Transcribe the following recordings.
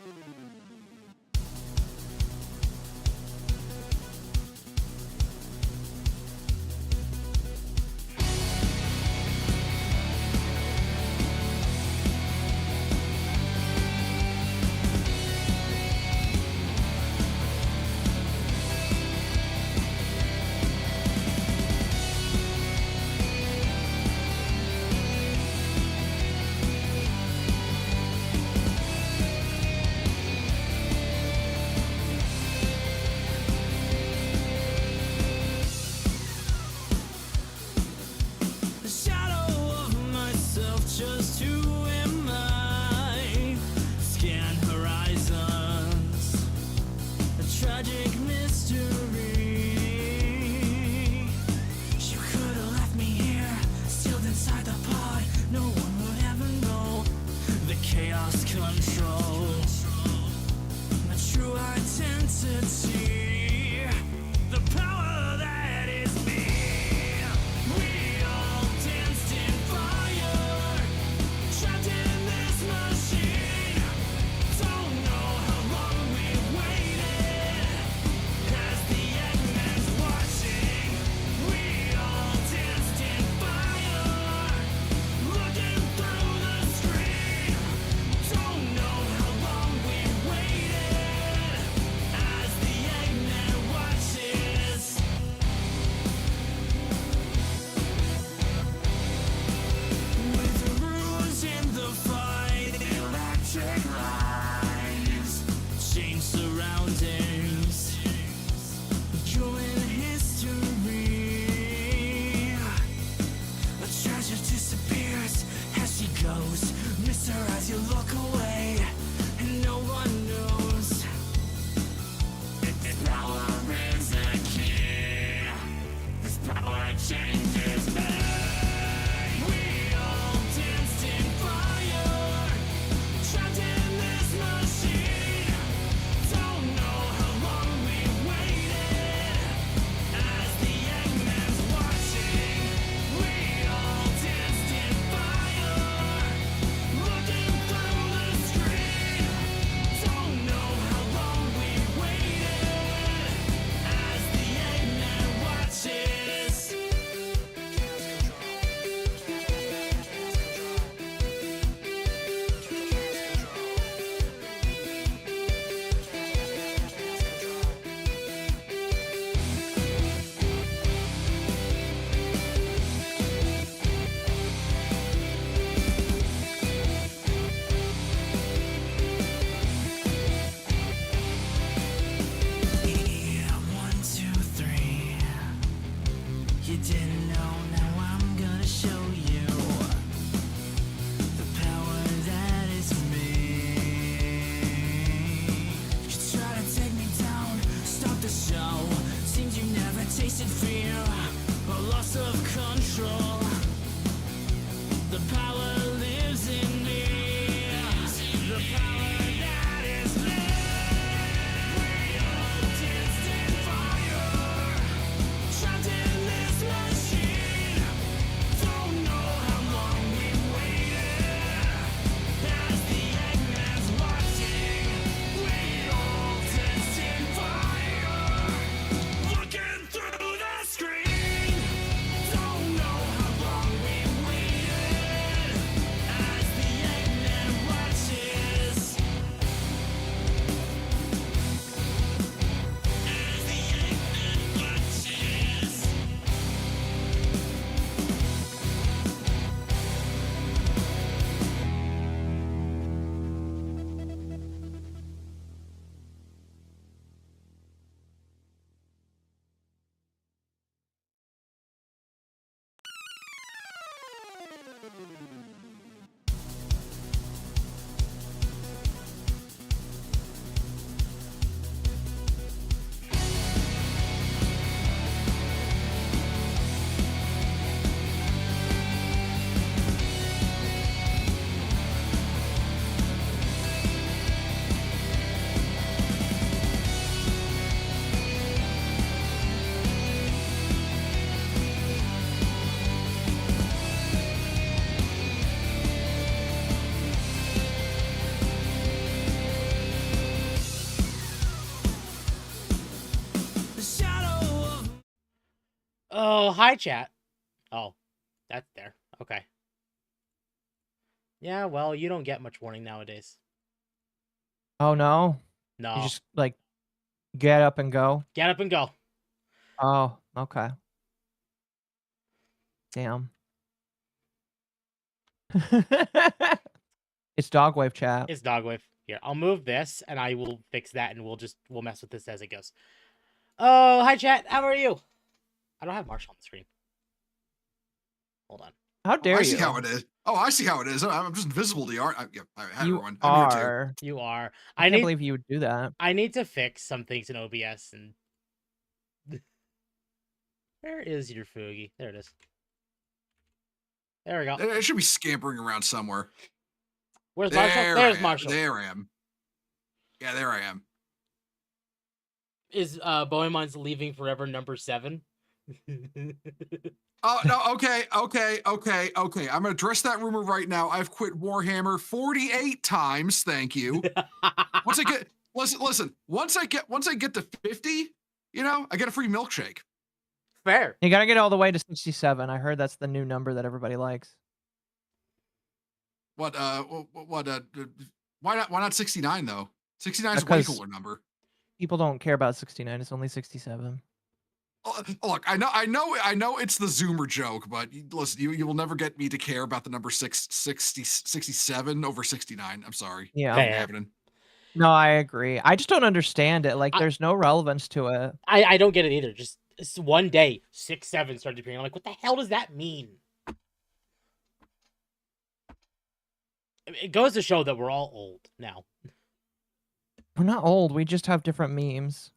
Looking through the Oh, hi, chat. Oh, that's there. Okay. Yeah, well, you don't get much warning nowadays. Oh no, No. you just like get up and go. Get up and go. Oh, okay. Damn. It's Dogwave chat. It's Dogwave. Here, I'll move this, and I will fix that, and we'll mess with this as it goes. Oh, hi, chat. How are you? I don't have Marshall on the screen. Hold on. How dare I you? see how it is. Oh, I see how it is. I'm just invisible to you. Hi, You everyone. I'm here too. are. You are. I can't believe you would do that. I need to fix some things in OBS, and where is your Foogie? There it is. There we go. It should be scampering around somewhere. Where's Marshall? There's Marshall. There I am. Yeah, there I am. Is Bohemian's Leaving Forever number 7? Oh no, okay. I'm gonna address that rumor right now. I've quit Warhammer 48 times. Thank you. Once I get listen, once I get to 50, I get a free milkshake. Fair. You gotta get all the way to 67. I heard that's the new number that everybody likes. Why not 69 though? 69 is a way cooler number. People don't care about 69. It's only 67. Look, I know it's the Zoomer joke, but listen, you will never get me to care about the number 67 over 69. I'm sorry. Yeah. Not happening. No, I agree. I just don't understand it. Like, there's no relevance to it. I don't get it either. Just one day, 6-7 started appearing. I'm like, what the hell does that mean? It goes to show that we're all old now. We're not old. We just have different memes.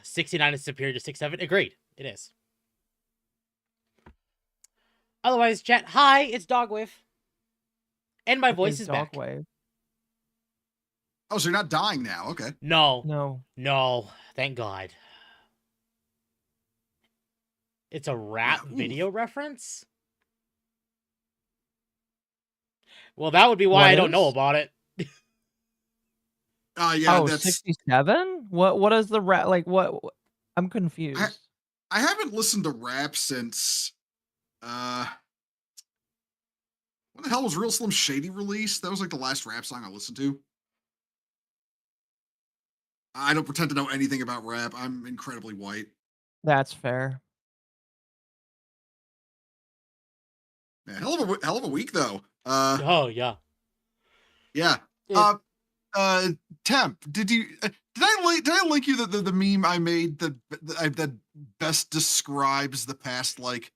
69 is superior to 6-7. Agreed. It is. Otherwise, chat. Hi, it's Dogwave. And my voice is back. Oh, so you're not dying now. Okay. No. Thank God. It's a rap video reference? Well, that would be why I don't know about it. Yeah, that's 67? What is the rap? Like, what? I'm confused. I haven't listened to rap since when the hell was Real Slim Shady released? That was like the last rap song I listened to. I don't pretend to know anything about rap. I'm incredibly white. That's fair. Man, hell of a week though. Oh yeah. Yeah. Temp, did I link you the meme I made that best describes the past like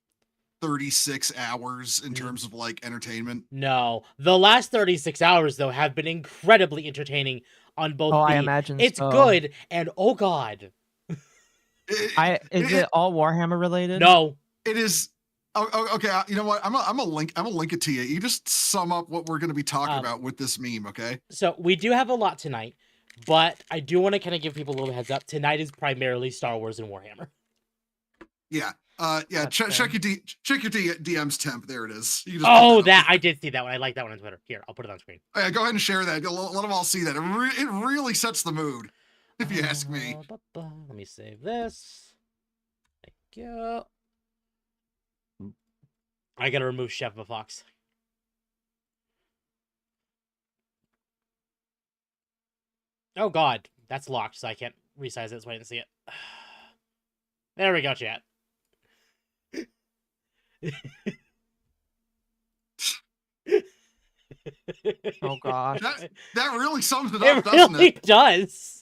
36 hours in terms of like entertainment? No. The last 36 hours though have been incredibly entertaining on both I imagine it's so. good and oh god. Is it all Warhammer related? No. It is. Oh, okay. You know what? I'm gonna link it to you. You just sum up what we're gonna be talking about with this meme, okay? So we do have a lot tonight, but I do want to kind of give people a little heads up. Tonight is primarily Star Wars and Warhammer. Yeah. Yeah. Check your DMs, Temp. There it is. You just I did see that one. I like that one on Twitter. Here, I'll put it on screen. Yeah, go ahead and share that. Let them all see that. It really sets the mood, if you ask me. Let me save this. Thank you. I gotta remove Chef of a Fox. Oh god, that's locked, so I can't resize it, so I didn't see it. There we go, chat. Oh gosh. That really sums it up, doesn't it? It really does.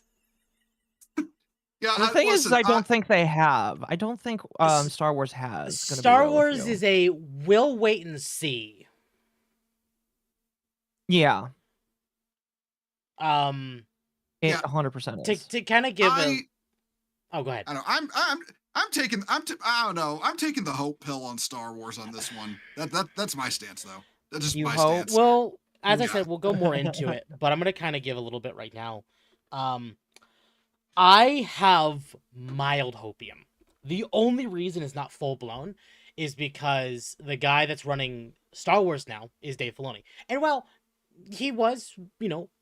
Yeah, the thing is, I don't think they have. I don't think Star Wars has. Star Wars is a we'll wait and see. Yeah. 100% is. To kind of give Oh, go ahead. I don't know. I'm taking the hope pill on Star Wars on this one. That's my stance though. That's just my stance. Well, as I said, we'll go more into it, but I'm gonna kind of give a little bit right now. I have mild hopium. The only reason it's not full blown is because the guy that's running Star Wars now is Dave Filoni. And well, he was,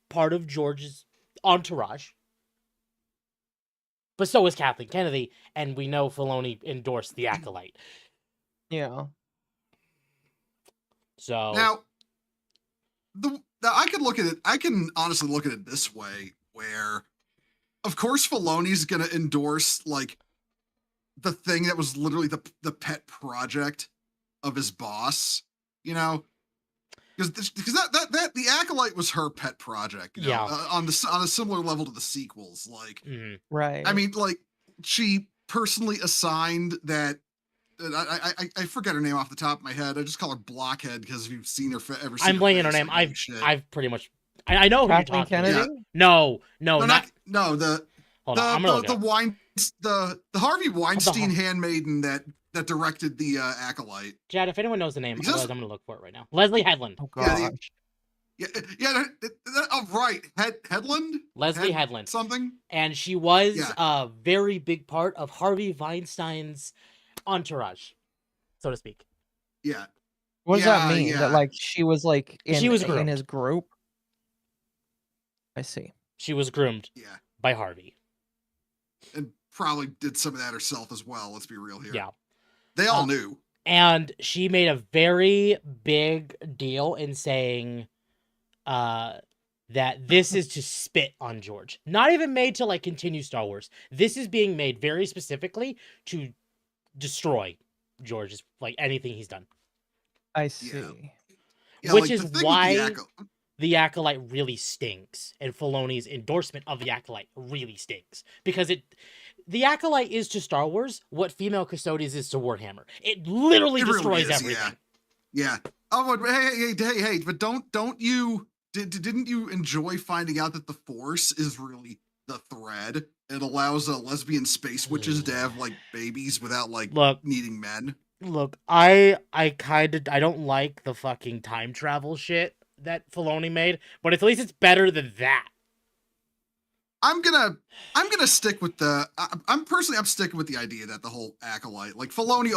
part of George's entourage. But so is Kathleen Kennedy, and we know Filoni endorsed the Acolyte. Yeah. So Now, I can look at it. I can honestly look at it this way, where, of course, Filoni's gonna endorse like the thing that was literally the pet project of his boss. You know, because that the Acolyte was her pet project. You know, Yeah. on a similar level to the sequels. Like, Right. I mean, like she personally assigned that. I forget her name off the top of my head. I just call her Blockhead because if you've seen her ever seen I'm her blanking her face, name. I know shit. I've pretty much I know who you're Kathleen talking about. Kennedy? No, no, not the hold on. I'm gonna look it the up. Harvey Weinstein handmaiden that directed the Acolyte. Chad, if anyone knows the name, Because- otherwise I'm gonna look for it right now. Leslie Headland. Oh Yeah, gosh. Oh, right. Headland? Leslie Headland. Something? And she was Yeah. a very big part of Harvey Weinstein's entourage, so to speak. Yeah. What does Yeah, that mean? yeah. That like she was like She was in groomed. his group? I see. She was groomed Yeah. by Harvey. And probably did some of that herself as well. Let's be real here. Yeah. They all knew. And she made a very big deal in saying that this is to spit on George. Not even made to like continue Star Wars. This is being made very specifically to destroy George's like anything he's done. I see. Yeah, Which like, is the thing with why the the Acolyte really stings, and Filoni's endorsement of the Acolyte really stings because the Acolyte is to Star Wars what female Custodes is to Warhammer. It literally destroys is, everything. Yeah. Oh, but hey! But don't you didn't you enjoy finding out that the Force is really the thread? It allows lesbian space witches to have like babies without like needing men. Look, I don't like the fucking time travel shit that Filoni made, but at least it's better than that. I'm gonna stick with I'm sticking with the idea that the whole Acolyte, like Filoni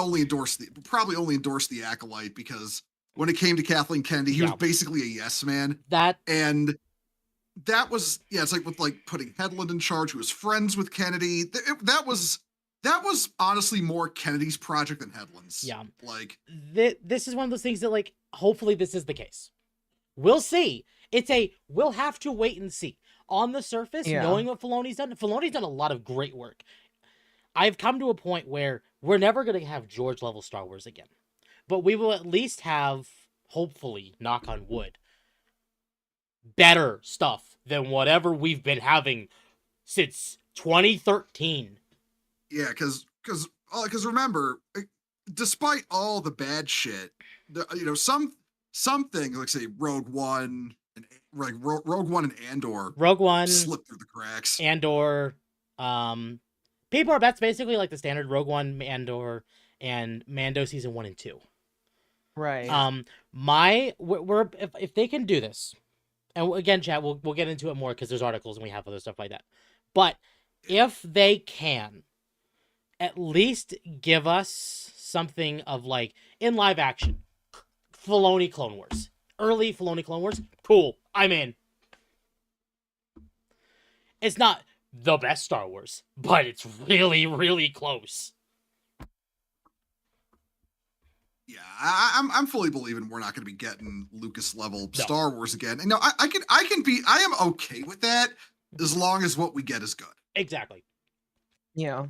probably only endorsed the Acolyte because when it came to Kathleen Kennedy, he was basically a yes man. And that was it's like with like putting Headland in charge, who was friends with Kennedy. That was honestly more Kennedy's project than Headland's. Yeah. Like this is one of those things that like hopefully this is the case. We'll see. We'll have to wait and see. On the surface, knowing what Filoni's done a lot of great work. I've come to a point where we're never going to have George level Star Wars again. But we will at least have, hopefully, knock on wood, better stuff than whatever we've been having since 2013. Yeah, because remember, despite all the bad shit, some things like say Rogue One and Andor. Rogue One slipped through the cracks. Andor, that's basically like the standard Rogue One, Andor, and Mando season 1 and 2. Right. If they can do this, and again, chat, we'll get into it more because there's articles and we have other stuff like that. But if they can at least give us something of like in live action, Filoni Clone Wars, early Filoni Clone Wars, cool, I'm in. It's not the best Star Wars, but it's really, really close. Yeah, I'm fully believing we're not going to be getting Lucas level Star Wars again. And no, I am okay with that as long as what we get is good. Exactly. Yeah.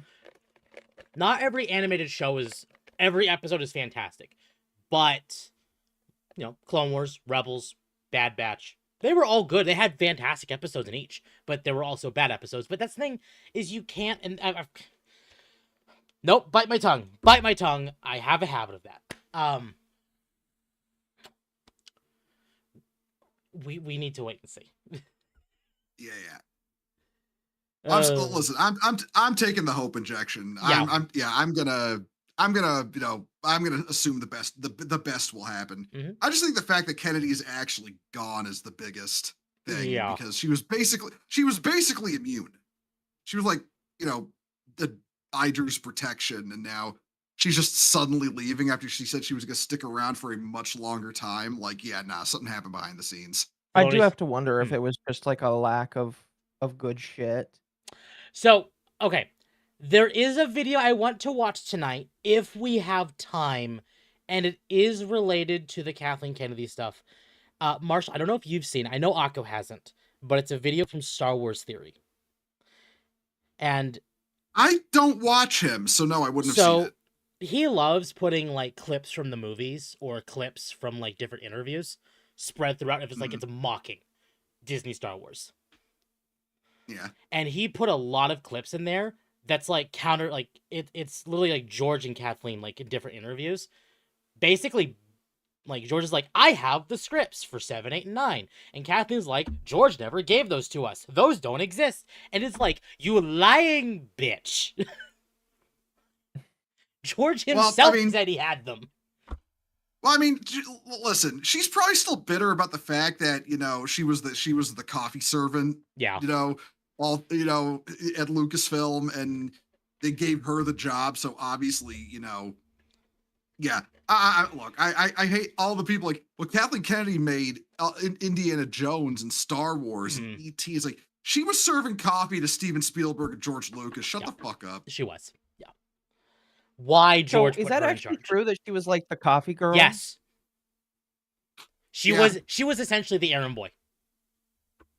Not every animated show every episode is fantastic, but Clone Wars, Rebels, Bad Batch, they were all good. They had fantastic episodes in each, but there were also bad episodes. But that's the thing is you can't. And nope, bite my tongue. I have a habit of that. We need to wait and see. Yeah. Listen, I'm taking the hope injection. Yeah. I'm gonna assume the best will happen. Mm-hmm. I just think the fact that Kennedy is actually gone is the biggest thing. Yeah. Because she was basically immune. She was like, the Idru's protection, and now she's just suddenly leaving after she said she was gonna stick around for a much longer time. Like, something happened behind the scenes. I do have to wonder if it was just like a lack of good shit. So, okay. There is a video I want to watch tonight if we have time, and it is related to the Kathleen Kennedy stuff. Marshall, I don't know if you've seen it. I know Occo hasn't, but it's a video from Star Wars Theory. And I don't watch him, so no, I wouldn't have seen it. He loves putting like clips from the movies or clips from like different interviews spread throughout. If it's like it's mocking Disney Star Wars. Yeah. And he put a lot of clips in there that's like counter, like it's literally like George and Kathleen like in different interviews. Basically, like George is like, I have the scripts for 7, 8, and 9. And Kathleen's like, George never gave those to us. Those don't exist. And it's like, you lying bitch. George himself said he had them. Well, I mean, listen, she's probably still bitter about the fact that, you know, she was the coffee servant. Yeah. You know, at Lucasfilm, and they gave her the job, so obviously, you know, yeah. Look, I hate all the people like, well, Kathleen Kennedy made Indiana Jones and Star Wars and E.T. is like, she was serving coffee to Steven Spielberg and George Lucas. Shut the fuck up. She was. Yeah. Why George? So is that actually true that she was like the coffee girl? Yes. She was essentially the errand boy.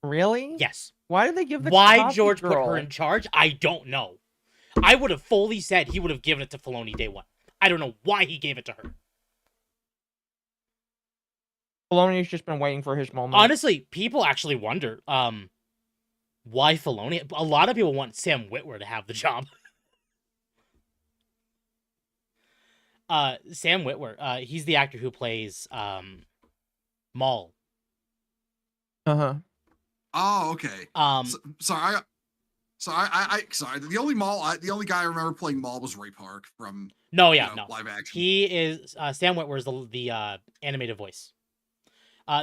Really? Yes. Why did they give the Why George girl? put her in charge? I don't know. I would have fully said he would have given it to Filoni day one. I don't know why he gave it to her. Filoni's just been waiting for his moment. Honestly, people actually wonder why Filoni. A lot of people want Sam Witwer to have the job. Sam Witwer, he's the actor who plays Maul. Uh-huh. Oh, okay. Sorry. The only guy I remember playing Maul was Ray Park from no. live action. He is Sam Witwer is the animated voice.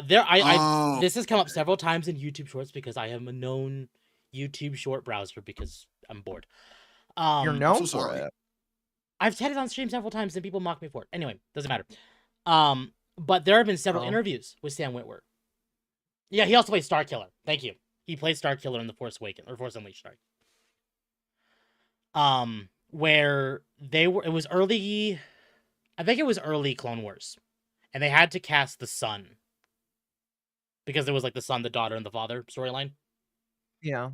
This has come up several times in YouTube Shorts because I am a known YouTube short browser because I'm bored. You're known for it. I've said it on stream several times and people mock me for it. Anyway, doesn't matter. But there have been several interviews with Sam Witwer. Yeah, he also plays Starkiller. Thank you. He plays Starkiller in The Force Awakens or Force Unleashed. Sorry. Where it was early. I think it was early Clone Wars, and they had to cast the son because it was like the son, the daughter, and the father storyline. Yeah.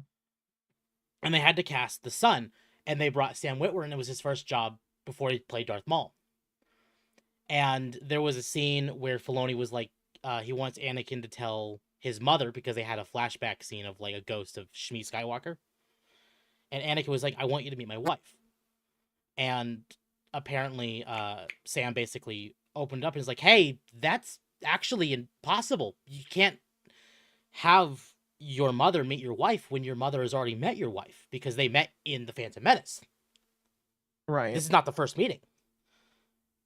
And they had to cast the son, and they brought Sam Witwer, and it was his first job before he played Darth Maul. And there was a scene where Filoni was like, he wants Anakin to tell his mother because they had a flashback scene of like a ghost of Shmi Skywalker. And Anakin was like, I want you to meet my wife. And apparently Sam basically opened up and was like, hey, that's actually impossible. You can't have your mother meet your wife when your mother has already met your wife because they met in The Phantom Menace. Right. This is not the first meeting.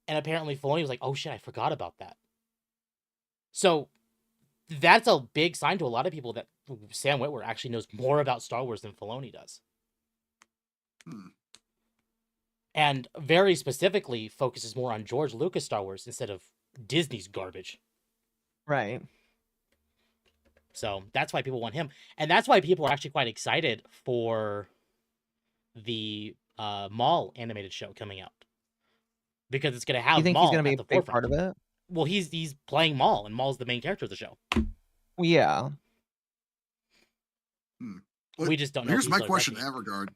And apparently Filoni was like, oh shit, I forgot about that. So that's a big sign to a lot of people that Sam Witwer actually knows more about Star Wars than Filoni does. And very specifically focuses more on George Lucas Star Wars instead of Disney's garbage. Right. So that's why people want him. And that's why people are actually quite excited for the Maul animated show coming out. Because it's going to have you think Maul he's going to be a big part of it? Well, he's playing Maul, and Maul's the main character of the show. Yeah. We just don't know. Here's my question in that regard.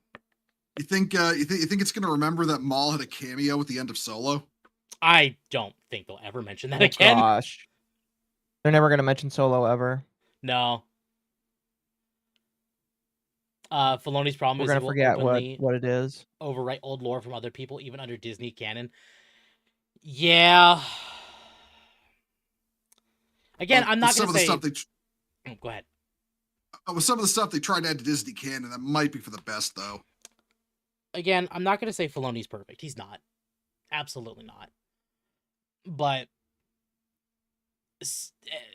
You think it's going to remember that Maul had a cameo at the end of Solo? I don't think they'll ever mention that again. Gosh. They're never going to mention Solo ever. No. Filoni's problem is we're going to forget what it is. Overwrite old lore from other people, even under Disney canon. Yeah. Again, I'm not going to say... Go ahead. With some of the stuff they tried to add to Disney canon, that might be for the best, though. Again, I'm not going to say Filoni's perfect. He's not. Absolutely not. But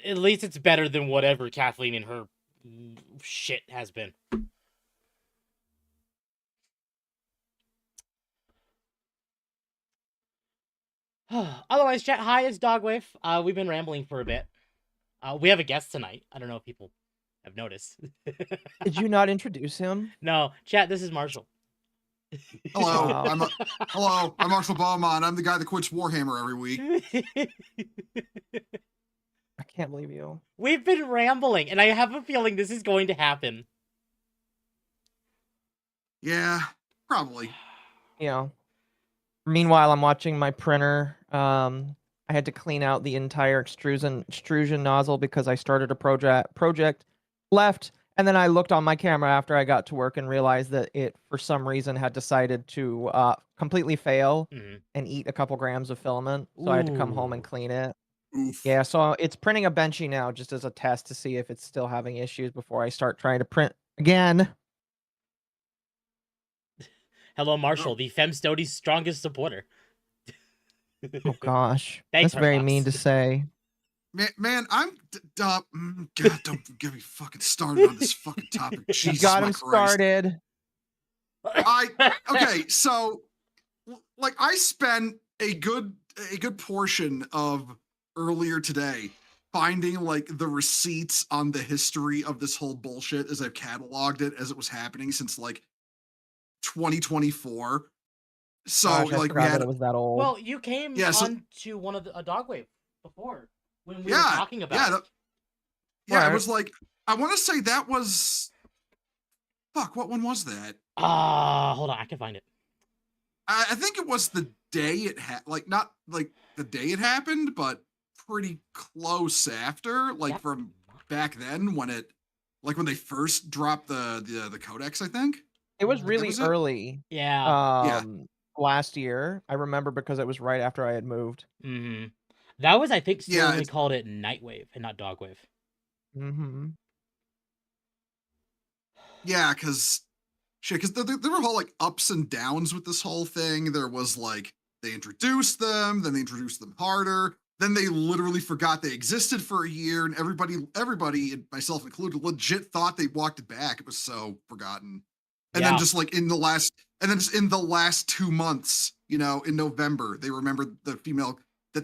at least it's better than whatever Kathleen and her shit has been. Otherwise, chat, hi, it's Dogwave. We've been rambling for a bit. We have a guest tonight. I don't know if people have noticed. Did you not introduce him? No, chat, this is Marshall. Hello, Wow. I'm Marshall Beaumont. I'm the guy that quits Warhammer every week. I can't believe you. We've been rambling, and I have a feeling this is going to happen. Yeah, probably. You know. Meanwhile, I'm watching my printer. I had to clean out the entire extrusion nozzle because I started a project, left, and then I looked on my camera after I got to work and realized that it, for some reason, had decided to completely fail and eat a couple grams of filament. So I had to come home and Ooh. clean it. Oof. Yeah, so it's printing a benchy now just as a test to see if it's still having issues before I start trying to print again. Hello, Marshall, the Femstody's strongest supporter. Oh gosh, Thanks, that's very mean Hurtbox. to say. Man, I'm God. Don't get me fucking started on this fucking topic. You Jesus, got my him Christ. started. Okay, so like I spent a good portion of earlier today finding like the receipts on the history of this whole bullshit as I've cataloged it as it was happening since like 2024. So Gosh, I like we forgot that had it was that old. Well, you came Yeah, so- on to one of a Dogwave before when we were yeah talking about yeah it. yeah Right. it was like I want to say that was fuck what one was that? Hold on, I can find it. I think it was the day it had like not like the day it happened, but pretty close after, like That- from back then when it like when they first dropped the codex, I think. It was That really was it? early. Yeah. Yeah. Last year. I remember because it was right after I had moved. Mm-hmm. That was, I think, still Yeah, when we it's- called it Nightwave and not Dogwave. Mm-hmm. Yeah, because shit, because there were whole like ups and downs with this whole thing. There was like they introduced them, then they introduced them harder, then they literally forgot they existed for a year, and everybody, myself included, legit thought they walked it back. It was so forgotten. And then Yeah. just like in the last 2 months, you know, in November, they remembered that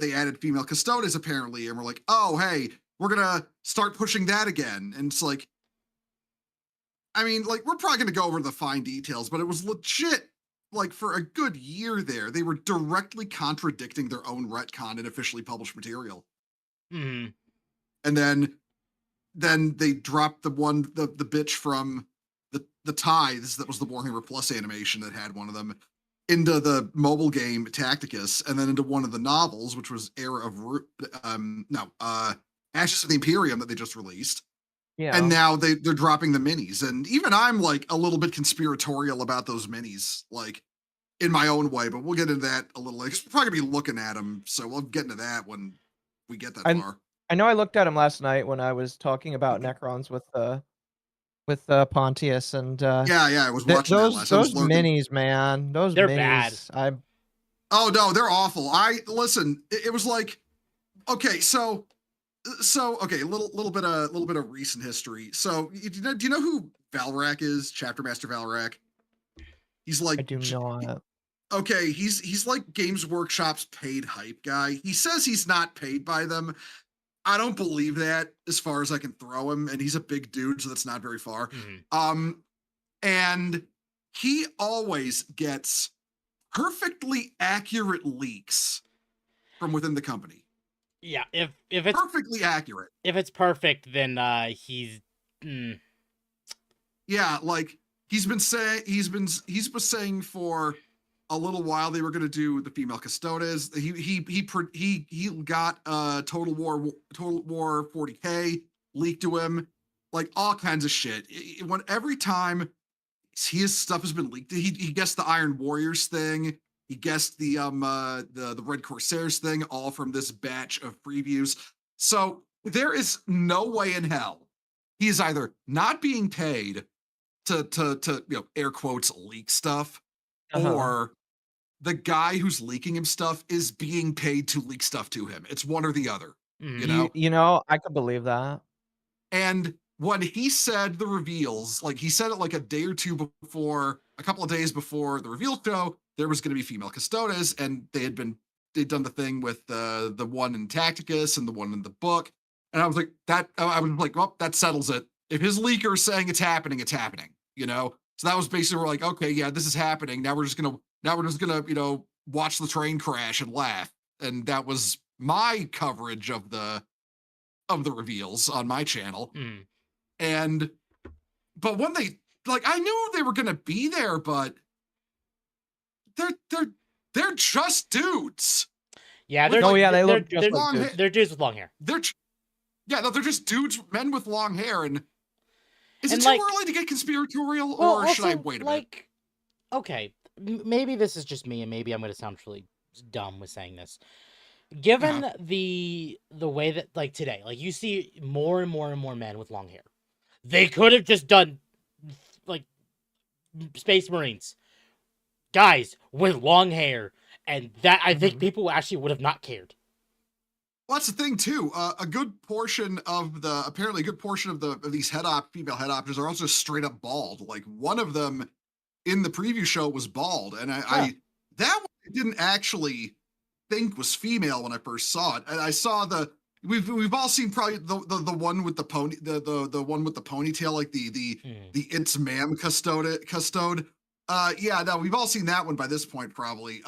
they added female Custodes apparently, and we're like, oh hey, we're gonna start pushing that again. And it's like, I mean, like, we're probably going to go over the fine details, but it was legit, like, for a good year there, they were directly contradicting their own retcon in officially published material. Mm-hmm. And then they dropped the bitch from the Tithes that was the Warhammer Plus animation that had one of them into the mobile game Tacticus, and then into one of the novels, which was Ashes of the Imperium that they just released. Yeah. And now they're dropping the minis. And even I'm like a little bit conspiratorial about those minis, like in my own way, but we'll get into that a little later. We're probably gonna be looking at them. So we'll get into that when we get that far. I know I looked at him last night when I was talking about Necrons with Pontius and Yeah, I was watching that last. Those minis, man. They're bad. Oh no, they're awful. Listen, it was like, okay, so okay, a little bit of recent history. So do you know who Valrak is? Chapter Master Valrak. He's like I do not. Okay, he's like Games Workshop's paid hype guy. He says he's not paid by them. I don't believe that as far as I can throw him, and he's a big dude, so that's not very far. Mm-hmm. And he always gets perfectly accurate leaks from within the company. Yeah, if it's perfectly accurate. If it's perfect, then he's Yeah, like he's been saying for a little while they were going to do the female Custodes. He got Total War 40K leaked to him, like all kinds of shit. Every time his stuff has been leaked, he guessed the Iron Warriors thing. He guessed the Red Corsairs thing, all from this batch of previews. So there is no way in hell he is either not being paid to air quotes leak stuff, or the guy who's leaking him stuff is being paid to leak stuff to him. It's one or the other. Mm-hmm. You know, I could believe that. And when he said the reveals, like he said it like a day or two before, a couple of days before the reveal show, there was going to be female Custodes, and they'd done the thing with the one in Tacticus and the one in the book. And I was like, well, that settles it. If his leaker is saying it's happening, you know? So that was basically we're like, okay, yeah, this is happening. Now we're just gonna watch the train crash and laugh. And that was my coverage of the reveals on my channel. Mm. But when they I knew they were gonna be there, but they're just dudes. Yeah, With, they're they look they're, just like dudes. they're dudes with long hair. They're just dudes, men with long hair. And is And, it too early to get conspiratorial, or should I also, wait a bit? Okay, maybe this is just me, and maybe I'm going to sound really dumb with saying this. Given the way that today, you see more and more and more men with long hair, they could have just done Space Marines, guys with long hair, and that I think people actually would have not cared. Well, that's the thing too. A good portion of these female head opters are also straight up bald. Like one of them in the preview show was bald, and I that one I didn't actually think was female when I first saw it. And I saw we've all seen probably the one with the pony, the one with the ponytail, like the It's Ma'am Custode. No, we've all seen that one by this point probably.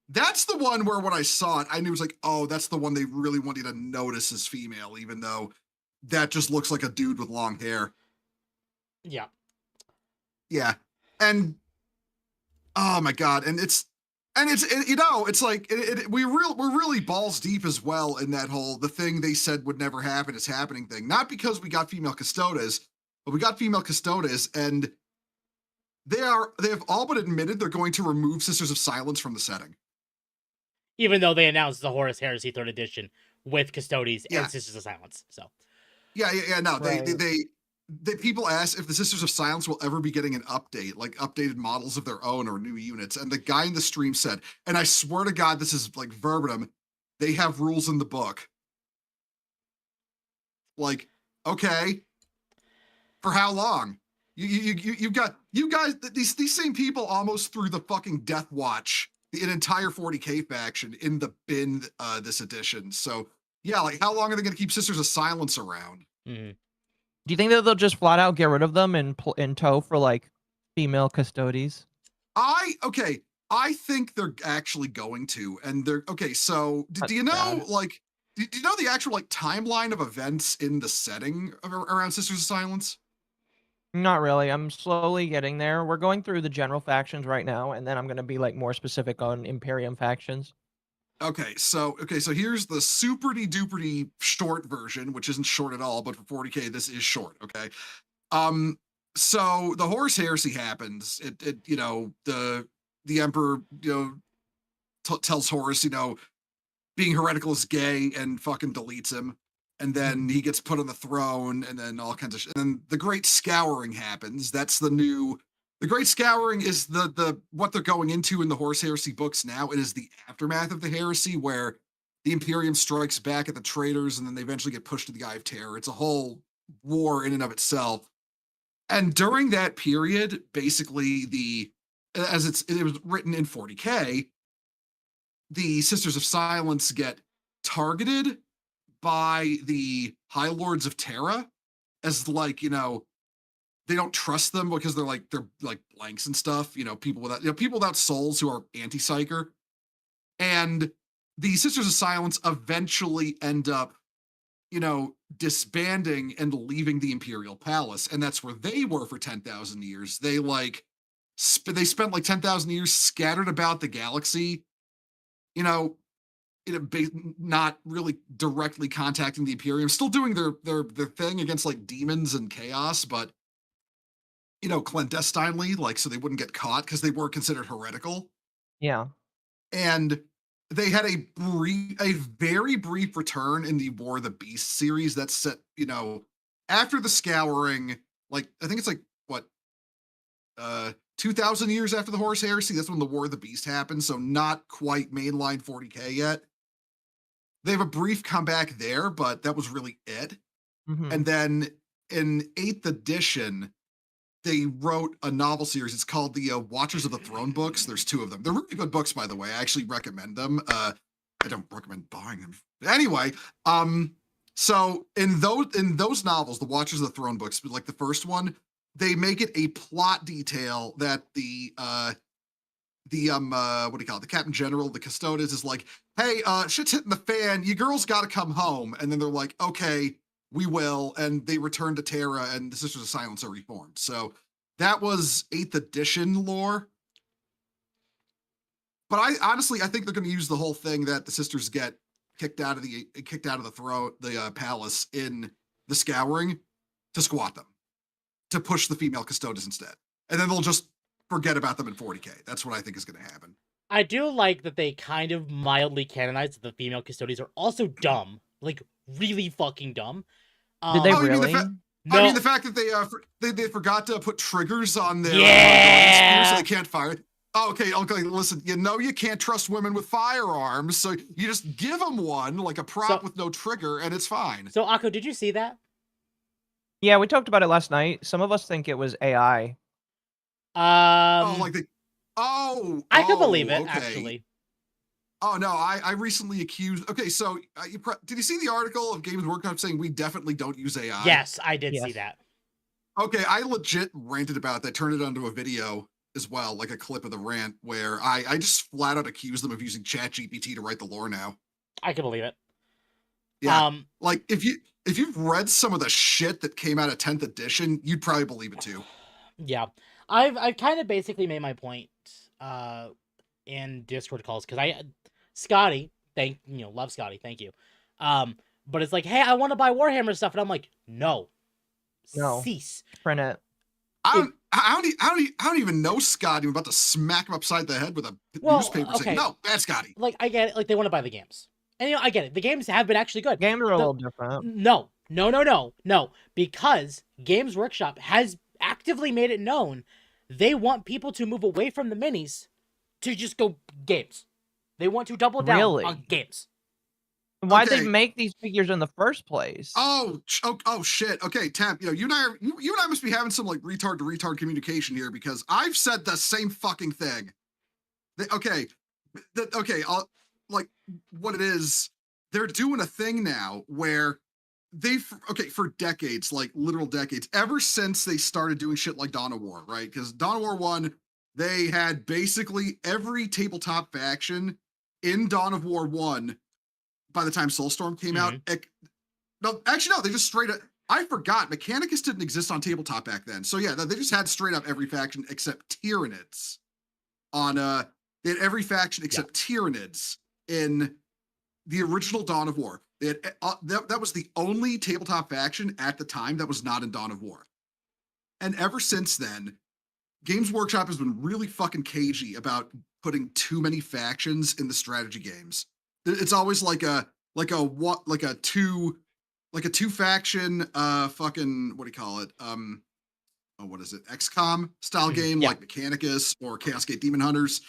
That's the one where when I saw it, I knew it was like, oh, that's the one they really want you to notice as female, even though that just looks like a dude with long hair. Yeah. Yeah. And oh my God. We're really balls deep as well in that the thing they said would never happen is happening thing. Not because we got female Custodes, but we got female Custodes, and they have all but admitted they're going to remove Sisters of Silence from the setting. Even though they announced the Horus Heresy 3rd edition with Custodes and Sisters of Silence. So no, right. they people ask if the Sisters of Silence will ever be getting an update, like updated models of their own or new units. And the guy in the stream said, and I swear to God, this is verbatim, they have rules in the book. Okay, for how long? You guys, these same people almost threw the fucking Death Watch, an entire 40K faction, in the bin this edition. So yeah, how long are they going to keep Sisters of Silence around? Mm-hmm. Do you think that they'll just flat out get rid of them and in tow for female Custodes? I think they're actually going to, and they're okay. So do you know do you know the actual timeline of events in the setting around Sisters of Silence? Not really. I'm slowly getting there. We're going through the general factions right now, and then I'm going to be more specific on Imperium factions. Okay, so here's the super-duper short version, which isn't short at all, but for 40K, this is short, okay? So the Horus Heresy happens. The Emperor, tells Horus, being heretical is gay, and fucking deletes him. And then he gets put on the throne, and then all kinds of shit. And then the Great Scouring happens. That's the Great Scouring is the what they're going into in the Horus Heresy books now. It is the aftermath of the heresy, where the Imperium strikes back at the traitors, and then they eventually get pushed to the Eye of Terror. It's a whole war in and of itself. And during that period, basically it was written in 40K, the Sisters of Silence get targeted by the High Lords of Terra as they don't trust them because they're blanks and stuff, people without souls who are anti-psyker. And the Sisters of Silence eventually end up, disbanding and leaving the Imperial Palace. And that's where they were for 10,000 years. They spent 10,000 years scattered about the galaxy, not really directly contacting the Imperium, still doing their thing against demons and chaos, but clandestinely, so they wouldn't get caught because they were considered heretical. Yeah. And they had a very brief return in the War of the Beast series that's set, after the Scouring, I think it's 2,000 years after the Horus Heresy. That's when the War of the Beast happened. So not quite mainline 40K yet. They have a brief comeback there, but that was really it. Mm-hmm. And then in 8th edition, they wrote a novel series. It's called the Watchers of the Throne books. There's 2 of them. They're really good books, by the way. I actually recommend them. I don't recommend buying them. Anyway, so in those novels, the Watchers of the Throne books, the first one, they make it a plot detail that the what do you call it? The Captain General, the Custodes is like, hey, shit's hitting the fan. You girls got to come home. And then they're like, okay, we will. And they return to Terra, and the Sisters of Silence are reformed. So that was 8th edition lore. But I think they're going to use the whole thing that the sisters get kicked out of the palace in the Scouring to squat them, to push the female Custodes instead. And then they'll just forget about them in 40K. That's what I think is going to happen. I do like that they kind of mildly canonized that the female Custodes are also dumb, like really fucking dumb. Did they really? No. I mean, the fact that they forgot to put triggers on their yeah, so they can't fire. Oh, okay, listen, you can't trust women with firearms, so you just give them one, like a prop with no trigger, and it's fine. So, Akko, did you see that? Yeah, we talked about it last night. Some of us think it was AI. I could believe it, actually. Oh, no, I recently accused... Okay, so did you see the article of Games Workshop saying we definitely don't use AI? Yes, I did see that. Okay, I legit ranted about that, turned it onto a video as well, like a clip of the rant, where I just flat out accused them of using ChatGPT to write the lore now. I can believe it. Yeah, like, if you've read some of the shit that came out of 10th edition, you'd probably believe it too. Yeah. I've kind of basically made my point in Discord calls, because Scotty, love Scotty, thank you. But it's like, hey, I want to buy Warhammer stuff, and I'm like, no. Cease. Print it. I don't even know Scotty. I'm about to smack him upside the head with a newspaper saying, no, that's Scotty. Like, I get it. Like, they want to buy the games. And, I get it. The games have been actually good. Games are a little different. No. Because Games Workshop has actively made it known they want people to move away from the minis to just go games. They want to double down on games. Why'd they make these figures in the first place? Oh shit. Okay, Temp, you and I must be having some like retard to retard communication here, because I've said the same fucking thing. I'll like what it is. They're doing a thing now where for decades, like literal decades, ever since they started doing shit like Dawn of War, right? Because Dawn of War 1, they had basically every tabletop faction in Dawn of War 1 by the time Soulstorm came out. No, they just straight up... I forgot, Mechanicus didn't exist on tabletop back then. So yeah, they just had straight up every faction except Tyranids. They had every faction except Tyranids in the original Dawn of War. They had that was the only tabletop faction at the time that was not in Dawn of War. And ever since then, Games Workshop has been really fucking cagey about putting too many factions in the strategy games. It's always like a two faction fucking, what do you call it? What is it? XCOM style game like Mechanicus or Chaos Gate Demon Hunters.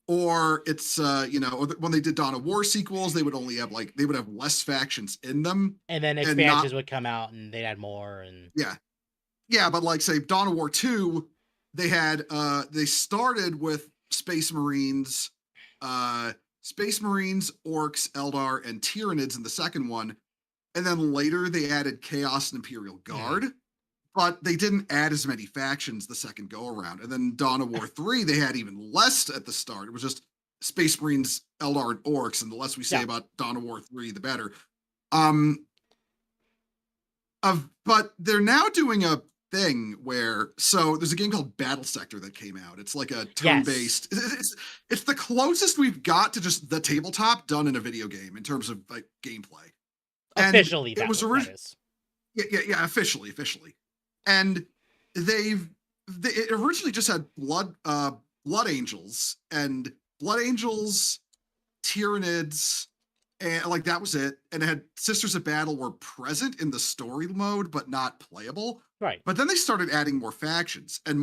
Or it's when they did Dawn of War sequels, they would only have they would have less factions in them. And then expansions would come out and they'd add more and Yeah, but like say Dawn of War 2, they had they started with Space Marines, Orcs, Eldar, and Tyranids in the second one. And then later they added Chaos and Imperial Guard. But they didn't add as many factions the second go around. And then Dawn of War 3, they had even less at the start. It was just Space Marines, Eldar, and Orcs. And the less we say about Dawn of War 3, the better. But they're now doing a thing where, so there's a game called Battle Sector that came out. It's like a turn-based. It's the closest we've got to just the tabletop done in a video game in terms of like gameplay. Officially, it was originally. Yeah, officially. And it originally just had Blood Angels, Tyranids, and like that was it. And it had Sisters of Battle were present in the story mode, but not playable. Right. But then they started adding more factions, and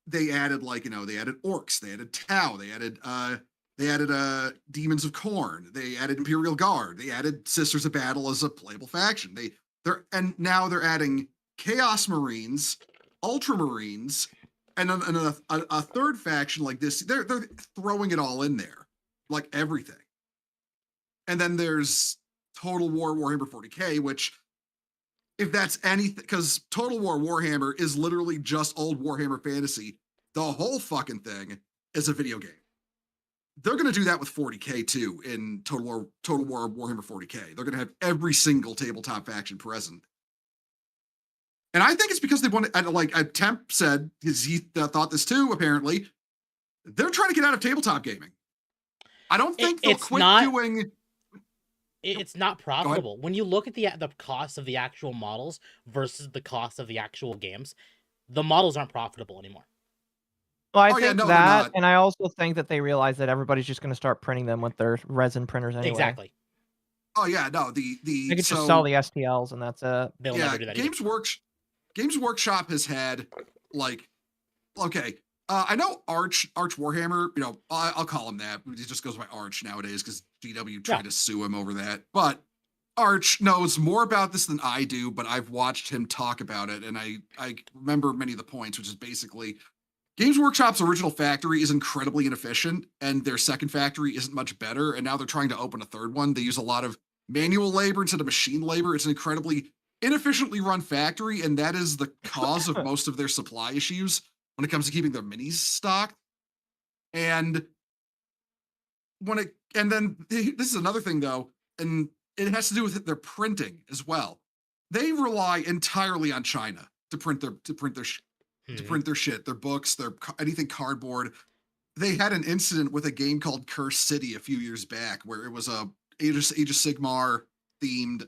they added they added Orcs, they added Tau, they added Demons of Khorne, they added Imperial Guard, they added Sisters of Battle as a playable faction. And now they're adding Chaos Marines, Ultramarines, and a third faction like this. They're throwing it all in there, like everything. And then there's Total War Warhammer 40K, which if that's anything, because Total War Warhammer is literally just old Warhammer Fantasy. The whole fucking thing is a video game. They're going to do that with 40K too in Total War Warhammer 40K. They're going to have every single tabletop faction present. And I think it's because they want to, like Temp said, because he thought this too, apparently. They're trying to get out of tabletop gaming. I don't think they'll quit doing... It's not profitable. When you look at the cost of the actual models versus the cost of the actual games, the models aren't profitable anymore. Well, I think that, and I also think that they realize that everybody's just going to start printing them with their resin printers anyway. Exactly. Oh yeah, no, they could just sell the STLs and that's it. They'll never do that. Games Workshop has had like, okay, I know Arch Warhammer. You know, I'll call him that. He just goes by Arch nowadays because GW tried to sue him over that. But Arch knows more about this than I do. But I've watched him talk about it, and I remember many of the points, which is basically Games Workshop's original factory is incredibly inefficient, and their second factory isn't much better. And now they're trying to open a third one. They use a lot of manual labor instead of machine labor. It's an incredibly inefficiently run factory, and that is the cause of most of their supply issues when it comes to keeping their minis stocked. And then this is another thing though, and it has to do with their printing as well. They rely entirely on China to print their shit, their books, their anything cardboard. They had an incident with a game called Curse City a few years back where it was a Age of Sigmar themed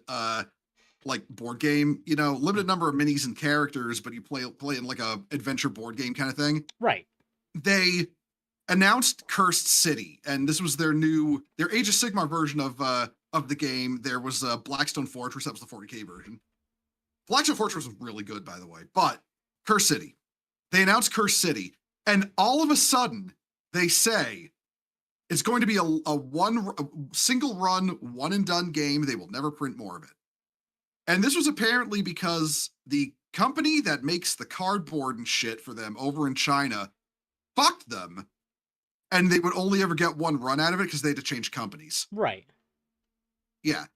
like board game, you know, limited number of minis and characters, but you play in like a adventure board game kind of thing. Right. They announced Cursed City, and this was their Age of Sigmar version of the game. There was a Blackstone Fortress, that was the 40K version. Blackstone Fortress was really good, by the way, but Cursed City. They announced Cursed City, and all of a sudden they say it's going to be a single run, one and done game. They will never print more of it. And this was apparently because the company that makes the cardboard and shit for them over in China fucked them, and they would only ever get one run out of it because they had to change companies. Right. Yeah.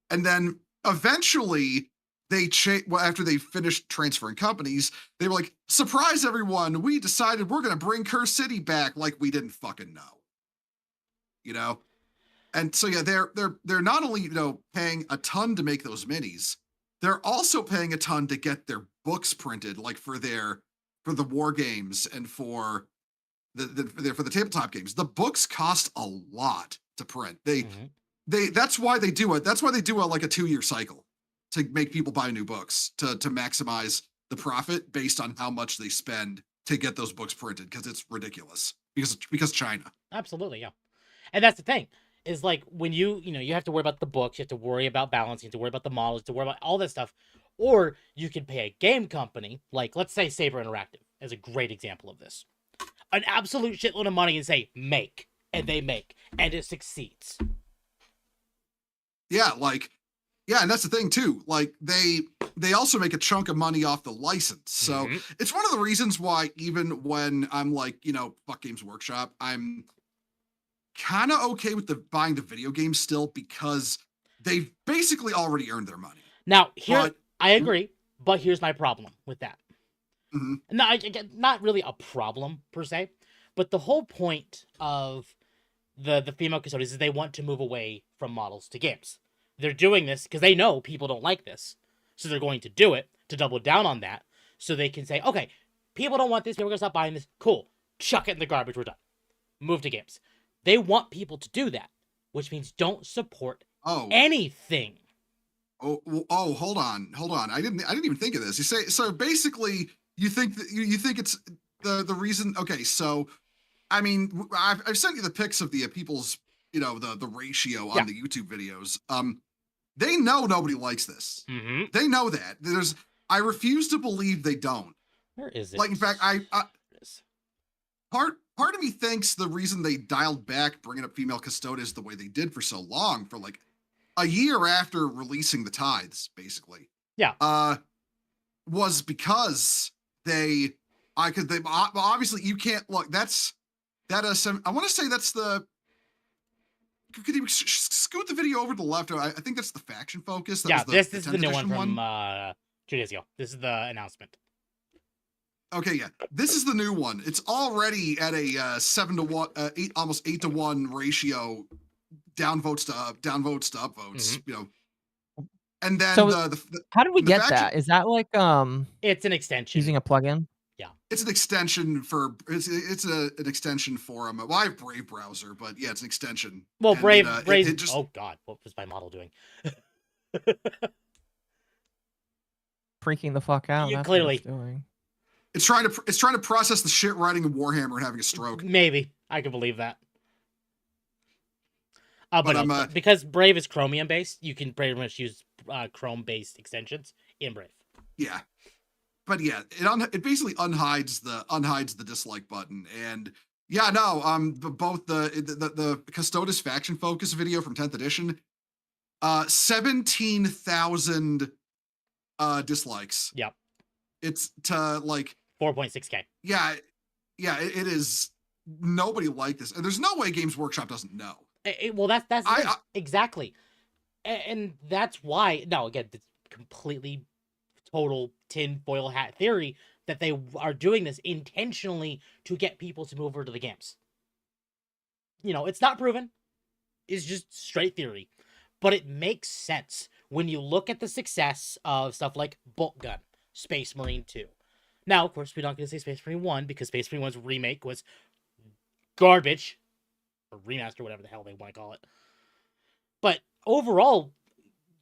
And then eventually after they finished transferring companies, they were like, surprise everyone, we decided we're going to bring Curse City back, like we didn't fucking know. You know? And so yeah, they're not only, you know, paying a ton to make those minis, they're also paying a ton to get their books printed, like for the war games and for the tabletop games. The books cost a lot to print. That's why they do it. That's why they do like a 2-year cycle to make people buy new books to maximize the profit based on how much they spend to get those books printed, because it's ridiculous because China. Absolutely, yeah. And that's the thing. Is like when you have to worry about the books, you have to worry about balancing, you have to worry about the models, you have to worry about all that stuff. Or you can pay a game company, like let's say Saber Interactive as a great example of this. An absolute shitload of money and say, make. And they make. And it succeeds. Yeah, and that's the thing too. Like they also make a chunk of money off the license. So it's one of the reasons why even when I'm like, you know, fuck Games Workshop, I'm kind of okay with buying the video game still, because they've basically already earned their money. Now, I agree, but here's my problem with that. Not really a problem per se, but the whole point of the female Custodes is they want to move away from models to games. They're doing this because they know people don't like this, so they're going to do it to double down on that, so they can say, okay, people don't want this, people are gonna stop buying this. Cool, chuck it in the garbage. We're done. Move to games. They want people to do that, which means don't support anything. Hold on. I didn't even think of this. You say, so basically you think it's the reason. Okay. So, I mean, I've sent you the pics of the people's, you know, the ratio on the YouTube videos. They know nobody likes this. They know that. I refuse to believe they don't. Where is it? Like, in fact, part of me thinks the reason they dialed back bringing up female Custodes the way they did for so long, for like a year after releasing the tithes, basically, was because obviously you can't look. I want to say that's the. Could you scoot the video over to the left? I think that's the faction focus. This is the new one from 2 days ago. This is the announcement. Okay, yeah. This is the new one. It's already at a 7-to-1, 8, almost 8-to-1 ratio. Down votes to up votes. You know, and then So the how did we the get faction- that? Is that like It's an extension. using a plugin? It's an extension for an extension for well, I have Brave browser, but yeah, it's an extension. Well, And Brave, it just oh god, what was my model doing? Freaking the fuck out. Yeah, That's clearly. what it's doing. it's trying to process the shit writing in Warhammer and having a stroke. Maybe I could believe that. But But no, because Brave is Chromium based, you can pretty much use Chrome based extensions in Brave. Yeah, but yeah, it basically unhides the dislike button, and yeah, no, both the Custodes faction focus video from 10th edition, 17,000 dislikes. Yep. It's to like 4.6K. Yeah, it is. Nobody liked this, and there's no way Games Workshop doesn't know. Well, that's exactly, and that's why. No, again, it's completely total tinfoil hat theory that they are doing this intentionally to get people to move over to the games. You know, it's not proven. It's just straight theory, but it makes sense when you look at the success of stuff like Bolt Gun, Space Marine 2. Now, of course, we're not going to say Space Marine 1 because Space Marine 1's remake was garbage. Or remaster, whatever the hell they want to call it. But overall,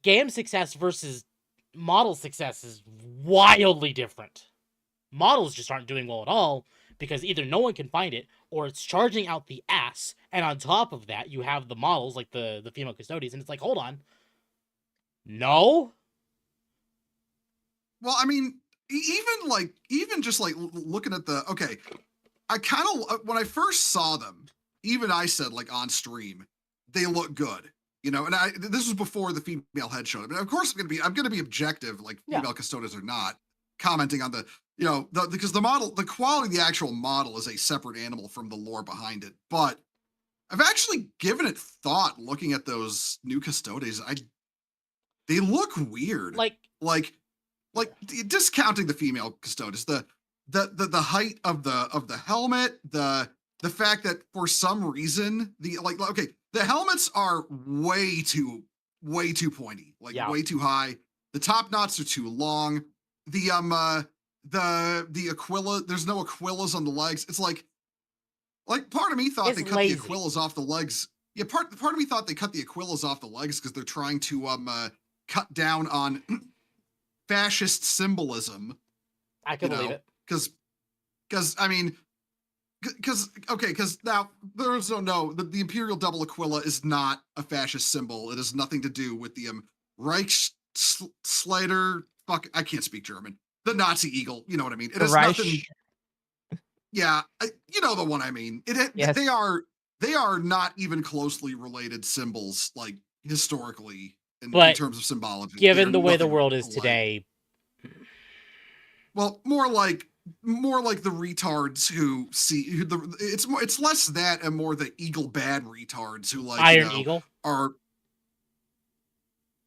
game success versus model success is wildly different. Models just aren't doing well at all because either no one can find it or it's charging out the ass. And on top of that, you have the models like the female Custodes, and it's like, hold on. No? Well, I mean, even just like looking at okay, I kind of, when I first saw them, even I said, like, on stream, they look good, you know. And this was before the female head showed up. And of course, I'm gonna be objective, like female Custodes or not, commenting on the, you know, because the quality of the actual model is a separate animal from the lore behind it. But I've actually given it thought, looking at those new Custodes. They look weird, like discounting the female Custodes, the height of the helmet, the fact that for some reason the helmets are way too pointy, way too high. The top knots are too long. The Aquila, there's no Aquilas on the legs. It's like part of me thought they cut the Aquilas off the legs. Yeah, part of me thought they cut the Aquilas off the legs because they're trying to cut down on fascist symbolism. I can believe it. Because I mean, because now there's the Imperial Double Aquila is not a fascist symbol. It has nothing to do with the Reichsleiter. Fuck, I can't speak German. The Nazi eagle. You know what I mean? It has nothing. Yeah, you know the one I mean. Yes. They are not even closely related symbols, like historically in terms of symbology. Given the way the world is today. Well, more like the retards who see it's less that and more the eagle bad retards who like Iron Eagle are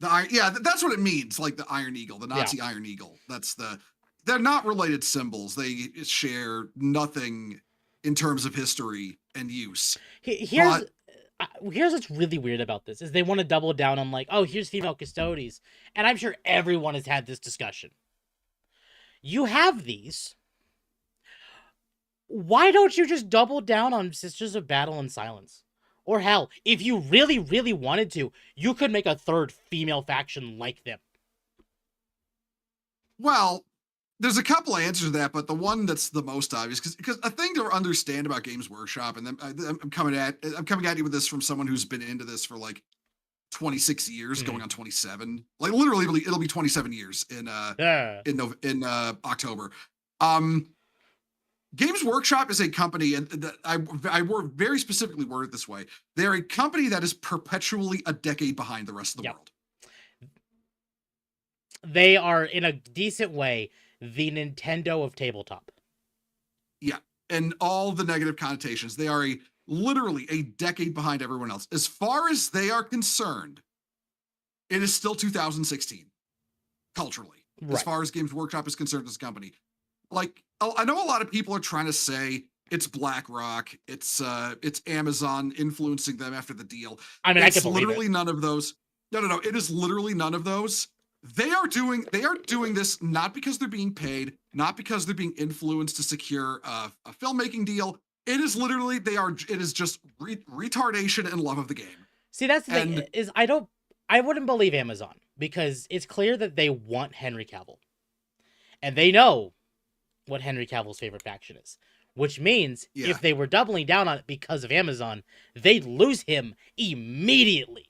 that's what it means, like the Iron Eagle, the Nazi Iron Eagle. They're not related symbols. They share nothing in terms of history and use. Here's what's really weird about this is they want to double down on like, oh, here's female Custodes, and I'm sure everyone has had this discussion. You have these. Why don't you just double down on Sisters of Battle and Silence? Or hell, if you really, really wanted to, you could make a third female faction like them. Well, there's a couple of answers to that, but the one that's the most obvious, because a thing to understand about Games Workshop, and then I'm coming at you with this from someone who's been into this for like 26 years, going on 27. Like literally, it'll be 27 years in October. Games Workshop is a company, and I very specifically word it this way. They're a company that is perpetually a decade behind the rest of the world. They are, in a decent way, the Nintendo of tabletop. Yeah, and all the negative connotations. They are literally a decade behind everyone else. As far as they are concerned, it is still 2016, culturally. as far as Games Workshop is concerned as a company. Like, I know a lot of people are trying to say it's BlackRock, it's Amazon influencing them after the deal. I mean, it's I can believe literally it. none of those. No. It is literally none of those. They are doing this not because they're being paid, not because they're being influenced to secure a filmmaking deal. It is literally it is just retardation and love of the game. See, that's the thing is I wouldn't believe Amazon because it's clear that they want Henry Cavill. And they know what Henry Cavill's favorite faction is, which means if they were doubling down on it because of Amazon, they'd lose him immediately.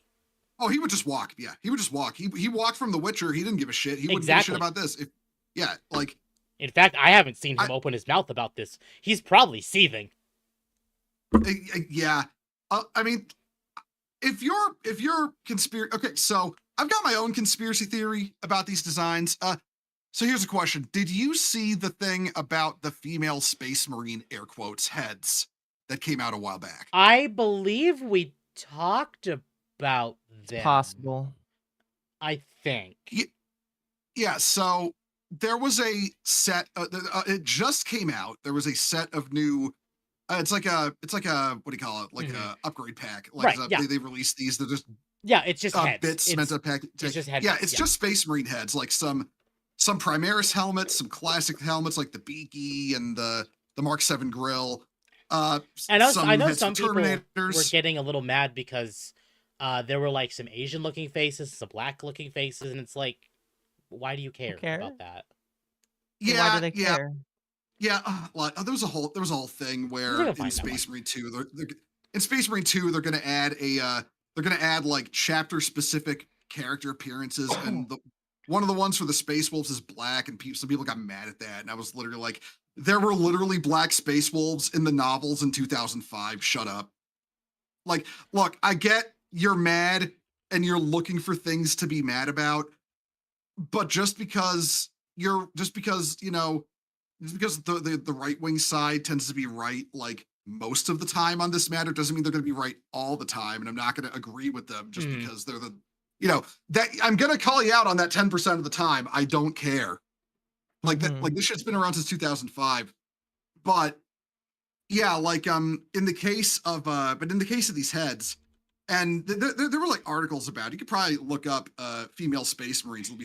Oh, he would just walk. Yeah, he would just walk. He walked from The Witcher. He didn't give a shit. He wouldn't give a shit about this. In fact, I haven't seen him open his mouth about this. He's probably seething. Yeah. I mean, if you're conspiracy, okay, so I've got my own conspiracy theory about these designs. So here's a question. Did you see the thing about the female Space Marine, air quotes, heads that came out a while back? I believe we talked about them. It's possible. I think. Yeah, so there was a set, it just came out. There was a set of new, it's like a, what do you call it? Like a upgrade pack. Like they released these. They're just it's just heads. Bits meant to pack. It's just heads. Yeah, it's just Space Marine heads, like some Primaris helmets, some classic helmets like the Beaky and the Mark 7 grill. And I know some people were getting a little mad because there were like some Asian looking faces, some black looking faces, and it's like, why do you care about that? Yeah, why do they care? Yeah, there was a whole thing where in Space Marine 2, they're gonna add like chapter specific character appearances, and one of the ones for the Space Wolves is black, and some people got mad at that, and I was literally like, there were literally black Space Wolves in the novels in 2005. Shut up. Like, look, I get you're mad and you're looking for things to be mad about, but just because the right-wing side tends to be right like most of the time on this matter doesn't mean they're going to be right all the time, and I'm not going to agree with them just because they're that I'm going to call you out on that 10% of the time. I don't care. Like that, like this shit's been around since 2005. But yeah, like in the case of these heads, and there were like articles about it. You could probably look up female Space Marines. It'll be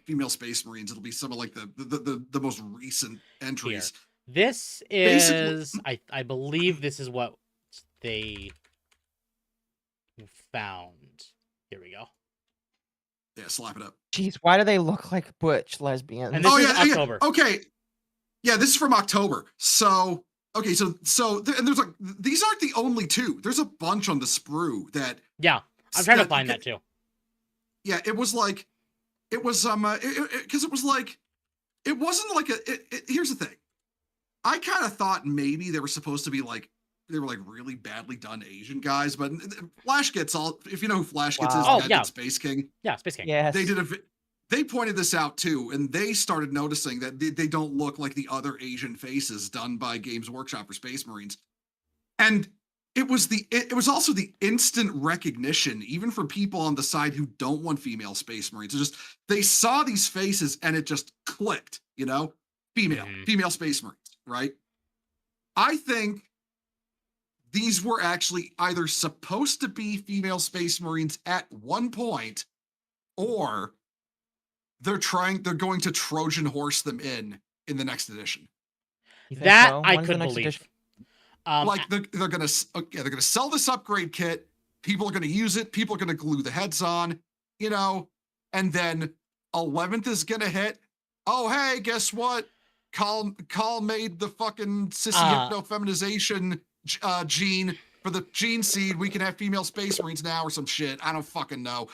female Space Marines. It'll be some of like the most recent entries. Here. This is I believe this is what they found. Here we go. Yeah, slap it up. Jeez, why do they look like butch lesbians? And this is October. Yeah. Okay. Yeah, this is from October. So, okay, so and there's like, these aren't the only two. There's a bunch on the sprue that. Yeah, I'm trying to find that too. Yeah, it was like, it was, because it was like, it wasn't like here's the thing. I kind of thought maybe they were supposed to be like, they were like really badly done Asian guys, but Flash Gets all, if you know who Flash Gets is, Space King. Yeah, Space King. Yes. They pointed this out too, and they started noticing that they don't look like the other Asian faces done by Games Workshop for Space Marines. And it was also the instant recognition, even for people on the side who don't want female Space Marines. It's just, they saw these faces and it just clicked, female Space Marines, right? I think these were actually either supposed to be female Space Marines at one point, or they're going to Trojan horse them in the next edition. That so? I could believe. Like they're gonna sell this upgrade kit. People are gonna use it. People are gonna glue the heads on, and then 11th is gonna hit. Oh, hey, guess what? Call made the fucking sissy hypno-feminization gene for the gene seed. We can have female Space Marines now or some shit. I don't fucking know.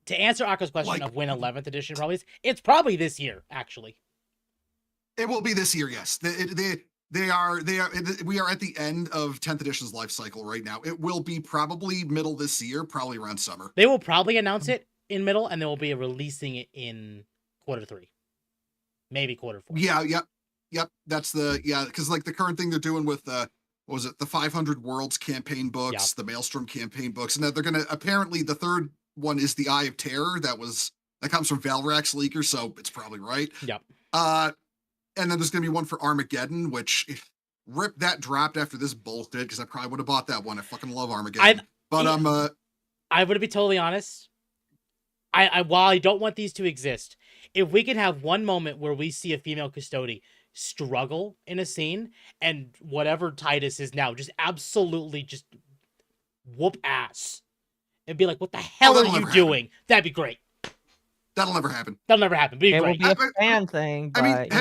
To answer Akko's question of when 11th edition probably is, it's probably this year, actually. It will be this year, yes. We are at the end of 10th edition's life cycle right now. It will be probably middle this year, probably around summer. They will probably announce it in middle, and they will be releasing it in Q3. Maybe Q4. Yep. That's because like the current thing they're doing with what was it, the 500 Worlds campaign books, the Maelstrom campaign books, and that they're gonna, apparently the third one is the Eye of Terror that was That comes from Valrax Leaker, so it's probably right. Yep. And then there's going to be one for Armageddon, which rip that dropped after this bullshit, because I probably would have bought that one. I fucking love Armageddon. I would be totally honest. While I don't want these to exist, if we can have one moment where we see a female custody struggle in a scene, and whatever Titus is now just absolutely just whoop ass and be like, what the hell are you doing? That'd be great. That'll never happen. That'll never happen. Be it great. will be a fan thing. But,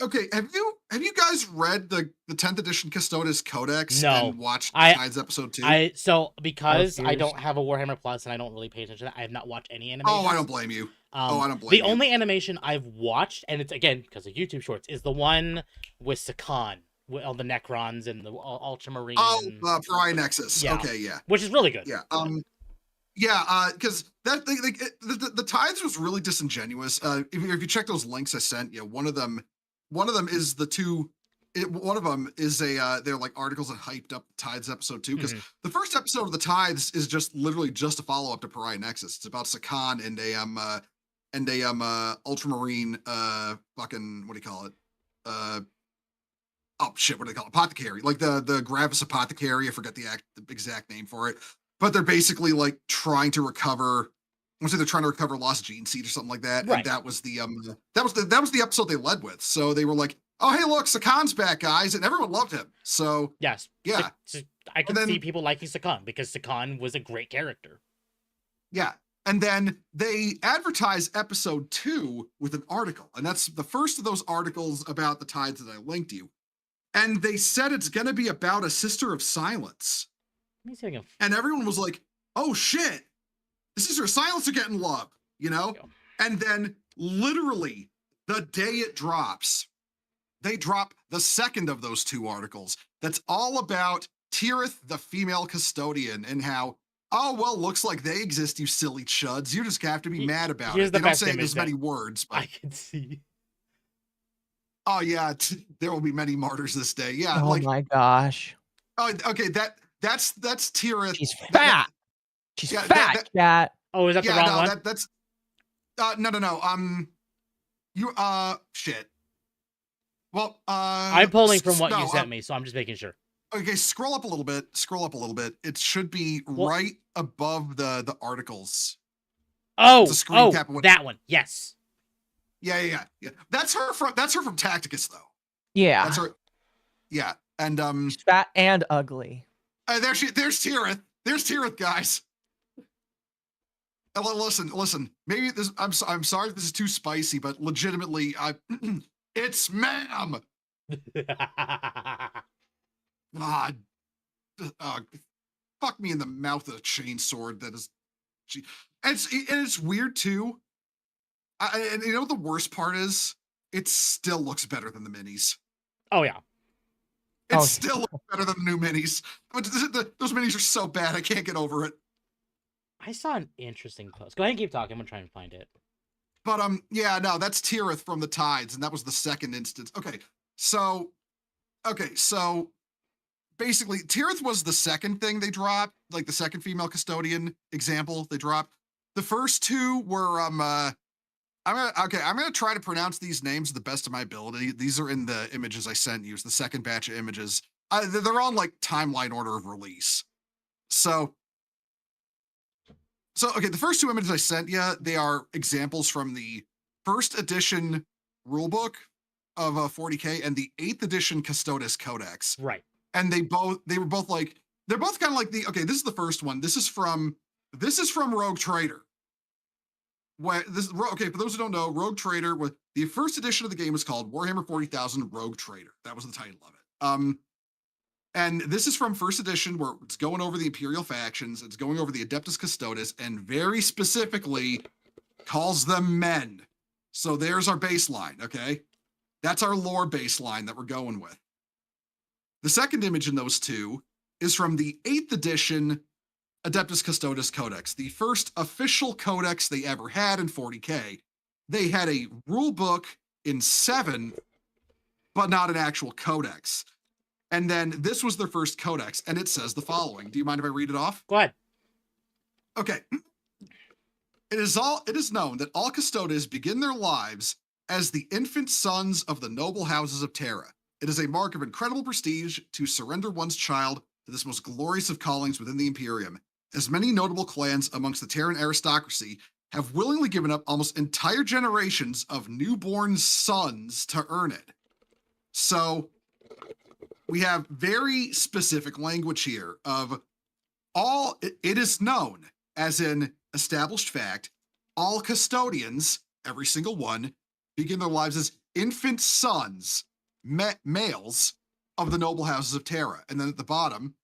okay. Have you guys read the 10th edition Custodes Codex? No. And watched Tides episode 2? Because I don't have a Warhammer Plus and I don't really pay attention to that, I have not watched any animation. Oh, I don't blame you. I don't blame you. The only animation I've watched, and it's again because of YouTube Shorts, is the one with Sakan, with all the Necrons and the Ultramarine. Oh, Pariah Nexus. Yeah. Okay, yeah. Which is really good. Yeah. Because that thing, the Tides was really disingenuous. If you check those links I sent you, one of them is the two. One of them is they're like articles that hyped up Tides episode 2, because the first episode of the Tides is just literally just a follow up to Pariah Nexus. It's about Sakan and a Ultramarine fucking, what do you call it? Oh shit, what do they call it? Apothecary, like the Gravis Apothecary. I forget the exact name for it. But they're basically like trying to recover. They're trying to recover lost gene seed or something like that. Right. And that was the episode they led with. So they were like, "Oh hey, look, Sakan's back, guys," and everyone loved him. So yes, yeah, I can see people liking Sakan because Sakan was a great character. Yeah, and then they advertise episode 2 with an article, and that's the first of those articles about the Tides that I linked you. And they said it's going to be about a Sister of Silence. And everyone was like, oh shit, the Sister of Silence are getting love, you know? And then literally the day it drops, they drop the second of those 2 articles. That's all about Tirith, the female custodian, and how, oh, well, looks like they exist, you silly chuds. You just have to be mad about it. They don't say it in as many words. But... I can see. Oh yeah, there will be many martyrs this day. Yeah. Oh my gosh. Oh, okay. That's Tirith. She's fat. She's fat, cat. Oh, is that the wrong one? That's no. You shit. Well, I'm pulling from what you sent me, so I'm just making sure. Okay, scroll up a little bit. It should be right above the articles. Oh, that one. Yes. Yeah. That's her from Tacticus, though. Yeah. That's her. Yeah, and she's fat and ugly. There's Tirith. There's Tirith, guys. Listen. Maybe this. I'm sorry if this is too spicy, but legitimately, it's ma'am. God, fuck me in the mouth with a chainsword. That is, it's weird too. And you know what the worst part is? It still looks better than the minis. Oh yeah. It still looks better than the new minis. But those minis are so bad, I can't get over it. I saw an interesting post. Go ahead and keep talking. I'm gonna try and find it. But yeah, no, that's Tirith from the Tides, and that was the second instance. Okay, so basically, Tirith was the second thing they dropped, like the second female custodian example they dropped. The first 2 were I'm gonna try to pronounce these names to the best of my ability. These are in the images I sent you. It's the second batch of images. They're on like timeline order of release. So okay, the first 2 images I sent you, they are examples from the first edition rulebook of 40K and the 8th edition Custodes Codex. Right. And they're both kind of like this is the first one. This is from Rogue Trader. For those who don't know, Rogue Trader was the first edition of the game was called Warhammer 40,000 Rogue Trader. That was the title of it. And this is from first edition, where it's going over the Imperial factions, it's going over the Adeptus Custodes, and very specifically calls them men. So there's our baseline, okay? That's our lore baseline that we're going with. The second image in those 2 is from the 8th edition Adeptus Custodes Codex, the first official codex they ever had in 40K. They had a rule book in 7, but not an actual codex. And then this was their first codex, and it says the following. Do you mind if I read it off? Go ahead. Okay. It is known that all Custodes begin their lives as the infant sons of the noble houses of Terra. It is a mark of incredible prestige to surrender one's child to this most glorious of callings within the Imperium, as many notable clans amongst the Terran aristocracy have willingly given up almost entire generations of newborn sons to earn it. So we have very specific language here of it is known as an established fact, all custodians, every single one, begin their lives as infant sons, males of the noble houses of Terra. And then at the bottom,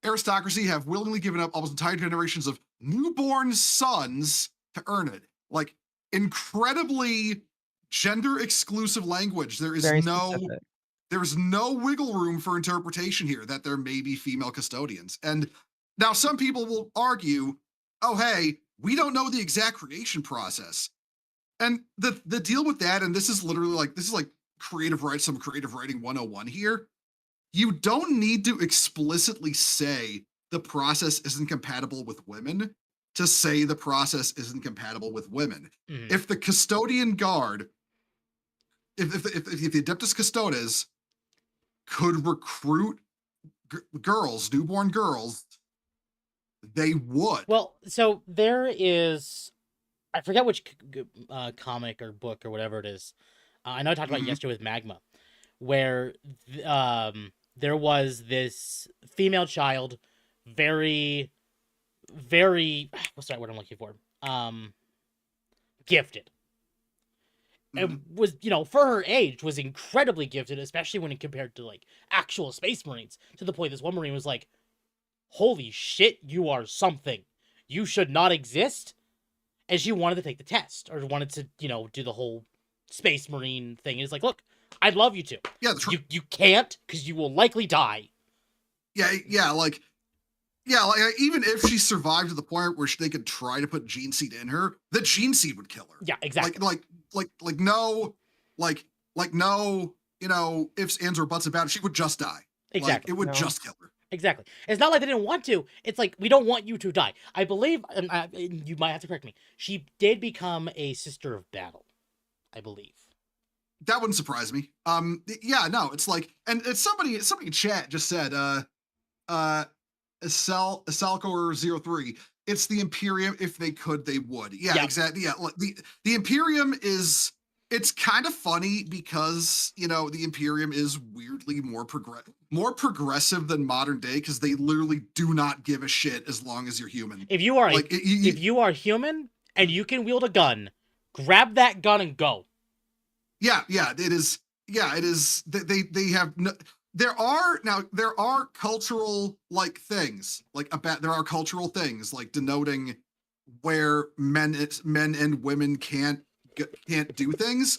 aristocracy have willingly given up almost entire generations of newborn sons to earn it. Like, incredibly gender exclusive language. There's no wiggle room for interpretation here that there may be female custodians. And now some people will argue, oh, hey, we don't know the exact creation process. And the deal with that, and this is like creative writing 101 here. You don't need to explicitly say the process isn't compatible with women to say the process isn't compatible with women. Mhm. If the custodian guard, if the Adeptus Custodes could recruit girls, newborn girls, they would. Well, so there is, I forget which comic or book or whatever it is. I know I talked about it yesterday with Magma, where there was this female child, very, very, what's the right word I'm looking for? Gifted. And was, for her age, was incredibly gifted, especially when it compared to like actual Space Marines. To the point this one Marine was like, holy shit, you are something. You should not exist. And she wanted to take the test, or wanted to, do the whole Space Marine thing. And it's like, look, I'd love you to. Yeah, you can't, because you will likely die. Yeah, like even if she survived to the point where they could try to put gene seed in her, the gene seed would kill her. Yeah, exactly. No, ifs, ands, or buts about it. She would just die. Exactly. It would just kill her. Exactly. It's not like they didn't want to. It's like, we don't want you to die. I believe, and you might have to correct me, she did become a Sister of Battle, I believe. That wouldn't surprise me. Yeah, no, it's like, and it's somebody in chat just said, Salcor03, it's the Imperium. If they could, they would. Yeah, exactly. Yeah, the Imperium is, it's kind of funny because, the Imperium is weirdly more progressive than modern day, because they literally do not give a shit as long as you're human. If you are if you are human and you can wield a gun, grab that gun and go. Yeah, it is. Yeah, it is. They have no. There are cultural things there are cultural things like denoting where men and women can't do things,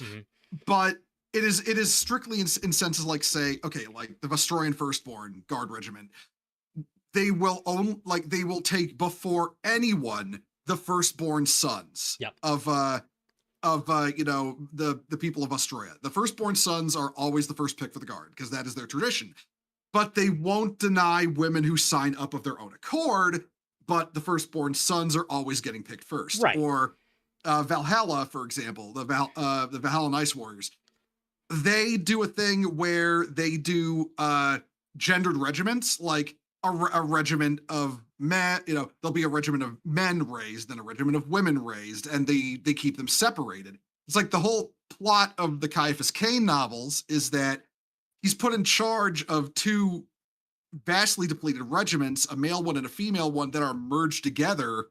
but it is strictly in senses like, say, okay, like the Vestorian Firstborn Guard Regiment, they will take before anyone the firstborn sons of the people of Australia. The firstborn sons are always the first pick for the guard because that is their tradition. But they won't deny women who sign up of their own accord, but the firstborn sons are always getting picked first. Right. Or Valhalla, for example, the Valhalla Ice Warriors. They do a thing where they do gendered regiments, like a regiment of men, there'll be a regiment of men raised and a regiment of women raised, and they keep them separated. It's like the whole plot of the Caiaphas Cain novels is that he's put in charge of two vastly depleted regiments, a male one and a female one, that are merged together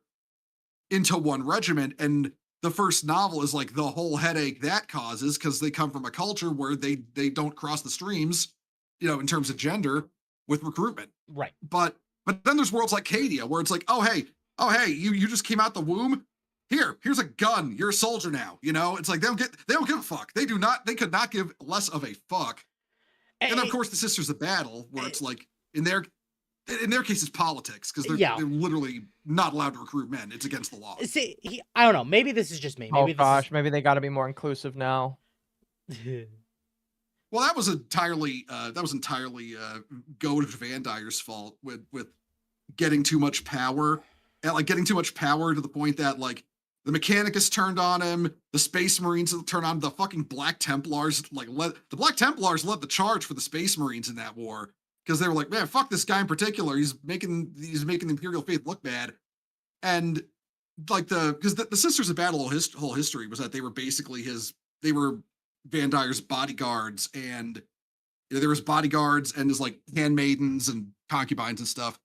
into one regiment. And the first novel is like the whole headache that causes, because they come from a culture where they don't cross the streams, in terms of gender with recruitment. Right. But then there's worlds like Cadia where it's like, oh hey, you just came out the womb. Here's a gun. You're a soldier now. It's like they don't give a fuck. They could not give less of a fuck. And then, of course, the Sisters of Battle, where it's like in their case, it's politics, because they're literally not allowed to recruit men. It's against the law. See, I don't know. Maybe this is just me. Maybe maybe they got to be more inclusive now. Well, that was entirely Goat Van Dyer's fault with getting too much power at like getting too much power to the point that like the Mechanicus turned on him, the Space Marines turned on the fucking Black Templars. Like the Black Templars led the charge for the Space Marines in that war because they were like, man, fuck this guy in particular. He's making the Imperial faith look bad, and like because the Sisters of Battle whole history was that they were basically they were Van Dyer's bodyguards, and there was bodyguards and his like handmaidens and concubines and stuff.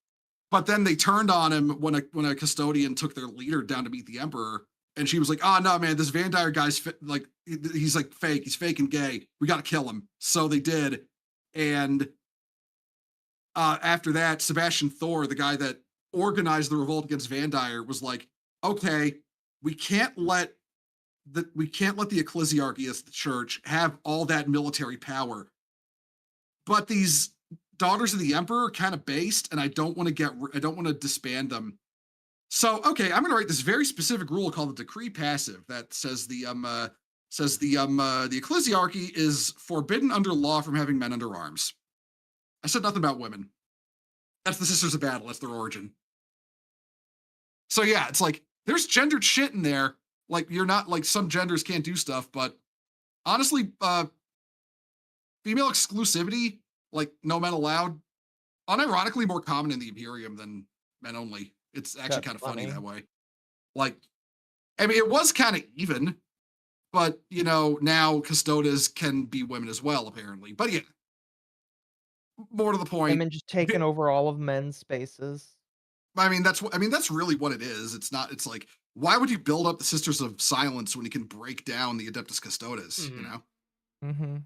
But then they turned on him when a custodian took their leader down to meet the Emperor, and she was like, "Oh no, man, this Van Dyer guy's like he's like fake. He's fake and gay. We got to kill him." So they did, and after that, Sebastian Thor, the guy that organized the revolt against Van Dyer, was like, "Okay, we can't let the ecclesiarchy as the church have all that military power, but these Daughters of the Emperor are kind of based, and I don't want to disband them. So, okay, I'm going to write this very specific rule called the decree passive that says the ecclesiarchy is forbidden under law from having men under arms. I said nothing about women. That's the Sisters of Battle. That's their origin. So yeah, it's like there's gendered shit in there. Like you're not like some genders can't do stuff, but honestly, female exclusivity, like no men allowed, unironically more common in the Imperium than men only. It's actually kind of funny that way. Like, I mean, it was kind of even, but you know, now Custodes can be women as well, apparently. But yeah, more to the point, women just taking over all of men's spaces. I mean, that's really what it is. It's not. It's like, why would you build up the Sisters of Silence when you can break down the Adeptus Custodes? You know. Mm-hmm.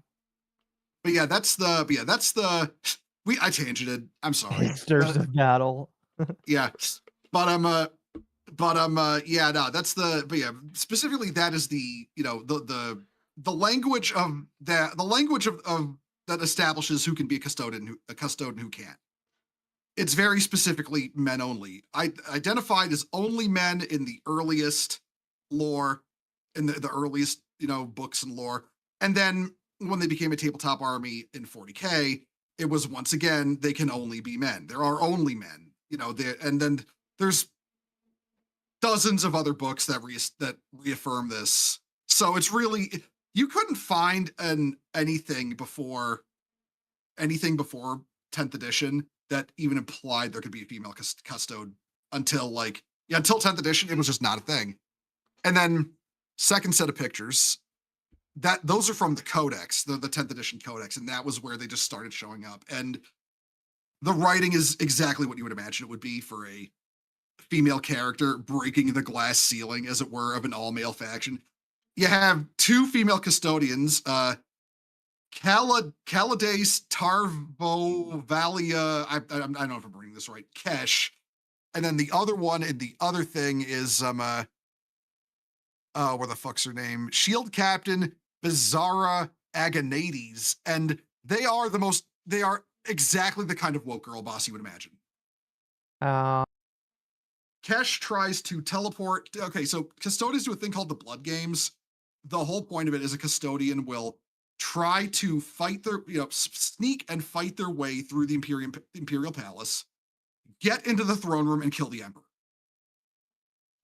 But yeah, that's the. I tangented. I'm sorry. Sisters of Battle. Yeah, but yeah, no, that's the. But yeah, specifically, that is the the language of that that establishes who can be a custodian and who can't. It's very specifically men only. Identified as only men in the earliest lore, in the earliest books and lore, and then when they became a tabletop army in 40K, it was once again they can only be men. There are only men, and then there's dozens of other books that reaffirm this. So it's really, you couldn't find anything before 10th edition that even implied there could be a female custode until 10th edition. It was just not a thing. And then second set of pictures, those are from the Codex, the 10th edition Codex, and that was where they just started showing up. And the writing is exactly what you would imagine it would be for a female character breaking the glass ceiling, as it were, of an all-male faction. You have two female custodians, Calades Tarvovalia, I don't know if I'm reading this right, Kesh, and then the other one in the other thing is where the fuck's her name? Shield Captain Bizarra Agonades, and they are exactly the kind of woke girl boss you would imagine. Kesh tries to teleport. Okay, so custodians do a thing called the Blood Games. The whole point of it is a custodian will try to fight sneak and fight their way through the Imperial Palace, get into the throne room, and kill the Emperor.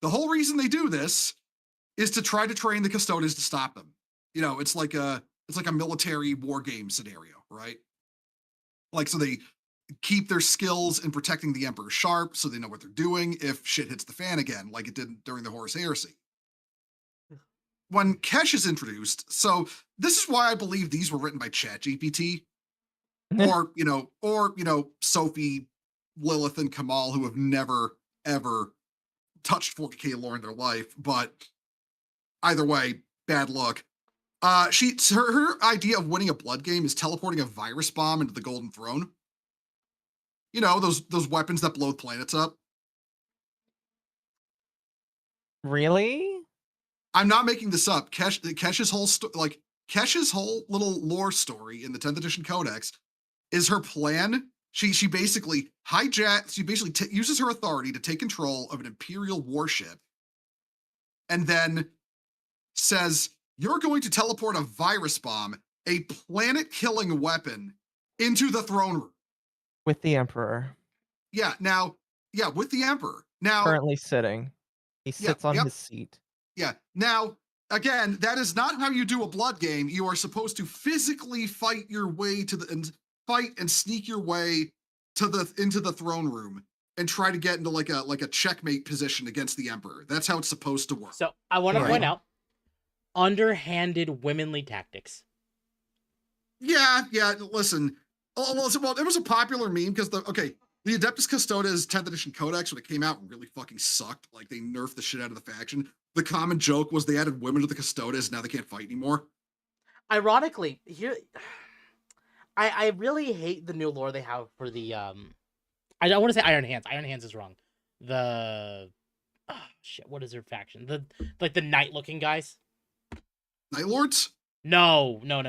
The whole reason they do this is to try to train the custodians to stop them. It's like a military war game scenario, right? Like, so they keep their skills in protecting the Emperor sharp, so they know what they're doing if shit hits the fan again, like it did during the Horus Heresy. When Kesh is introduced, so this is why I believe these were written by ChatGPT, or Sophie, Lilith, and Kamal, who have never ever touched 40K lore in their life. But either way, bad luck. Her idea of winning a blood game is teleporting a virus bomb into the Golden Throne. Those weapons that blow planets up. Really? I'm not making this up. Kesh's whole little lore story in the 10th edition Codex is her plan. She basically uses her authority to take control of an Imperial warship, and then says, "You're going to teleport a virus bomb, a planet-killing weapon, into the throne room." With the Emperor. Yeah, with the Emperor. Now, currently sitting. He sits on yep. his seat. Yeah. Now, again, that is not how you do a blood game. You are supposed to physically fight your way to fight and sneak your way to into the throne room and try to get into like a checkmate position against the emperor. That's how it's supposed to work. So I want to Right. point out underhanded womanly tactics. Yeah. Listen. Well, it was a popular meme because the Adeptus Custodes 10th edition codex, when it came out, really fucking sucked. Like, they nerfed the shit out of the faction. The common joke was they added women to the Custodes, now they can't fight anymore. Ironically, here, I really hate the new lore they have for the I don't want to say Iron Hands. Iron Hands is wrong. The shit, what is their faction? The knight looking guys. Night Lords? No. Night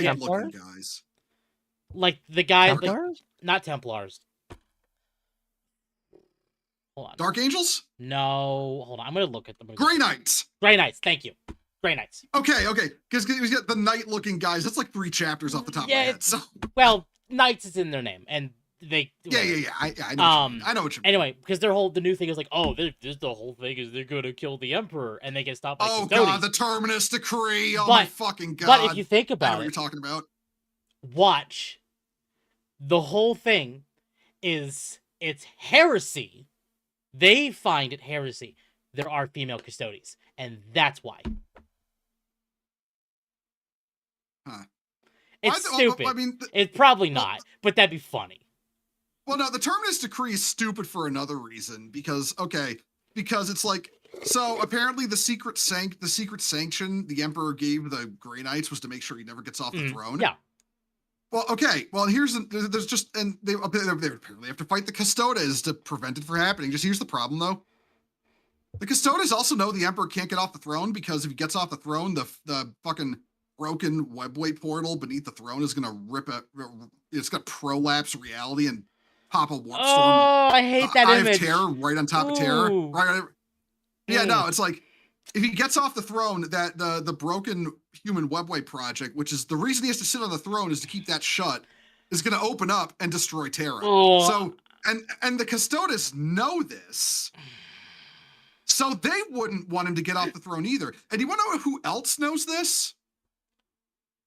Shit. looking guys. Like the guy, like, Templars? not Templars. Hold on. Dark Angels? No, hold on. I'm gonna look at them. Grey Knights. Grey Knights. Thank you. Grey Knights. Okay. Because we got the night looking guys. That's like 3 chapters off the top of my head. So. Well, Knights is in their name, and they. Yeah. I know. I know what you mean. Anyway, because the new thing is like, oh, the whole thing is they're gonna kill the emperor, and they get stopped by Oh Custodes. god, the Terminus Decree. Oh my fucking god. But if you think I know about what it, you're talking about. watch. The whole thing it's heresy. They find it heresy. There are female Custodes, and that's why. Huh. It's stupid. I mean, it's probably not, but that'd be funny. Well, no, the Terminus Decree is stupid for another reason because it's like, so apparently the secret sanction the Emperor gave the Grey Knights was to make sure he never gets off the throne. Yeah. Well, okay. Well, there's just, and they apparently have to fight the Custodes to prevent it from happening. Just here's the problem though. The Custodes also know the Emperor can't get off the throne because if he gets off the throne, the fucking broken webway portal beneath the throne is gonna it's gonna prolapse reality and pop a warp storm. Oh, I hate that Eye image. of Terror right on top of Terror. Ooh. Right. Yeah, no, it's like if he gets off the throne, that the broken human webway project, which is the reason he has to sit on the throne is to keep that shut, is going to open up and destroy Terra. Oh. So and the Custodes know this, so they wouldn't want him to get off the throne either. And you want to know who else knows this?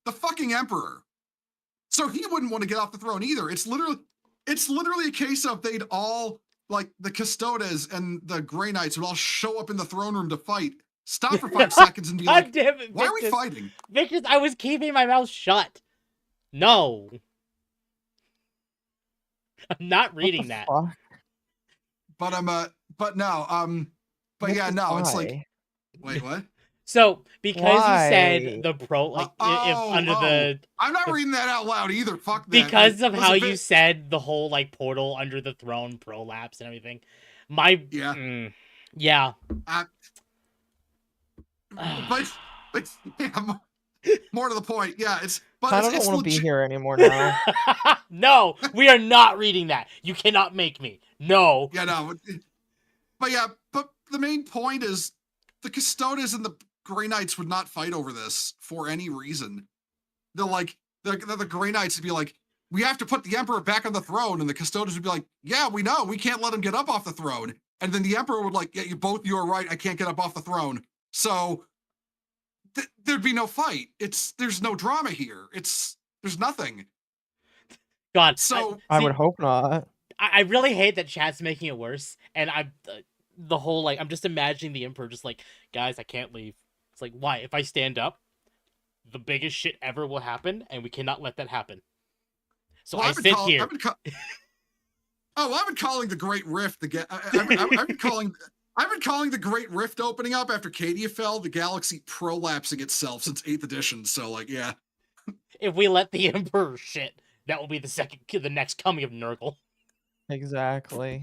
The fucking Emperor. So he wouldn't want to get off the throne either. It's literally a case of they'd all, like the Custodes and the Grey Knights would all show up in the throne room to fight, stop for 5 seconds and be God like, damn it, why are we fighting? Victus, I was keeping my mouth shut. No. I'm not reading that. Fuck? But yeah, no, it's like, wait, what? So, because Why? you said the pro, like, I'm not reading that out loud either. Fuck that. Because of how you said the whole, like, portal under the throne prolapse and everything. Yeah. But yeah, more to the point. Yeah, I don't want to be here anymore now. No, we are not reading that. You cannot make me. No. Yeah, no. But the main point is the Custodes and the Grey Knights would not fight over this for any reason. They're like, the Grey Knights would be like, we have to put the Emperor back on the throne. And the Custodes would be like, yeah, we know. We can't let him get up off the throne. And then the Emperor would like, yeah, you are right. I can't get up off the throne. So there'd be no fight. There's no drama here. There's nothing. God. So I would hope not. I really hate that chat's making it worse. And the whole, like, I'm just imagining the Emperor just like, guys, I can't leave. It's like, why? If I stand up, the biggest shit ever will happen, and we cannot let that happen. So I sit here. I've been calling the Great Rift I've been calling the Great Rift opening up after Cadia fell, the galaxy prolapsing itself since 8th edition. So, like, yeah. If we let the Emperor shit, that will be the next coming of Nurgle. Exactly.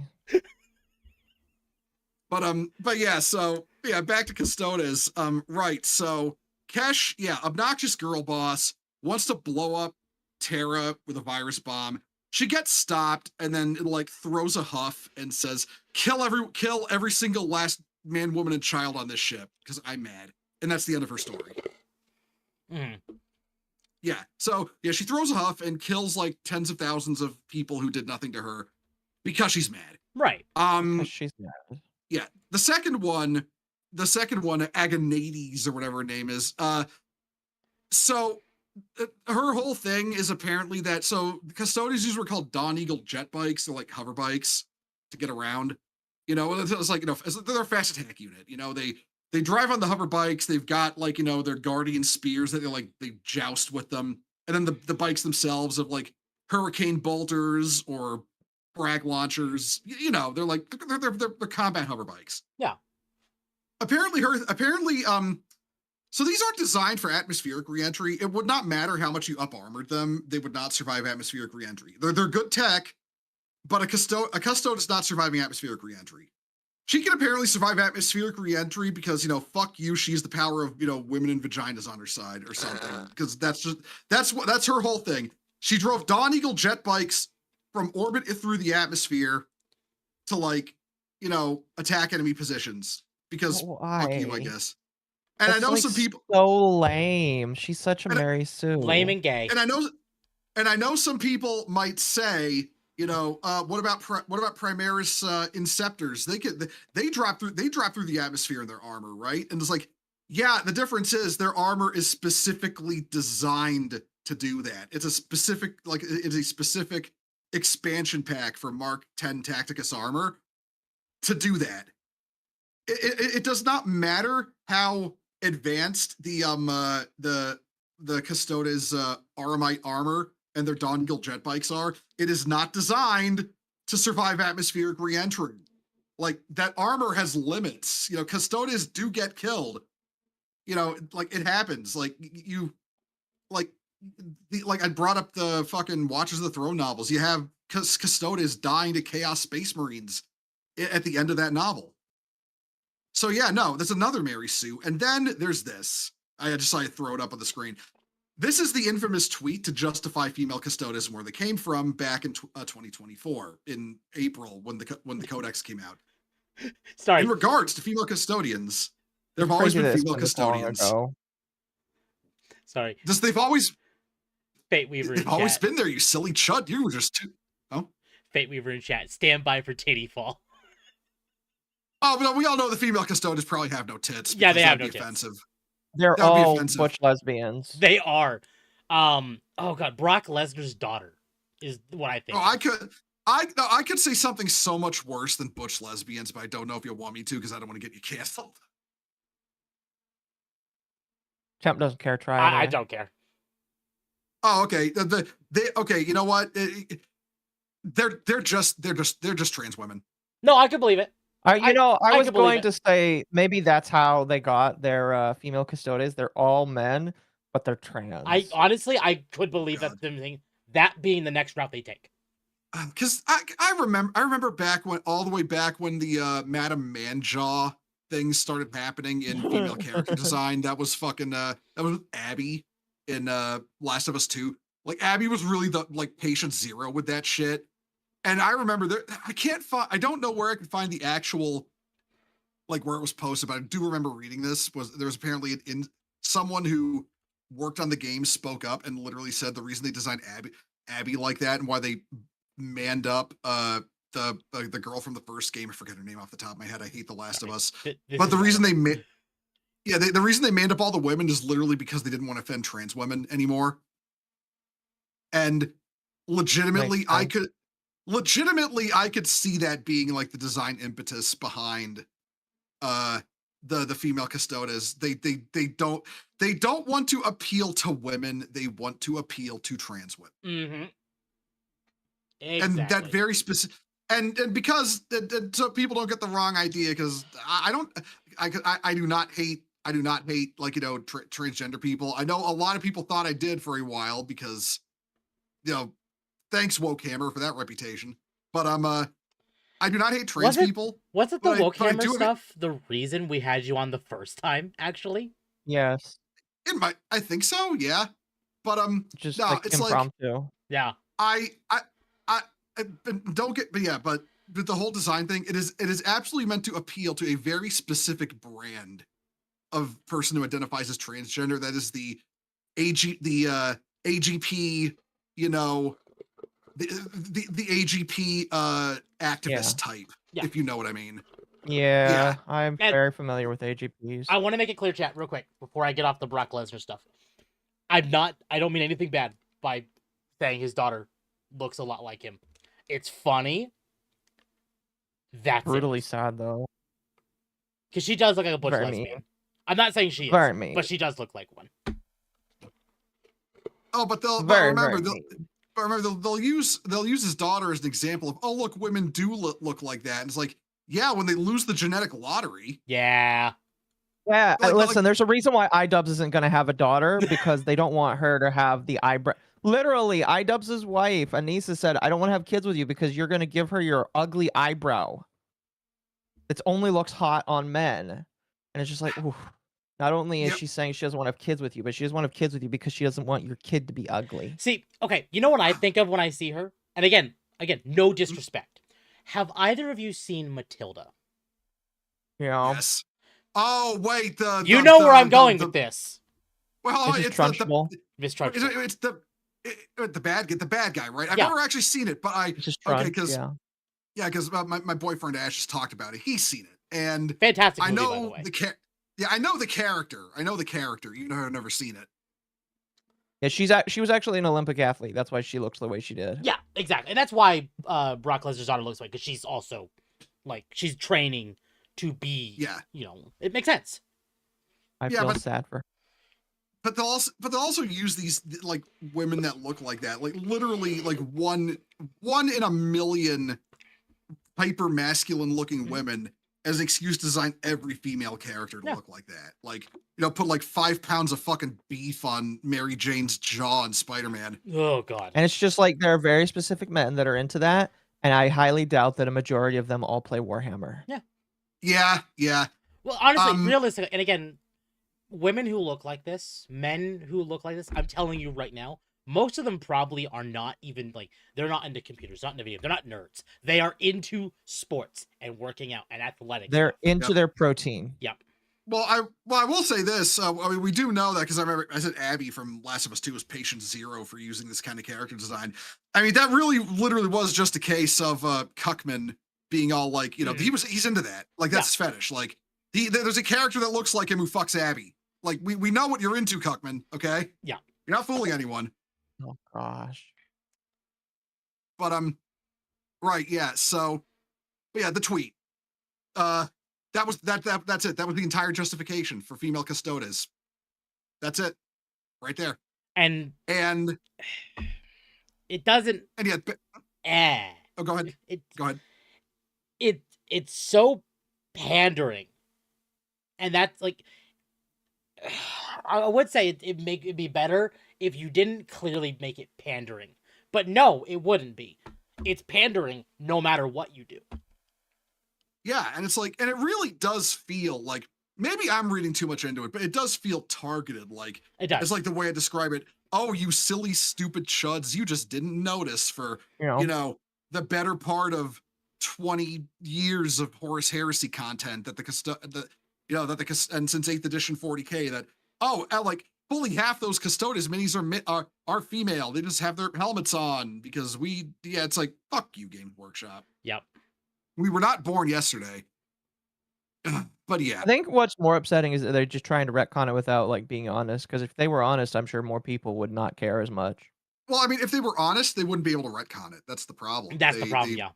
But yeah, so yeah, back to Custodes. Right. So Kesh, yeah, obnoxious girl boss, wants to blow up Terra with a virus bomb. She gets stopped and then like throws a huff and says, kill every single last man, woman, and child on this ship because I'm mad. And that's the end of her story. Yeah. So yeah, she throws a huff and kills like tens of thousands of people who did nothing to her because she's mad. Right. Because she's mad. Yeah. The second one, Agonades or whatever her name is. So her whole thing is apparently that Custodes usually were called Dawn Eagle jet bikes. They're like hover bikes to get around. It's like, they're a fast attack unit. They drive on the hover bikes. They've got like, their guardian spears that they joust with them. And then the bikes themselves have like hurricane bolters or frag launchers. They're like, they're combat hover bikes. Yeah. Apparently, so these aren't designed for atmospheric reentry. It would not matter how much you up-armored them. They would not survive atmospheric reentry. They're good tech, but a custode is not surviving atmospheric reentry. She can apparently survive atmospheric reentry because, fuck you, she's the power of, women and vaginas on her side or something. Because that's her whole thing. She drove Dawn Eagle jet bikes from orbit through the atmosphere to attack enemy positions. Because fuck you, I guess. And That's I know some people so lame. She's such a Mary Sue. Lame and gay. And I know some people might say, what about Primaris Inceptors? They drop through the atmosphere in their armor, right? And it's like, yeah, the difference is their armor is specifically designed to do that. It's a specific expansion pack for Mark 10 Tacticus armor to do that. It does not matter how advanced the Custodes Aramite armor and their Dawn Eagle jet bikes are. It is not designed to survive atmospheric reentry. Like, that armor has limits. Custodes do get killed. It happens. I brought up the fucking Watchers of the Throne novels. You have Custodes dying to Chaos Space Marines at the end of that novel. So yeah, no, there's another Mary Sue. And then there's this. I decided to throw it up on the screen. This is the infamous tweet to justify female Custodes and where they came from back in 2024 in April when the Codex came out. Sorry. In regards to female custodians, there have always been female custodians. Sorry. They've always Fate Weaver. They've always been there, you silly chud. You were just too. Oh. Fate Weaver in chat. Stand by for titty fall. Oh, but we all know the female custodians probably have no tits. Yeah, they have no offensive. tits. They're all butch lesbians. They are. Oh god, Brock Lesnar's daughter is what I think. Oh, I could say something so much worse than butch lesbians, but I don't know if you'll want me to because I don't want to get you canceled. Temp doesn't care. Try. Anyway. I don't care. Oh, okay. Okay. You know what? They're just trans women. No, I can believe it. I was going to say maybe that's how they got their female Custodes. They're all men, but they're trans. I could believe that being the next route they take. Because I remember all the way back when the Madame Manjaw things started happening in female character design. That was that was Abby in Last of Us 2. Like, Abby was really the patient zero with that shit. And I remember I don't know where I could find the actual, where it was posted, but I do remember reading this. There was apparently someone who worked on the game spoke up and literally said the reason they designed Abby like that and why they manned up the girl from the first game, I forget her name off the top of my head. I hate The Last of Us. But the reason the reason they manned up all the women is literally because they didn't want to offend trans women anymore. And legitimately, I could see that being the design impetus behind the female Custodes. They don't want to appeal to women. They want to appeal to trans women. Mm-hmm. Exactly. And that very specific. And because so people don't get the wrong idea, because I do not hate transgender people. I know a lot of people thought I did for a while because thanks Wokehammer for that reputation. But I do not hate trans people. Wasn't the Wokehammer stuff the reason we had you on the first time, actually? Yes. I think so, yeah. But just no, it's impromptu. Yeah. I don't get, but the whole design thing, it is absolutely meant to appeal to a very specific brand of person who identifies as transgender. That is the AGP, you know, the AGP activist type, if you know what I mean. Yeah, I'm And very familiar with AGPs. I want to make it clear, chat, real quick, before I get off the Brock Lesnar stuff. I don't mean anything bad by saying his daughter looks a lot like him. It's funny. That's brutally it. sad, though. Because she does look like a butch lesbian. Mean. I'm not saying she is, but she does look like one. Oh, but remember they'll use his daughter as an example of, oh, look, women do look like that. And it's like, yeah, when they lose the genetic lottery. Yeah. Yeah, listen, there's a reason why iDubbbz isn't going to have a daughter, because they don't want her to have the eyebrow. Literally, iDubbbz's wife, Anissa, said, I don't want to have kids with you because you're going to give her your ugly eyebrow. It only looks hot on men. And it's just like, oof. Not only is she saying she doesn't want to have kids with you, but she doesn't want to have kids with you because she doesn't want your kid to be ugly. See, okay, you know what I think of when I see her? And again, no disrespect. Have either of you seen Matilda? Yeah. Yes. Oh, wait. You know where I'm going with this. Well, it's Trunchbull. It's the bad guy, right? I've never actually seen it, but because my boyfriend Ash has talked about it. He's seen it, and fantastic movie, I know by the way. I know the character. You know, I've never seen it. Yeah, she was actually an Olympic athlete. That's why she looks the way she did. Yeah, exactly, and that's why Brock Lesnar's daughter looks like, because she's also like she's training to be. Yeah, you know, it makes sense. I feel sad for. But they'll also use these like women that look like that, like literally like one in a million hyper masculine looking women as an excuse to design every female character to look like that. Like, you know, put like 5 pounds of fucking beef on Mary Jane's jaw in Spider-Man. Oh God. And it's just like there are very specific men that are into that, and I highly doubt that a majority of them all play Warhammer. Yeah. Well, honestly, realistically, and again, women who look like this, men who look like this, I'm telling you right now, most of them probably are not even like, they're not into computers, not into video, they're not nerds. They are into sports and working out and athletics. They're into their protein. Yep. Well, I will say this. I mean, we do know that because I remember I said Abby from Last of Us 2 was patient zero for using this kind of character design. I mean, that literally was just a case of Cuckman being all like, you know, he's into that. Like, that's his fetish. Like, there's a character that looks like him who fucks Abby. Like, we know what you're into, Cuckman, okay? Yeah. You're not fooling anyone. Oh, gosh. But, right, yeah, so, but yeah, the tweet. That's it. That was the entire justification for female Custodes. That's it. Right there. And it doesn't... And yet... Oh, go ahead. Go ahead. It's so pandering. And that's, like... I would say it'd be better if you didn't clearly make it pandering. But no, it wouldn't be. It's pandering no matter what you do. Yeah, and it's like, and it really does feel like, maybe I'm reading too much into it, but it does feel targeted. Like, it does. It's like the way I describe it. Oh, you silly, stupid chuds, you just didn't notice for, you know, the better part of 20 years of Horus Heresy content that and since 8th edition 40K that, like fully half those Custodes minis are female. They just have their helmets on because it's like, fuck you, Games Workshop. Yep. We were not born yesterday. But yeah. I think what's more upsetting is that they're just trying to retcon it without like being honest. Because if they were honest, I'm sure more people would not care as much. Well, I mean, if they were honest, they wouldn't be able to retcon it. That's the problem. That's the problem, yeah.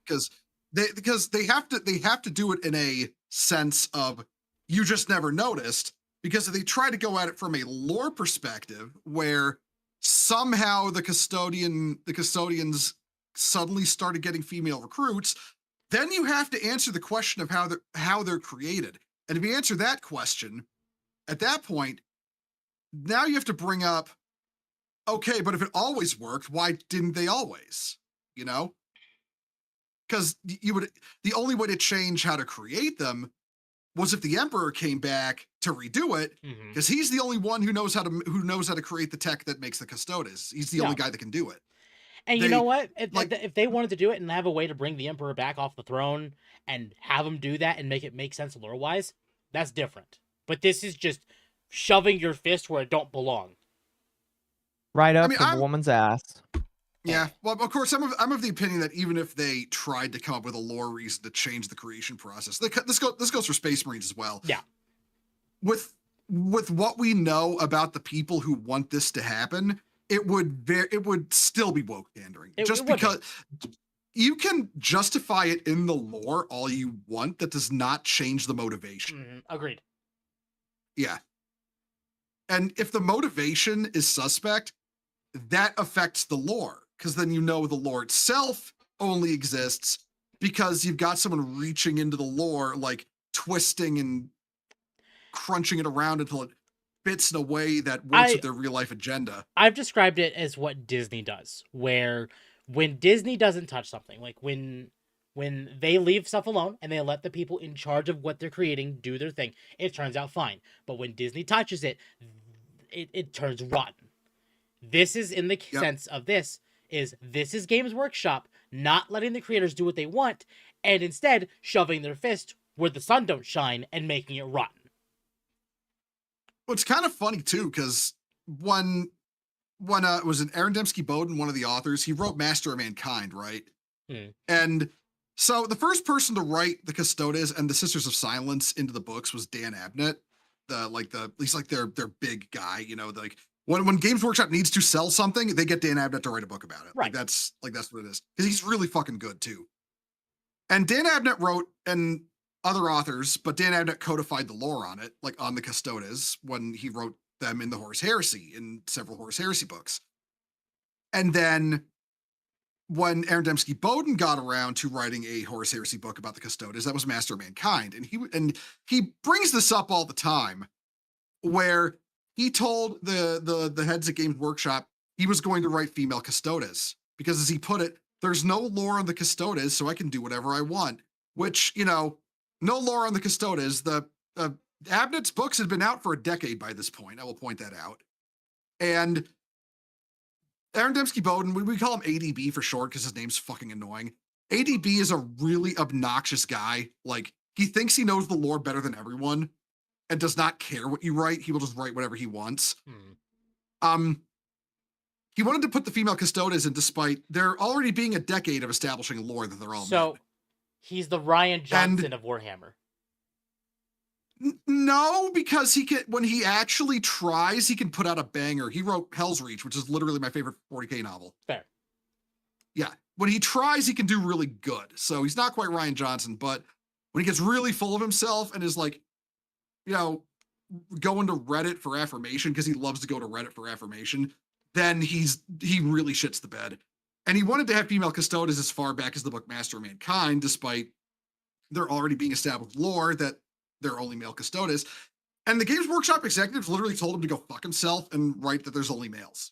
Because they have to do it in a sense of you just never noticed. Because if they try to go at it from a lore perspective, where somehow the custodians suddenly started getting female recruits, then you have to answer the question of how they're created. And if you answer that question, at that point, now you have to bring up, okay, but if it always worked, why didn't they always? You know? Because the only way to change how to create them was if the Emperor came back to redo it, because he's the only one who knows how to create the tech that makes the Custodes. He's the only guy that can do it. And you know what? If they wanted to do it and have a way to bring the Emperor back off the throne and have him do that and make it make sense lore-wise, that's different. But this is just shoving your fist where it don't belong. Right up mean, the woman's ass. Yeah, well, of course, I'm of the opinion that even if they tried to come up with a lore reason to change the creation process, this goes for Space Marines as well. Yeah. With what we know about the people who want this to happen, it would still be woke pandering. Just because you can justify it in the lore all you want, that does not change the motivation. Agreed. Yeah. And if the motivation is suspect, that affects the lore, because then you know the lore itself only exists because you've got someone reaching into the lore, like twisting and crunching it around until it fits in a way that works with their real life agenda. I've described it as what Disney does, where when Disney doesn't touch something, like when they leave stuff alone and they let the people in charge of what they're creating do their thing, it turns out fine. But when Disney touches it, it turns rotten. This is in the sense of this is Games Workshop not letting the creators do what they want and instead shoving their fist where the sun don't shine and making it rotten. Well, it's kind of funny too, because when it was Aaron Dembski-Bowden, one of the authors, he wrote Master of Mankind, right? And so the first person to write the Custodes and the Sisters of Silence into the books was Dan Abnett. He's like their big guy, you know, like when Games Workshop needs to sell something, they get Dan Abnett to write a book about it. Right. That's what it is. Because he's really fucking good too. And Dan Abnett wrote, and other authors, but Dan Abnett codified the lore on it, like on the Custodes, when he wrote them in the Horus Heresy, in several Horus Heresy books. And then when Aaron Dembski-Bowden got around to writing a Horus Heresy book about the Custodes, that was Master of Mankind. And he brings this up all the time, where he told the heads at Games Workshop he was going to write female Custodes, because as he put it, there's no lore on the Custodes, so I can do whatever I want. Which, you know, no lore on the Custodes. The Abnett's books had been out for a decade by this point. I will point that out. And Aaron Dembski-Bowden, we call him ADB for short because his name's fucking annoying. ADB is a really obnoxious guy. Like, he thinks he knows the lore better than everyone and does not care what you write. He will just write whatever he wants. He wanted to put the female Custodes in despite there already being a decade of establishing lore that they're all men. He's the Ryan Johnson of Warhammer. No, because he can, when he actually tries, he can put out a banger. He wrote Hell's Reach, which is literally my favorite 40K novel. Fair. Yeah. When he tries, he can do really good. So he's not quite Ryan Johnson, but when he gets really full of himself and is like, you know, going to Reddit for affirmation, because he loves to go to Reddit for affirmation, then he really shits the bed. And he wanted to have female Custodes as far back as the book Master of Mankind, despite there already being established lore that they're only male Custodes. And the Games Workshop executives literally told him to go fuck himself and write that there's only males.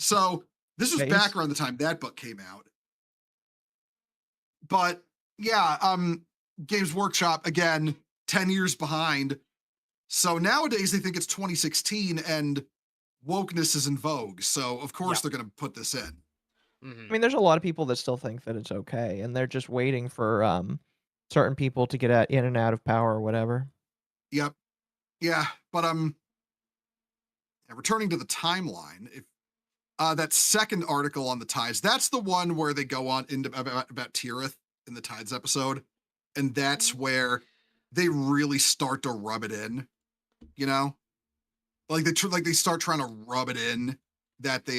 So this was back around the time that book came out. But yeah, Games Workshop, again, 10 years behind. So nowadays they think it's 2016 and wokeness is in vogue. So of course they're going to put this in. I mean, there's a lot of people that still think that it's okay, and they're just waiting for certain people to get in and out of power or whatever. Yep. Yeah, but returning to the timeline, if that second article on the tides, that's the one where they go on into about Tirith in the tides episode, and that's where they really start to rub it in, you know, like they start trying to rub it in that they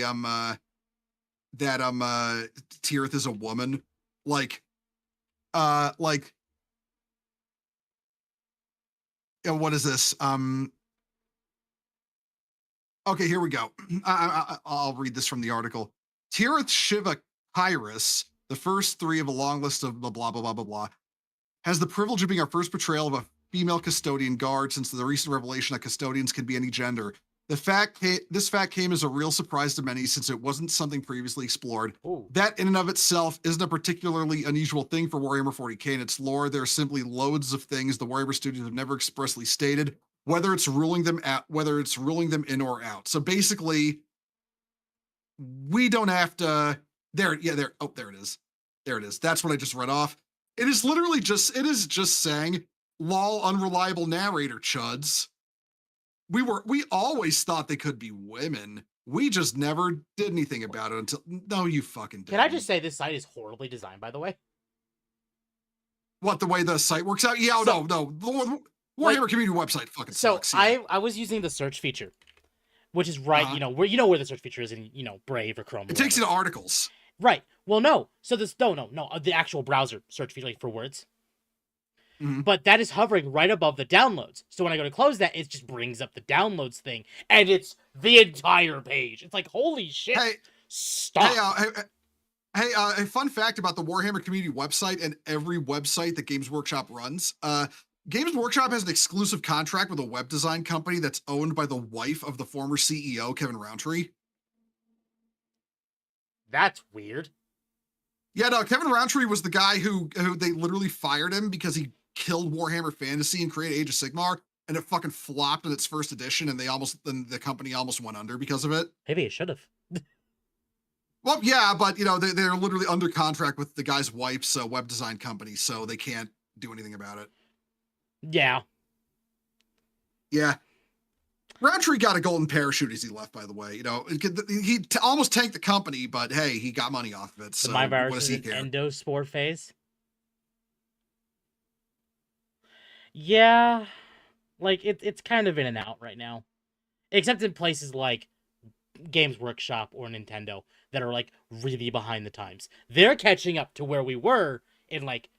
Tirith is a woman, like what is this? Okay, here we go. I'll read this from the article. Tirith Shiva Kairos, the first three of a long list of blah, blah, blah, blah, blah, blah, has the privilege of being our first portrayal of a female custodian guard since the recent revelation that custodians can be any gender. This fact came as a real surprise to many since it wasn't something previously explored. Ooh. That in and of itself isn't a particularly unusual thing for Warhammer 40K and its lore. There are simply loads of things the Warhammer studios have never expressly stated, whether it's ruling them in or out. So basically, we don't have to. There it is. There it is. That's what I just read off. It is literally just saying, lol, unreliable narrator chuds. We always thought they could be women. We just never did anything about it until. No, you fucking did. Can I just say this site is horribly designed, by the way? What, the way the site works out? Yeah, So, no. The Warhammer community website fucking sucks. Yeah. I was using the search feature, which is right, where the search feature is in, Brave or Chrome. It takes you to articles. Right. Well, no. So this no, the actual browser search feature, like for words. Mm-hmm. But that is hovering right above the downloads. So when I go to close that, it just brings up the downloads thing, and it's the entire page. It's like, holy shit! Hey, stop. Hey, a fun fact about the Warhammer community website and every website that Games Workshop runs. Games Workshop has an exclusive contract with a web design company that's owned by the wife of the former CEO, Kevin Roundtree. That's weird. Yeah, no, Kevin Roundtree was the guy who they literally fired him because he killed Warhammer Fantasy and created Age of Sigmar, and it fucking flopped in its first edition, and the company almost went under because of it. Maybe it should have. Well, yeah, but they're literally under contract with the guy's wife's web design company, so they can't do anything about it. Yeah. Yeah. Roundtree got a golden parachute as he left, by the way. He almost tanked the company, but hey, he got money off of it. So my virus is an endospore phase. Yeah, like it's kind of in and out right now, except in places like Games Workshop or Nintendo that are like really behind the times. They're catching up to where we were in like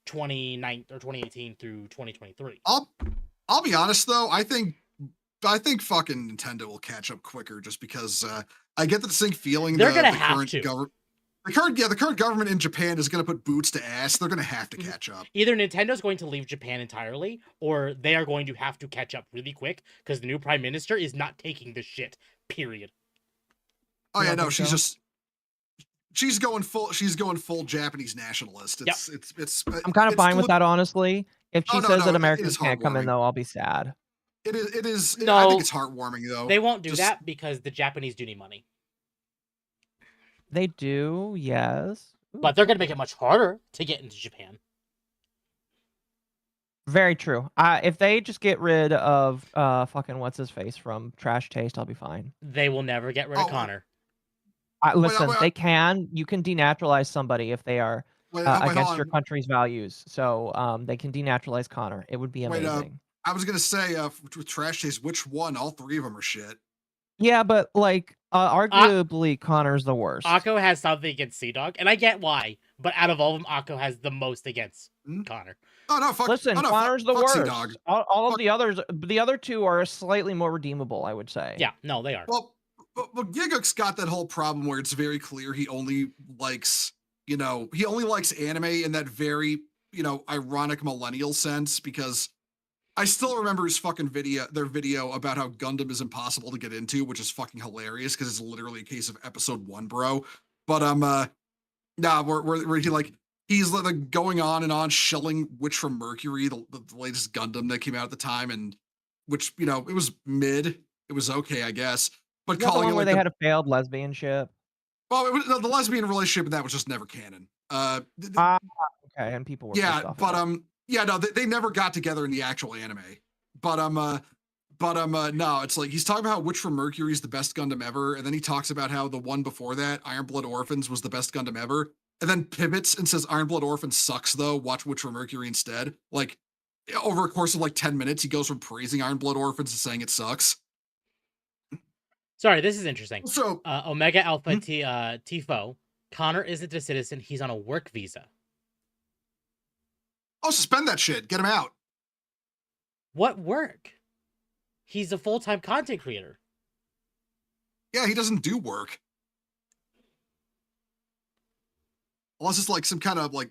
2018 through 2023. I'll be honest though, I think fucking Nintendo will catch up quicker just because I get the distinct feeling they're gonna have to. The current government in Japan is going to put boots to ass. They're going to have to catch up. Either Nintendo's going to leave Japan entirely, or they are going to have to catch up really quick because the new prime minister is not taking this shit. Period. Oh yeah, no, she's going full Japanese nationalist. I'm kind of fine with that, honestly. If she says that Americans can't come in, though, I'll be sad. It is. No, I think it's heartwarming though. They won't do that because the Japanese do need money. They do, yes. Ooh. But they're going to make it much harder to get into Japan. Very true. If they just get rid of fucking what's his face from Trash Taste, I'll be fine. They will never get rid of Connor. Listen, they can. You can denaturalize somebody if they are against your country's values. So they can denaturalize Connor. It would be amazing. I was gonna say with Trash Taste, which one? All three of them are shit. Yeah, but like arguably Connor's the worst. Occo has something against Sea-Dog, and I get why, but out of all of them, Occo has the most against Connor. Oh no, fuck. Listen, Connor's the worst. Sea-Dog. All of the others, the other two are slightly more redeemable, I would say. Yeah, no, they are. Well, Gigook's got that whole problem where it's very clear he only likes, anime in that very, ironic millennial sense, because I still remember his fucking their video about how Gundam is impossible to get into, which is fucking hilarious because it's literally a case of episode 1, bro. But he's like going on and on shilling Witch from Mercury, the latest Gundam that came out at the time, and which it was mid, it was okay, I guess. But calling it where they had a failed lesbianship. Well, the lesbian relationship in that was just never canon. Okay, and people were pissed off but yeah, no, they never got together in the actual anime. But no, it's like he's talking about how Witch from Mercury is the best Gundam ever, and then he talks about how the one before that, Iron Blood Orphans, was the best Gundam ever, and then pivots and says Iron Blood Orphans sucks though. Watch Witch from Mercury instead. Like over a course of like 10 minutes, he goes from praising Iron Blood Orphans to saying it sucks. Sorry, this is interesting. So Omega Alpha Tifo, Connor isn't a citizen. He's on a work visa. Oh, suspend that shit. Get him out. What work? He's a full-time content creator. Yeah, he doesn't do work. Unless it's like some kind of like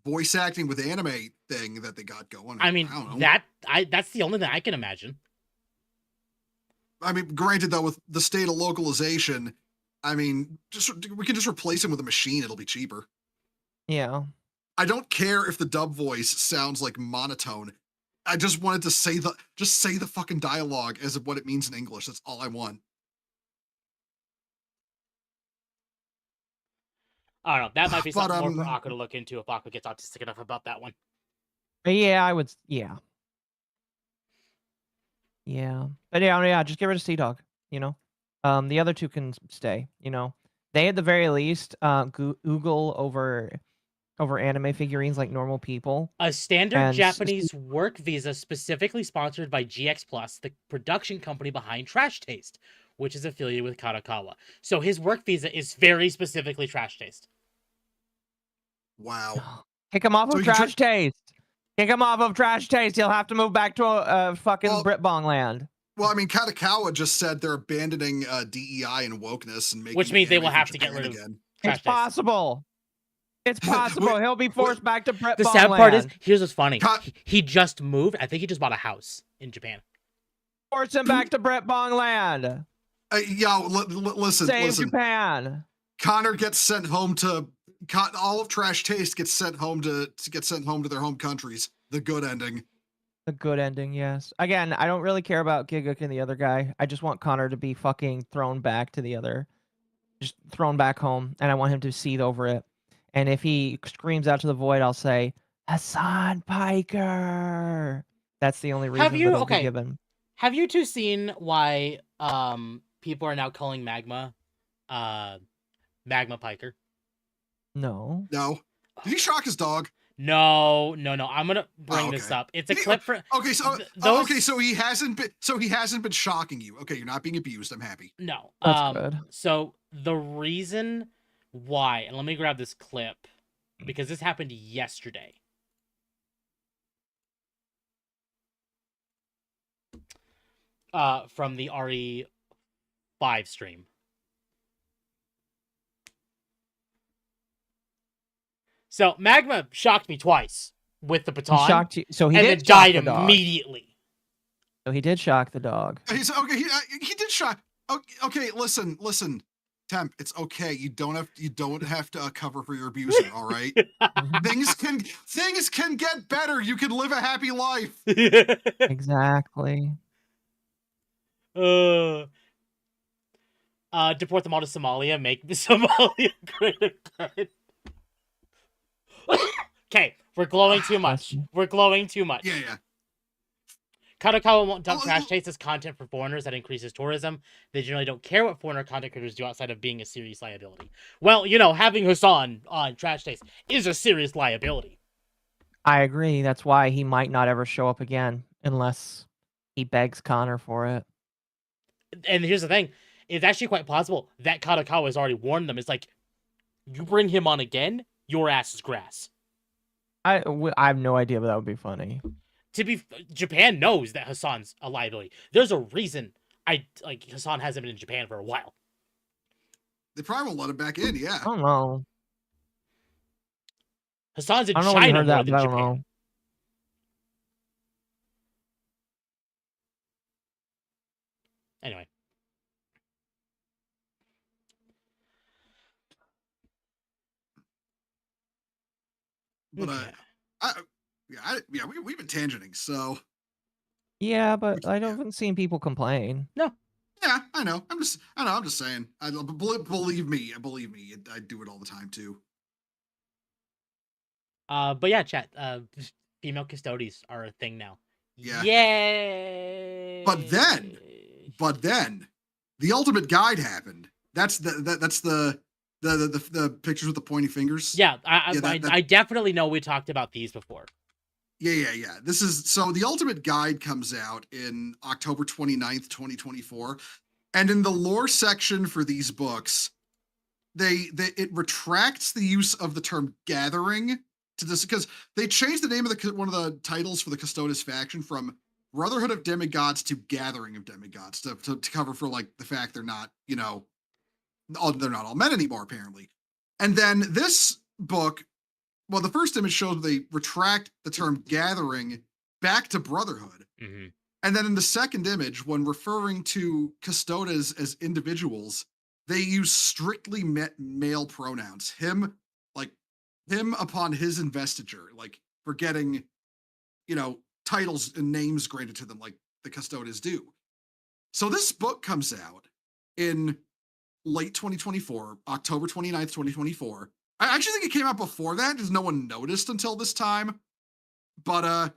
voice acting with anime thing that they got going. I mean, that's the only thing I can imagine. I mean, granted though, with the state of localization, I mean, we can just replace him with a machine. It'll be cheaper. Yeah. I don't care if the dub voice sounds like monotone. I just wanted to say the fucking dialogue as of what it means in English. That's all I want. I don't know. That might be something more for Occo to look into if Occo gets autistic enough about that one. Yeah, I would. Yeah. Yeah. But yeah, just get rid of Sea-Dog, The other two can stay. They at the very least Google over anime figurines like normal people. A standard And Japanese work visa specifically sponsored by GX Plus, the production company behind Trash Taste, which is affiliated with Kadokawa. So his work visa is very specifically Trash Taste. Wow. Kick him off of Trash Taste. Kick him off of Trash Taste. He'll have to move back to a fucking Britbong land. Well, I mean, Kadokawa just said they're abandoning DEI and wokeness and making, which means they will have to Japan get rid of again. Trash It's possible. It's possible. He'll be forced back to Britbong The sad land. part is, here's what's funny. He just moved. I think he just bought a house in Japan. Force him back to Britbong land. Listen. Save Japan. Connor gets sent home to all of Trash Taste gets sent home to their home countries. The good ending. The good ending, yes. Again, I don't really care about Giguk and the other guy. I just want Connor to be fucking thrown back to just thrown back home, and I want him to seethe over it. And if he screams out to the void, I'll say, Hassan Piker. That's the only reason that'll be given. Have you two seen why people are now calling Magma Magma Piker? No. No. Did he shock his dog? No. I'm gonna bring this up. It's a clip for. So he hasn't been shocking you. Okay, you're not being abused. I'm happy. No. That's good. So the reason why, and let me grab this clip because this happened yesterday. From the RE5 stream. So Magma shocked me twice with the baton. He shocked you. So he and did then died immediately. So he did shock the dog. He did shock. Okay, listen, Temp. It's okay. You don't have to cover for your abuser. All right. Things can get better. You can live a happy life. Exactly. Deport them all to Somalia. Make Somalia great again. Okay, we're glowing too much. We're glowing too much. Yeah. Kadokawa won't dump Trash Taste as content for foreigners. That increases tourism. They generally don't care what foreigner content creators do outside of being a serious liability. Well, having Hassan on Trash Taste is a serious liability. I agree. That's why he might not ever show up again unless he begs Connor for it. And here's the thing. It's actually quite possible that Kadokawa has already warned them. It's like, you bring him on again, your ass is grass. I have no idea, but that would be funny. Japan knows that Hassan's a liability. There's a reason Hassan hasn't been in Japan for a while. They probably won't let him back in. Yeah. I don't know. Hassan's in China more than Japan. I don't know. Anyway. But we've been tangenting, so. Yeah, but I haven't seen people complain. No. Yeah, I know. I'm just saying. Believe me, I do it all the time too. But yeah, chat. Female Custodes are a thing now. Yeah. Yay! But then, the ultimate guide happened. That's the pictures with the pointy fingers. Yeah, I definitely know we talked about these before. Yeah. So the ultimate guide comes out in October 29th, 2024. And in the lore section for these books, it retracts the use of the term gathering to this, because they changed the name of one of the titles for the Custodes faction from Brotherhood of Demigods to Gathering of Demigods to cover for like the fact they're not, they're not all men anymore, apparently. And then this book, well, the first image shows they retract the term gathering back to brotherhood. Mm-hmm. And then in the second image, when referring to Custodes as individuals, they use strictly male pronouns. Him upon his investiture, like for getting, titles and names granted to them like the Custodes do. So this book comes out in late 2024, October 29th, 2024. I actually think it came out before that because no one noticed until this time. But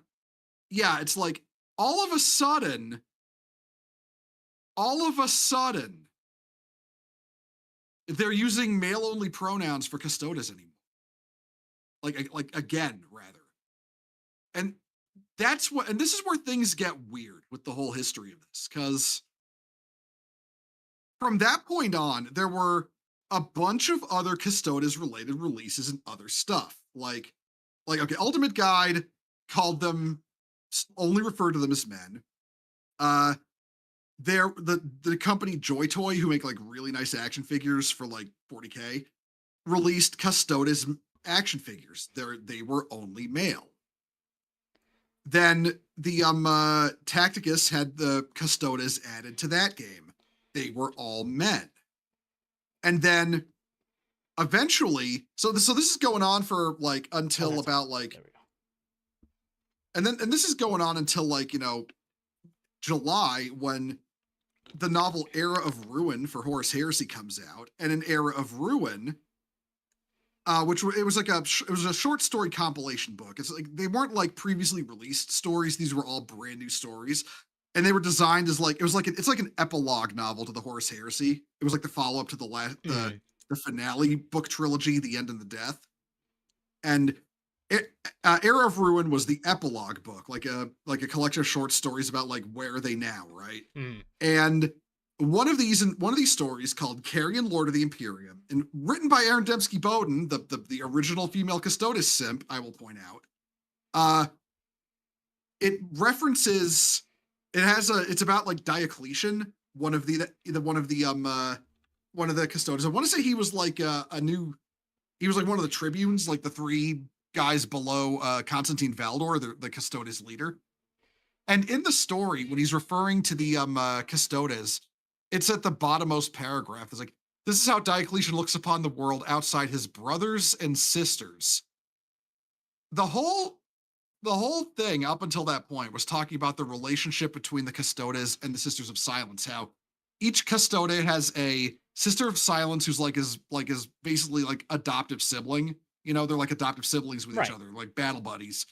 yeah, it's like all of a sudden, they're using male-only pronouns for Custodes anymore. Like again, rather. And that's what, and this is where things get weird with the whole history of this, because from that point on, there were a bunch of other Custodes-related releases and other stuff. Like, okay, Ultimate Guide called them, only referred to them as men. The company Joy Toy, who make like really nice action figures for like 40K, released Custodes action figures. They were only male. Then the Tacticus had the Custodes added to that game. They were all men. And then eventually, so this is going on for like until about like, and this is going on until like, you know, July, when the novel Era of Ruin for Horus Heresy comes out, and in Era of Ruin, it was a short story compilation book. It's like they weren't like previously released stories; these were all brand new stories, and they were designed as like it's like an epilogue novel to the Horus Heresy. It was like the follow up to the finale book trilogy, The End and the Death, and Era of Ruin was the epilogue book, like a collection of short stories about like where are they now, right? And one of these stories called Carrion, Lord of the Imperium, and written by Aaron Dembski Bowden, the original female Custodes simp, I will point out. It references, it's about like Diocletian, one of the Custodes. I want to say he was like he was like one of the tribunes, like the three guys below Constantine Valdor, the Custodes leader. And in the story, when he's referring to the Custodes, it's at the bottommost paragraph. It's like, this is how Diocletian looks upon the world outside his brothers and sisters. The whole thing up until that point was talking about the relationship between the Custodes and the Sisters of Silence, how each Custode has a Sister of Silence who's like is basically like adoptive sibling. You know, they're like adoptive siblings with each other, like battle buddies.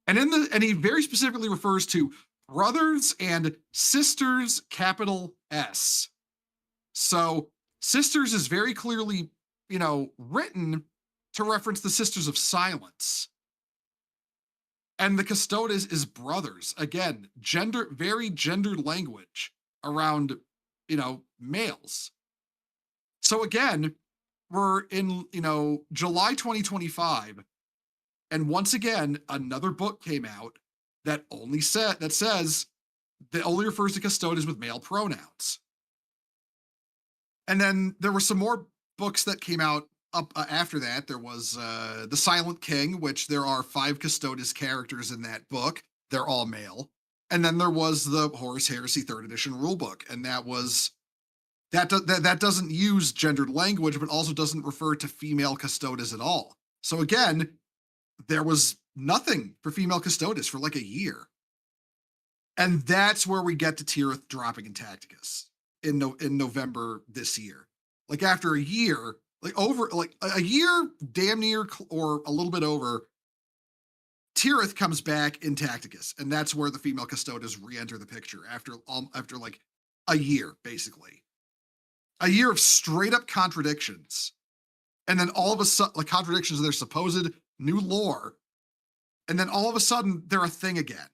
And he very specifically refers to brothers and sisters, capital S. So sisters is very clearly, you know, written to reference the Sisters of Silence. And the Custodes is brothers. Again, very gendered language around, you know, males. So again, we're in, you know, July 2025, and once again, another book came out that says that only refers to Custodes with male pronouns. And then there were some more books that came out up after that. There was The Silent King, which there are 5 Custodes characters in that book. They're all male. And then there was the Horus Heresy 3rd edition rulebook, and that doesn't use gendered language, but also doesn't refer to female Custodes at all. So again, there was nothing for female Custodes for like a year. And that's where we get to Tirith dropping in Tacticus in November this year. Like after a year, a year damn near or a little bit over, Tirith comes back in Tacticus, and that's where the female Custodes re-enter the picture after like a year, basically. A year of straight up contradictions. And then all of a sudden, like contradictions of their supposed new lore. And then all of a sudden, they're a thing again.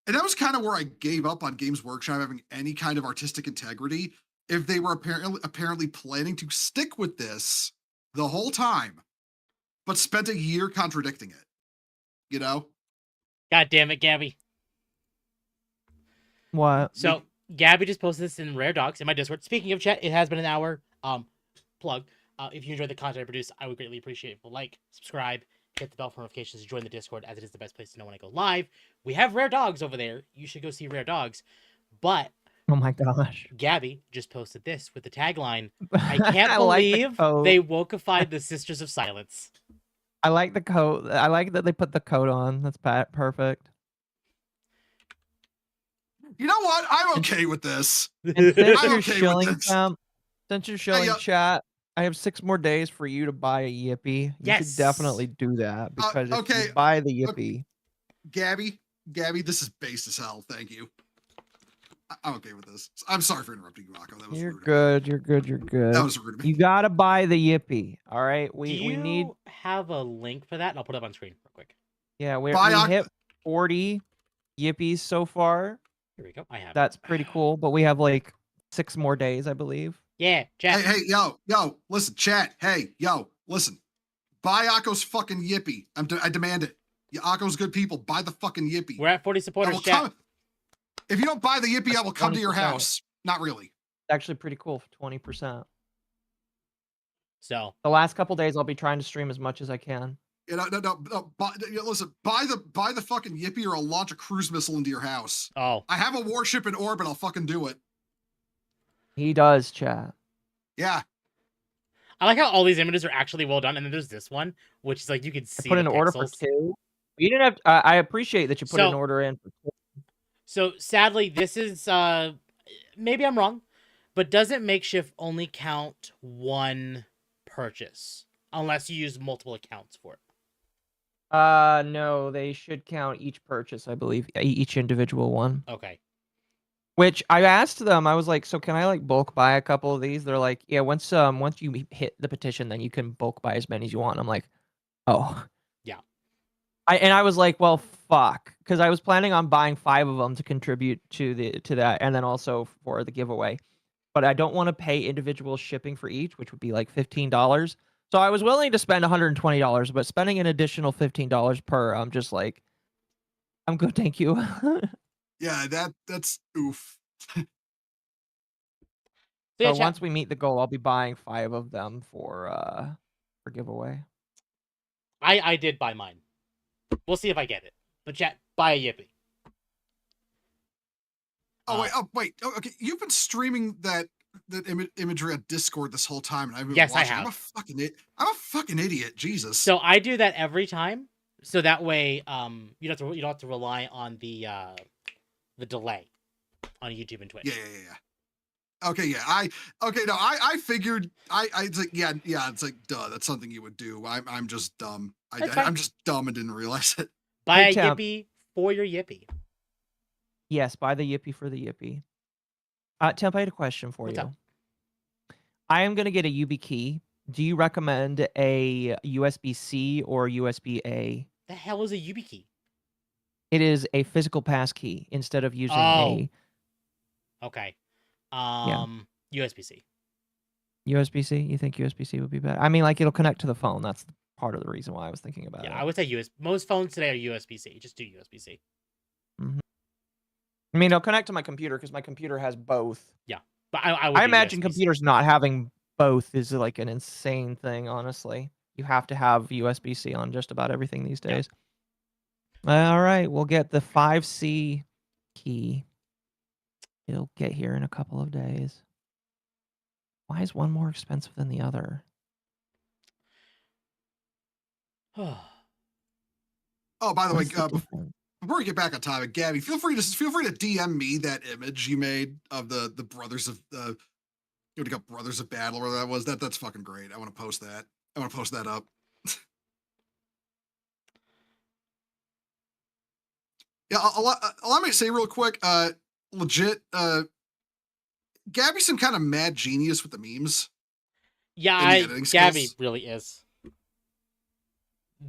And that was kind of where I gave up on Games Workshop having any kind of artistic integrity, if they were apparently planning to stick with this the whole time, but spent a year contradicting it. You know? God damn it, Gabby. What? So Gabby just posted this in Rare Dogs in my Discord. Speaking of chat, it has been an hour. Plug. If you enjoyed the content I produce, I would greatly appreciate it. Like, subscribe, hit the bell for notifications, join the Discord, as it is the best place to know when I go live. We have Rare Dogs over there. You should go see Rare Dogs. But oh my gosh, Gabby just posted this with the tagline, I can't believe they wokeified the Sisters of Silence. I like the coat. I like that they put the coat on. That's perfect. You know what? I'm okay with this. And since you're showing chat, I have 6 more days for you to buy a Yippee. You should definitely do that, because if you buy the Yippee. Gabby, this is base as hell. Thank you. I'm okay with this. I'm sorry for interrupting you, Occo. That was You're rude. good. You're good. You're good. That was rude of me. You gotta buy the Yippee. All right. Do We you need. have a link for that? And I'll put it up on screen real quick. Yeah, we Buy hit 40 Yippies so far. Here we go. I have. That's pretty cool. But we have like 6 more days, I believe. Yeah, chat. Hey, yo, listen, chat. Hey, yo, listen. Buy Occo's fucking Yippee. I demand it. Yeah, Occo's good people. Buy the fucking Yippee. We're at 40 supporters, chat. If you don't buy the Yippee, I will come to your 20%. house. Not really. It's actually pretty cool for 20%. So the last couple days, I'll be trying to stream as much as I can. No. Listen, buy the fucking Yippee, or I'll launch a cruise missile into your house. Oh. I have a warship in orbit. I'll fucking do it. He does, chat. Yeah. I like how all these images are actually well done, and then there's this one, which is like you can see. I put an order for 2. You didn't have. I appreciate that you put an order in for 2. So sadly, this is maybe I'm wrong, but doesn't Makeshift only count one purchase unless you use multiple accounts for it? No, they should count each purchase, I believe, each individual one. Okay. Which I asked them, I was like, so can I like bulk buy a couple of these? They're like, yeah, once you hit the petition, then you can bulk buy as many as you want. I'm like, oh. Yeah. I was like, well, fuck, because I was planning on buying 5 of them to contribute to that, and then also for the giveaway. But I don't want to pay individual shipping for each, which would be like $15. So I was willing to spend $120, but spending an additional $15 per, I'm just like, I'm good, thank you. Yeah, that's oof. So once we meet the goal, I'll be buying 5 of them for giveaway. I did buy mine. We'll see if I get it. But chat, buy a Yippee. Oh wait. Oh, okay, you've been streaming that imagery on Discord this whole time, and I've been yes, watching. I have. I'm a fucking idiot. Jesus. So I do that every time, so that way you don't have to rely on the delay on YouTube and Twitch. Yeah. Okay, yeah. I figured it's like yeah, it's like duh, that's something you would do. I'm just dumb. I'm just dumb and didn't realize it. Buy a Yippee for your Yippee. Yes, buy the Yippee for the Yippee. Temp, I had a question for you. Up? I am gonna get a YubiKey. Do you recommend a USB-C or USB-A? The hell is a YubiKey? It is a physical pass key instead of using a. Okay. USB-C. USB-C? You think USB-C would be better? I mean, like it'll connect to the phone. That's part of the reason why I was thinking about it. Yeah, I would say most phones today are USB-C. Just do USB-C. Mm-hmm. I mean, it'll connect to my computer because my computer has both. Yeah, but I imagine computers not having both is like an insane thing. Honestly, you have to have USB-C on just about everything these days. Yeah. All right, we'll get the 5C key. It'll get here in a couple of days. Why is one more expensive than the other? Oh, by the way, before we get back on topic, Gabby, feel free to DM me that image you made of the brothers of Brothers of Battle, or that was that's fucking great. I want to post that. I want to post that up. Yeah, allow me to say real quick, legit, Gabby's some kind of mad genius with the memes. Yeah, Gabby really is.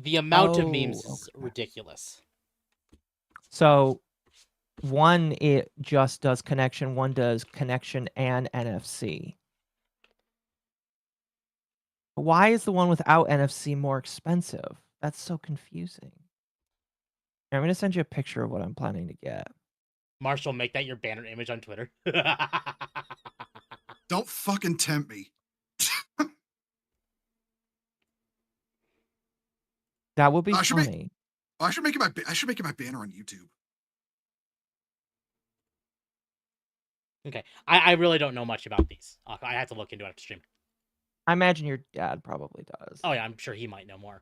The amount of memes is ridiculous. So, one, it just does connection. One does connection and NFC. Why is the one without NFC more expensive? That's so confusing. I'm going to send you a picture of what I'm planning to get. Marshall, make that your banner image on Twitter. Don't fucking tempt me. That would be funny. I should make it my banner on YouTube. Okay, I really don't know much about these. I have to look into it after stream. I imagine your dad probably does. Oh yeah, I'm sure he might know more.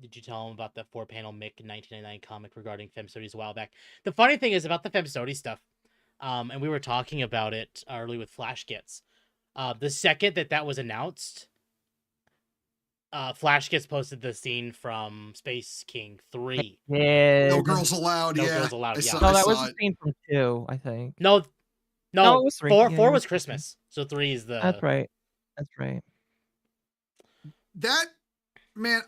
Did you tell him about the 4-panel Mick 1999 comic regarding Custodes a while back? The funny thing is about the Custodes stuff, and we were talking about it early with Flash Kits. The second that was announced, Flash gets posted the scene from Space King 3. No Did. girls allowed. No yeah, girls allowed, I yeah. saw, No, I that was saw the it. scene from 2, I think. No, it no, was 3. 4 Yeah, 4 you're was right. Christmas, so 3 is the. That's right. That's right. That man,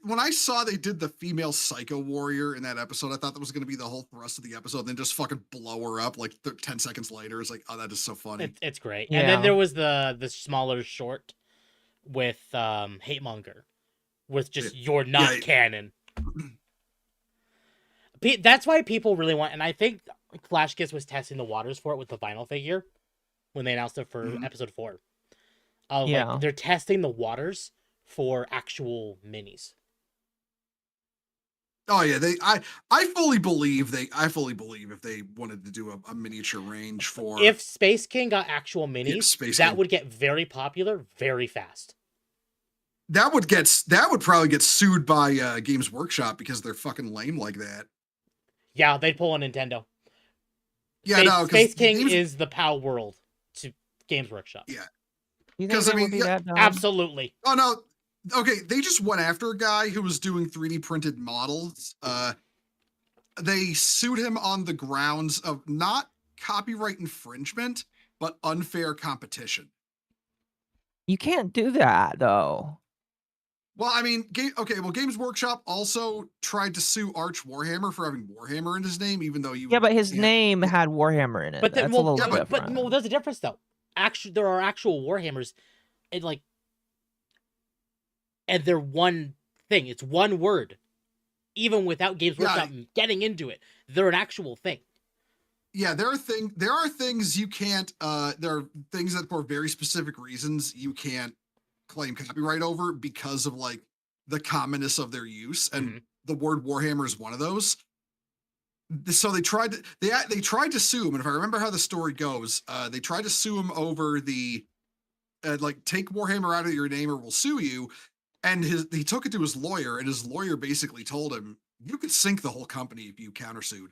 when I saw they did the female psycho warrior in that episode, I thought that was going to be the whole thrust of the episode. And then just fucking blow her up like 10 seconds later. It's like, oh, that is so funny. It's great. Yeah. And then there was the smaller short with Hatemonger, with just you're not canon. That's why people really want, and I think Flash Kiss was testing the waters for it with the vinyl figure when they announced it for episode 4. Like they're testing the waters for actual minis. Oh yeah, I fully believe if they wanted to do a miniature range for if Space King got actual minis, King would get very popular very fast. That would probably get sued by Games Workshop because they're fucking lame like that. Yeah, they'd pull a Nintendo. Yeah, Space King is the PAL world to Games Workshop. Yeah. Because I mean, absolutely. Oh no. Okay, they just went after a guy who was doing 3D printed models. They sued him on the grounds of not copyright infringement, but unfair competition. You can't do that though. Well, I mean, Games Workshop also tried to sue Arch Warhammer for having Warhammer in his name, even though but his name had Warhammer in it. But that's a little different. But there's a difference though. Actually, there are actual Warhammers, and they're one thing. It's one word. Even without Games Workshop getting into it, they're an actual thing. Yeah, there are things you can't. There are things that for very specific reasons you can't claim copyright over because of like the commonness of their use, and the word Warhammer is one of those. So they tried to sue him, and if I remember how the story goes, they tried to sue him over the take Warhammer out of your name or we'll sue you. And he took it to his lawyer, and his lawyer basically told him, you could sink the whole company if you countersued.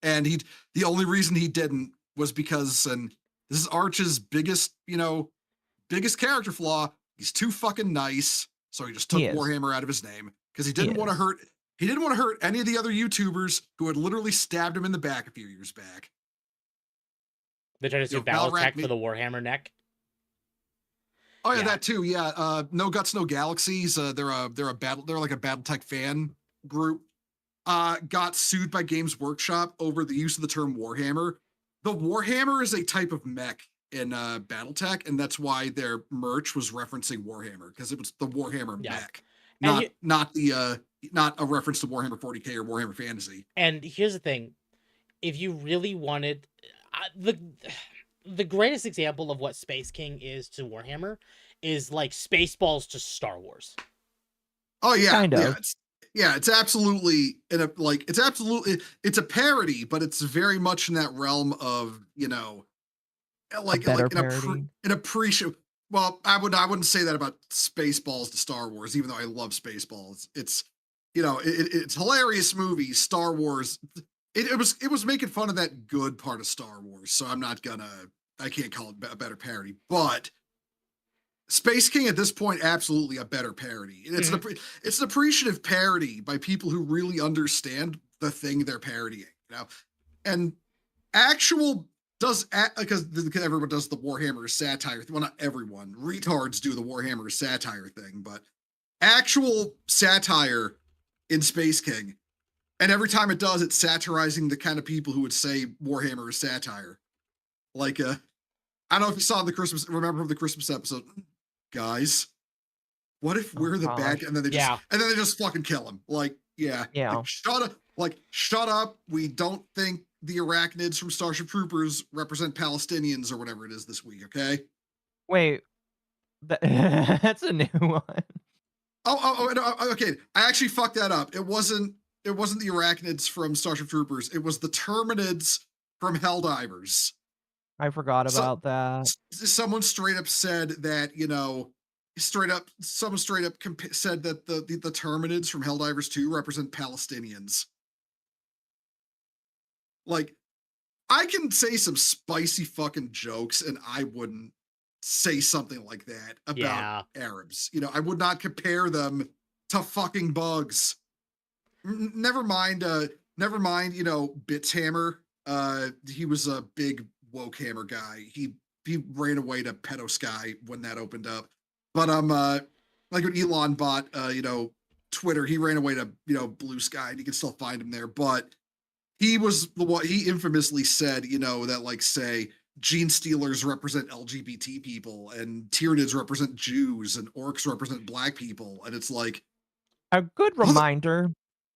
And the only reason he didn't was because, and this is Arch's biggest character flaw, he's too fucking nice. So he just took Warhammer out of his name because he didn't want to hurt any of the other YouTubers who had literally stabbed him in the back a few years back. They tried to sue Battletech for the Warhammer neck. Oh yeah, that too. Yeah, No Guts, No Galaxies. They're like a BattleTech fan group. Got sued by Games Workshop over the use of the term Warhammer. The Warhammer is a type of mech in BattleTech, and that's why their merch was referencing Warhammer because it was the Warhammer mech, not a reference to Warhammer 40K or Warhammer Fantasy. And here's the thing: if you really wanted the greatest example of what Space King is to Warhammer is like Spaceballs to Star Wars. Oh yeah, kind of. It's absolutely it's a parody, but it's very much in that realm of an appreciation. Well, I wouldn't say that about Spaceballs to Star Wars, even though I love Spaceballs. It's it's hilarious movie. Star Wars. It was making fun of that good part of Star Wars, so I can't call it a better parody, but Space King at this point, absolutely a better parody. It's it's an appreciative parody by people who really understand the thing they're parodying, and because everyone does the Warhammer satire. Well, not everyone, retards do the Warhammer satire thing, but actual satire in Space King. And every time it does, it's satirizing the kind of people who would say Warhammer is satire. Like, I don't know if you saw the Christmas episode, guys. What if we're the bad guy? And then they just fucking kill him. Like, shut up. We don't think the arachnids from Starship Troopers represent Palestinians or whatever it is this week. Okay. Wait, that's a new one. Okay. I actually fucked that up. It wasn't the arachnids from Starship Troopers. It was the Terminids from Helldivers. I forgot about that. Someone straight up said that, someone straight up said that the Terminids from Helldivers 2 represent Palestinians. Like, I can say some spicy fucking jokes and I wouldn't say something like that about Yeah. Arabs. You know, I would not compare them to fucking bugs. Never mind, you know, Bitshammer. He was a big woke hammer guy. He ran away to Pedosky when that opened up. But like when Elon bought you know, Twitter, he ran away to, you know, Blue Sky, and you can still find him there. But he was the one, he infamously said, you know, that like, say, gene stealers represent LGBT people and Tyranids represent Jews and orcs represent black people. And it's like A good reminder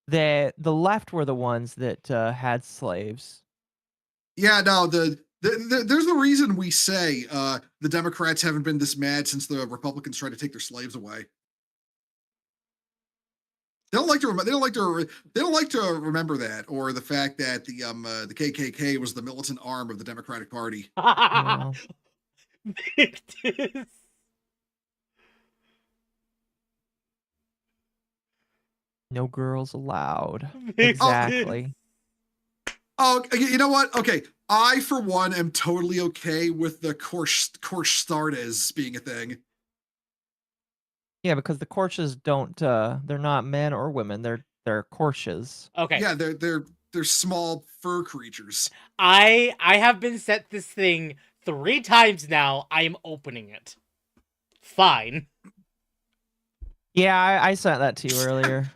that the left were the ones that had slaves. yeah, no, there's the reason we say the Democrats haven't been this mad since the Republicans tried to take their slaves away. They don't like to remember that, or the fact that the KKK was the militant arm of the Democratic Party. Yeah. Victus. No girls allowed. Victus. Exactly. Oh, you know what? Okay, I for one am totally okay with the Custodes being a thing. Yeah, because the Corshes don't they're not men or women, they're Corshes. Okay. Yeah, they're small fur creatures. I have been sent this thing 3 times now. I am opening it. Fine. Yeah, I sent that to you earlier.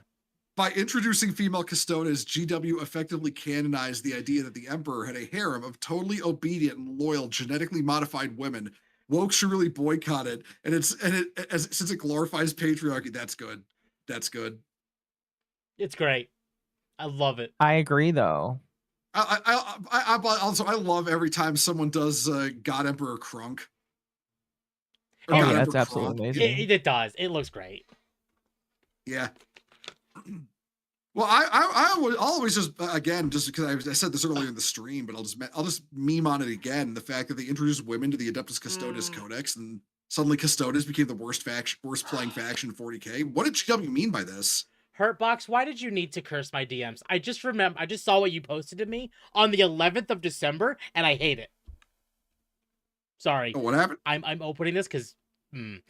By introducing female Custodes, GW effectively canonized the idea that the Emperor had a harem of totally obedient and loyal, genetically modified women. Woke should really boycott it, since it glorifies patriarchy. That's good. That's good. It's great. I love it. I agree, though. I love every time someone does God Emperor Crunk. Oh, yeah, that's absolutely amazing. It does. It looks great. Yeah. Well, I'll always just again, just because I said this earlier in the stream, but I'll just meme on it again. The fact that they introduced women to the Adeptus Custodes Codex, and suddenly Custodes became the worst playing faction in 40k. What did GW mean by this? Hurtbox, why did you need to curse my DMs? I just saw what you posted to me on the 11th of December, and I hate it. Sorry. Oh, what happened? I'm opening this because. Oh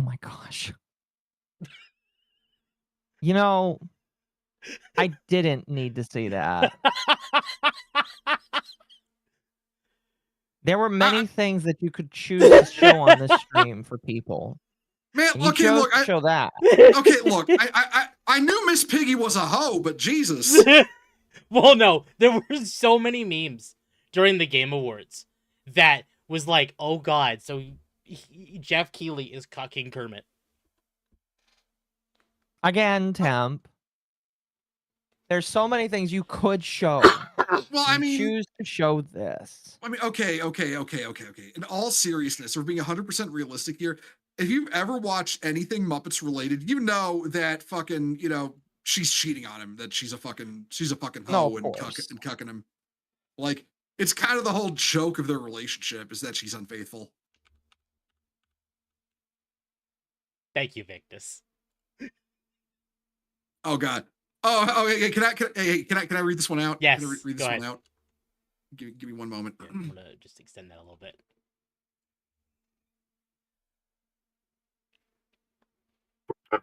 my gosh. You know, I didn't need to see that. There were many things that you could choose to show on this stream for people. Man, And you okay, chose look, to show that. Okay, look, I knew Miss Piggy was a hoe, but Jesus. Well, no, there were so many memes during the Game Awards that was like, oh god, so Jeff Keighley is cucking Kermit. Again, Temp. There's so many things you could show. Well, I mean, choose to show this. I mean, okay. In all seriousness, we're being 100% realistic here. If you've ever watched anything Muppets related, you know that fucking, you know, she's cheating on him, that she's a fucking hoe and cucking him. Like, it's kind of the whole joke of their relationship is that she's unfaithful. Thank you, Victus. Oh God. Oh, okay. Can I read this one out? Yes. Can I read this go one ahead. out? Give me one moment. Yeah, I'm gonna just extend that a little bit.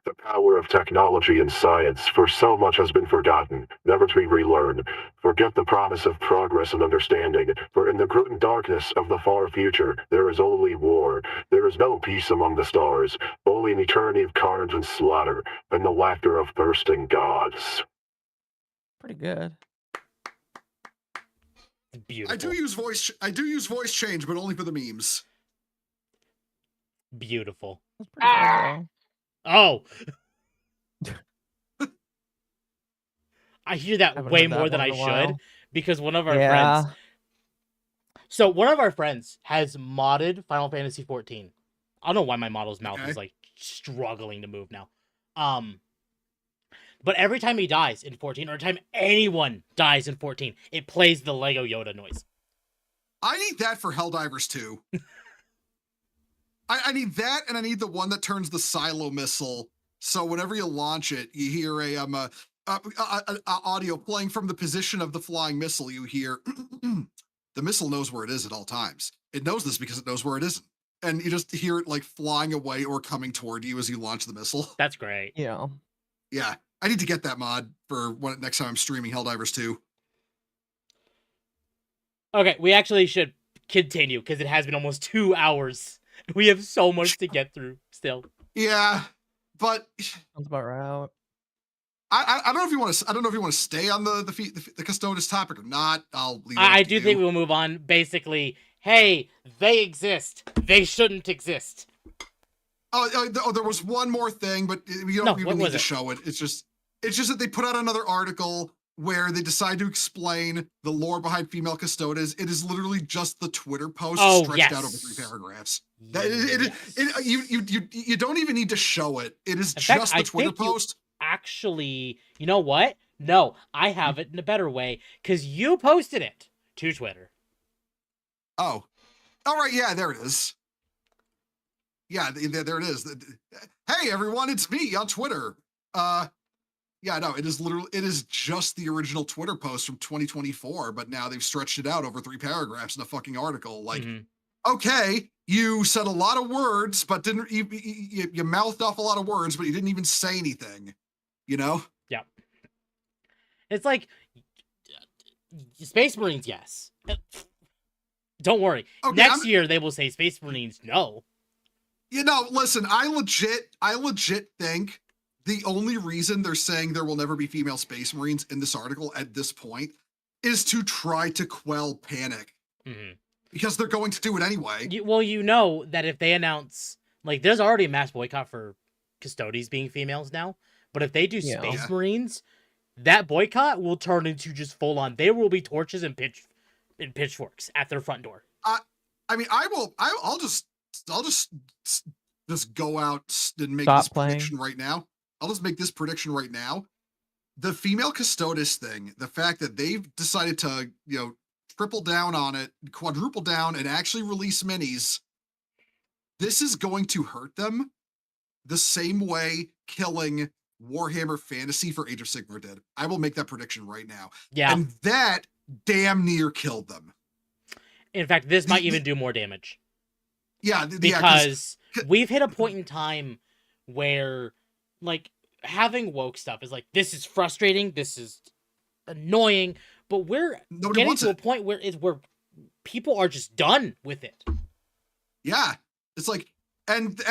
The power of technology and science, for so much has been forgotten, never to be relearned. Forget the promise of progress and understanding, for in the grim darkness of the far future, there is only war. There is no peace among the stars, only an eternity of carnage and slaughter, and the laughter of thirsting gods. Pretty good. Beautiful. I do use voice change, but only for the memes. Beautiful. That's pretty good, though. Oh. I hear that way more than I should because one of our friends. So one of our friends has modded Final Fantasy 14. I don't know why my model's mouth is like struggling to move now. But every time he dies in 14, or every time anyone dies in 14, it plays the Lego Yoda noise. I need that for Helldivers 2. I need that, and I need the one that turns the silo missile. So whenever you launch it, you hear a audio playing from the position of the flying missile. You hear the the missile knows where it is at all times. It knows this because it knows where it isn't. And you just hear it like flying away or coming toward you as you launch the missile. That's great. Yeah. Yeah. I need to get that mod for when next time I'm streaming Helldivers 2. Okay, we actually should continue because it has been almost 2 hours. We have so much to get through still. Yeah, but Sounds about right. I don't know if you want to. I don't know if you want to stay on the Custodes topic or not. I'll leave it. I up to do you. think we'll move on. Basically, hey, they exist. They shouldn't exist. Oh, there was one more thing, but we don't even need to show it. It's just that they put out another article where they decide to explain the lore behind female Custodes. It is literally just the Twitter post stretched out over 3 paragraphs. You don't even need to show it. It is just the Twitter post. Actually, you know what? No, I have it in a better way because you posted it to Twitter. Oh, all right. Yeah, there it is. Yeah, there it is. Hey, everyone, it's me on Twitter. Yeah, no, it is just the original Twitter post from 2024, but now they've stretched it out over 3 paragraphs in a fucking article. Like, okay, you said a lot of words, but you mouthed off a lot of words, but you didn't even say anything, you know? Yeah. It's like, Space Marines, yes. Don't worry. Okay, Next year, they will say Space Marines, no. You know, listen, I legit think the only reason they're saying there will never be female Space Marines in this article at this point is to try to quell panic. Because they're going to do it anyway. Well, you know that if they announce, like, there's already a mass boycott for Custodes being females now, but if they do Space Marines, that boycott will turn into just full on. There will be torches and pitchforks at their front door. I mean, I'll just go out and make this prediction right now. I'll just make this prediction right now. The female Custodes thing, the fact that they've decided to, triple down on it, quadruple down, and actually release minis, this is going to hurt them the same way killing Warhammer Fantasy for Age of Sigmar did. I will make that prediction right now. Yeah. And that damn near killed them. In fact, this might even do more damage. Yeah. Because we've hit a point in time where, like, having woke stuff is like, this is frustrating, this is annoying, but we're getting to a point where people are just done with it. Yeah. It's like, and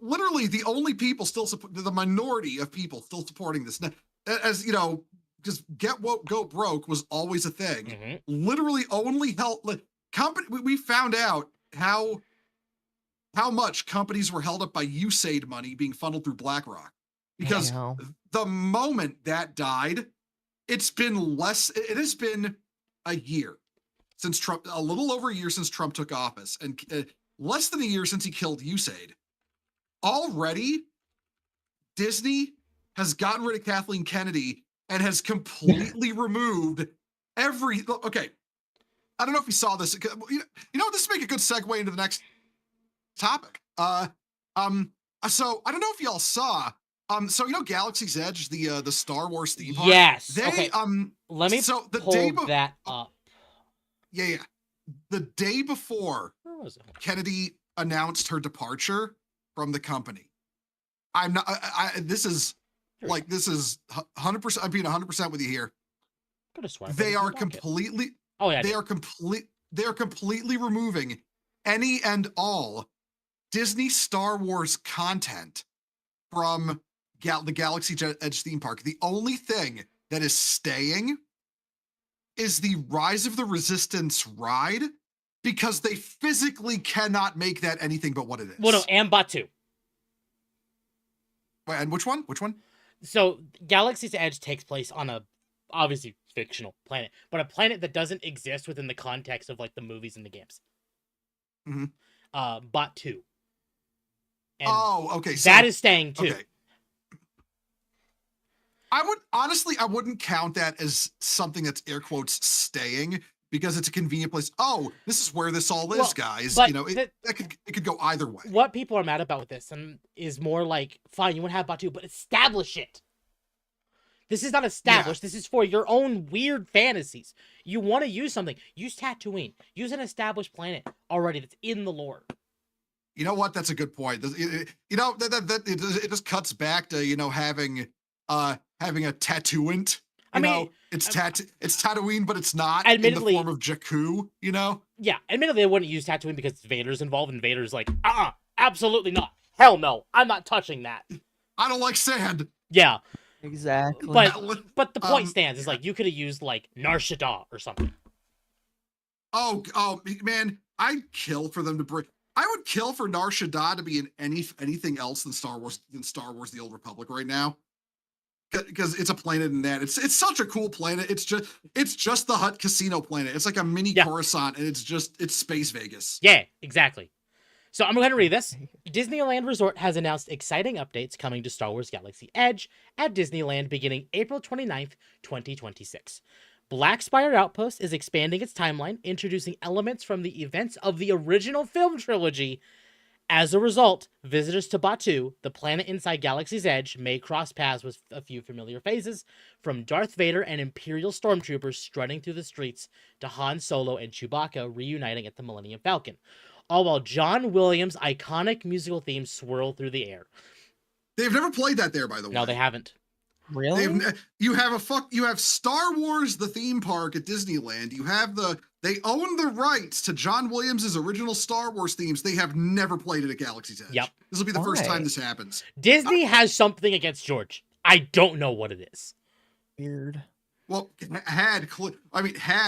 literally the only people still the minority of people still supporting this, as you know, because get woke, go broke was always a thing. Literally only we found out how much companies were held up by USAID money being funneled through BlackRock. Because the moment that died, it has been a year since Trump, a little over a year since Trump took office, and less than a year since he killed USAID. Already, Disney has gotten rid of Kathleen Kennedy and has completely removed okay. I don't know if you saw this. You know, this would make a good segue into the next topic. So I don't know if y'all saw. So Galaxy's Edge, the Star Wars theme park. Yes. Okay. Let me pull that up. Yeah. The day before Kennedy announced her departure from the company, this is 100%. I'm being 100% with you here. They are completely. Oh yeah. They are completely removing any and all Disney Star Wars content from the Galaxy Edge theme park. The only thing that is staying is the Rise of the Resistance ride, because they physically cannot make that anything but what it is. Well, no, and Batu. Wait, and which one? So Galaxy's Edge takes place on a obviously fictional planet, but a planet that doesn't exist within the context of like the movies and the games. Batu. And okay. So, that is staying too. Okay. I wouldn't count that as something that's air quotes staying, because it's a convenient place. Oh, this is where this all is, guys. But it could go either way. What people are mad about with this is more like, fine, you want to have Batu, but establish it. This is not established. This is for your own weird fantasies. You want to use something. Use Tatooine. Use an established planet already that's in the lore. You know what? That's a good point. It just cuts back to having a Tatooine. It's Tatooine, but it's not in the form of Jakku. Yeah, admittedly, I wouldn't use Tatooine because Vader's involved, and Vader's like, absolutely not. Hell no, I'm not touching that. I don't like sand. Yeah, exactly. But the point stands is like you could have used like Nar Shaddaa or something. Oh man, I'd kill for them to bring. I would kill for Nar Shaddaa to be in anything else than Star Wars The Old Republic right now. Because it's a planet in that. It's such a cool planet. It's just the Hutt Casino planet. It's like a mini Coruscant, and it's Space Vegas. Yeah, exactly. So I'm going to read this. Disneyland Resort has announced exciting updates coming to Star Wars Galaxy Edge at Disneyland beginning April 29th, 2026. Black Spire Outpost is expanding its timeline, introducing elements from the events of the original film trilogy. As a result, visitors to Batuu, the planet inside Galaxy's Edge, may cross paths with a few familiar faces, from Darth Vader and Imperial stormtroopers strutting through the streets to Han Solo and Chewbacca reuniting at the Millennium Falcon, all while John Williams' iconic musical themes swirl through the air. They've never played that there, by the way. No, they haven't. Really? You have Star Wars the theme park at Disneyland. They own the rights to John Williams' original Star Wars themes. They have never played it at Galaxy's Edge. Yep. This will be the first time this happens. Disney has something against George. I don't know what it is. Weird. Well, had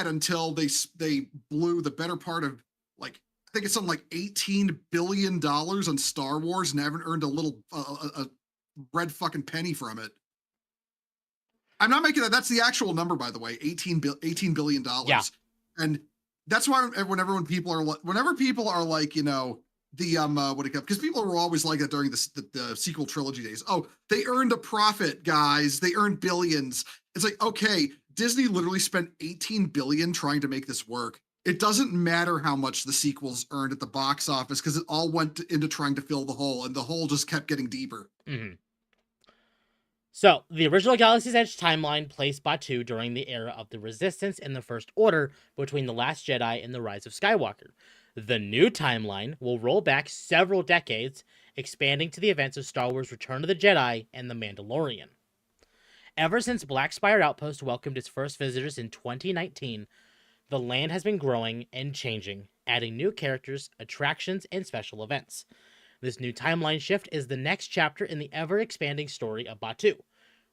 until they blew the better part of I think it's something like $18 billion on Star Wars and haven't earned a red fucking penny from it. I'm not making that. That's the actual number, by the way. $18 billion. Yeah. And that's why whenever people are like, because people were always like that during the sequel trilogy days. Oh, they earned a profit, guys. They earned billions. It's like, okay, Disney literally spent $18 billion trying to make this work. It doesn't matter how much the sequels earned at the box office because it all went into trying to fill the hole, and the hole just kept getting deeper. Mm-hmm. So, the original Galaxy's Edge timeline placed Batuu during the era of the Resistance and the First Order between The Last Jedi and The Rise of Skywalker. The new timeline will roll back several decades, expanding to the events of Star Wars Return of the Jedi and The Mandalorian. Ever since Black Spire Outpost welcomed its first visitors in 2019, the land has been growing and changing, adding new characters, attractions, and special events. This new timeline shift is the next chapter in the ever-expanding story of Batuu.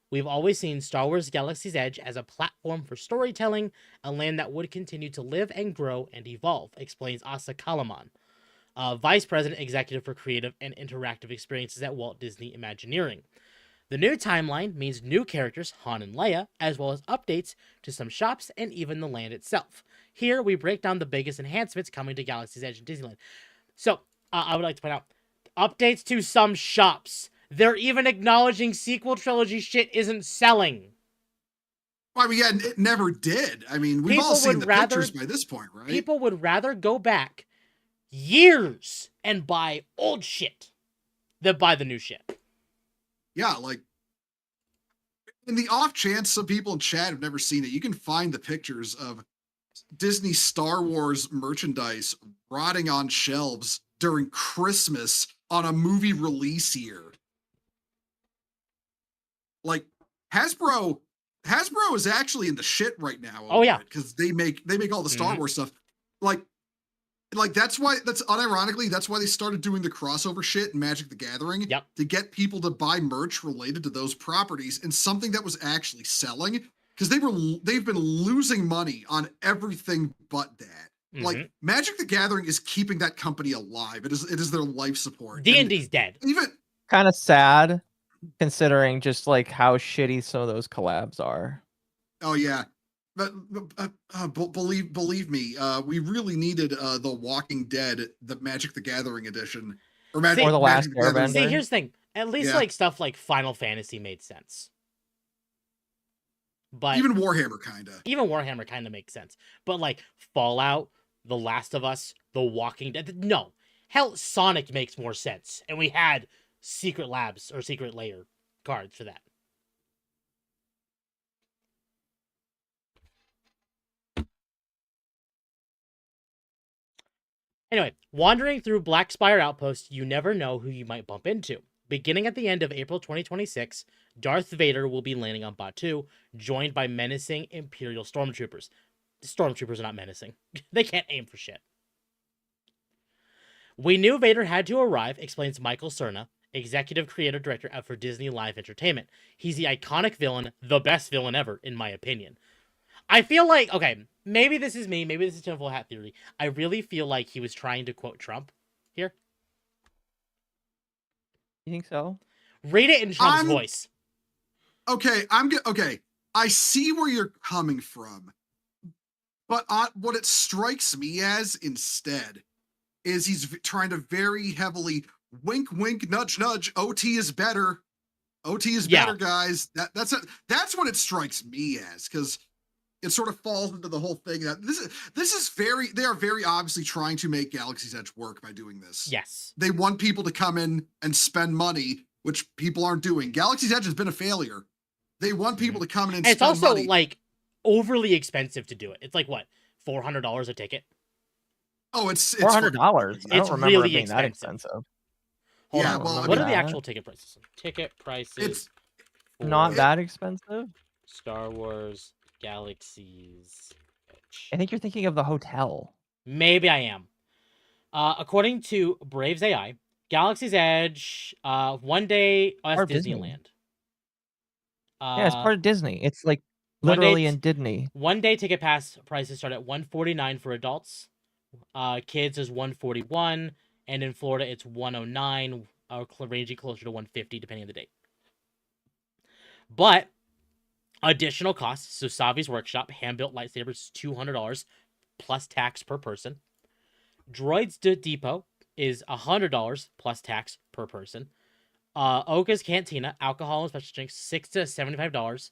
We've always seen Star Wars Galaxy's Edge as a platform for storytelling, a land that would continue to live and grow and evolve, explains Asa Kalaman, Vice President Executive for Creative and Interactive Experiences at Walt Disney Imagineering. The new timeline means new characters, Han and Leia, as well as updates to some shops and even the land itself. Here, we break down the biggest enhancements coming to Galaxy's Edge and Disneyland. So, I would like to point out, updates to some shops. They're even acknowledging sequel trilogy shit isn't selling. Well, I mean, yeah, it never did. I mean, we've all seen the pictures by this point, right? People would rather go back years and buy old shit than buy the new shit. Yeah, like, in the off chance some people in chat have never seen it, you can find the pictures of Disney Star Wars merchandise rotting on shelves during Christmas on a movie release year. Like, Hasbro is actually in the shit right now. Oh yeah, because they make all the Star Wars stuff. Like that's why unironically that's why they started doing the crossover shit in Magic the Gathering. Yep. To get people to buy merch related to those properties and something that was actually selling, because they've been losing money on everything but that. Like, Magic the Gathering is keeping that company alive. It is their life support. D&D's dead. Even kind of sad, considering just like how shitty some of those collabs are. Oh yeah, but believe me, we really needed the Walking Dead, the Magic the Gathering edition, or the Last Airbender. See, here's the thing. At least like stuff like Final Fantasy made sense. But even Warhammer kind of makes sense. But like Fallout, The Last of Us, The Walking Dead, no. Hell, Sonic makes more sense. And we had Secret Labs or Secret Lair cards for that. Anyway, wandering through Black Spire Outpost, you never know who you might bump into. Beginning at the end of April 2026, Darth Vader will be landing on Batuu, joined by menacing Imperial stormtroopers. The stormtroopers are not menacing. They can't aim for shit. We knew Vader had to arrive, explains Michael Cerna, executive creative director for Disney Live Entertainment. He's the iconic villain, the best villain ever, in my opinion. I feel like, okay, maybe this is me, maybe this is tinfoil hat theory. I really feel like he was trying to quote Trump here. You think so? Read it in Trump's voice. Okay, okay. I see where you're coming from, but what it strikes me as instead is he's trying to very heavily wink, wink, nudge, nudge. OT is better. OT is better, guys. That's what it strikes me as, because it sort of falls into the whole thing that they are very obviously trying to make Galaxy's Edge work by doing this. Yes. They want people to come in and spend money, which people aren't doing. Galaxy's Edge has been a failure. They want people to come in and spend money. It's also like overly expensive to do it. It's like what, $400 a ticket? Oh, it's $400. I don't remember really it being that expensive. Hold Yeah, on. well, What are the actual ticket prices? Ticket prices. It's not that expensive. Star Wars Galaxy's Edge. I think you're thinking of the hotel. Maybe I am. According to Braves AI, Galaxy's Edge, one day, that's Part of Disneyland. Yeah, it's part of Disney. It's like literally in Disney. One day ticket pass prices start at $149 for adults. Kids is $141, and in Florida it's $109, ranging closer to $150 depending on the date. But additional costs. So Savi's Workshop hand-built lightsabers $200 plus tax per person. Droids Depot is $100 plus tax per person. Oga's Cantina, alcohol and special drinks, $6 to $75.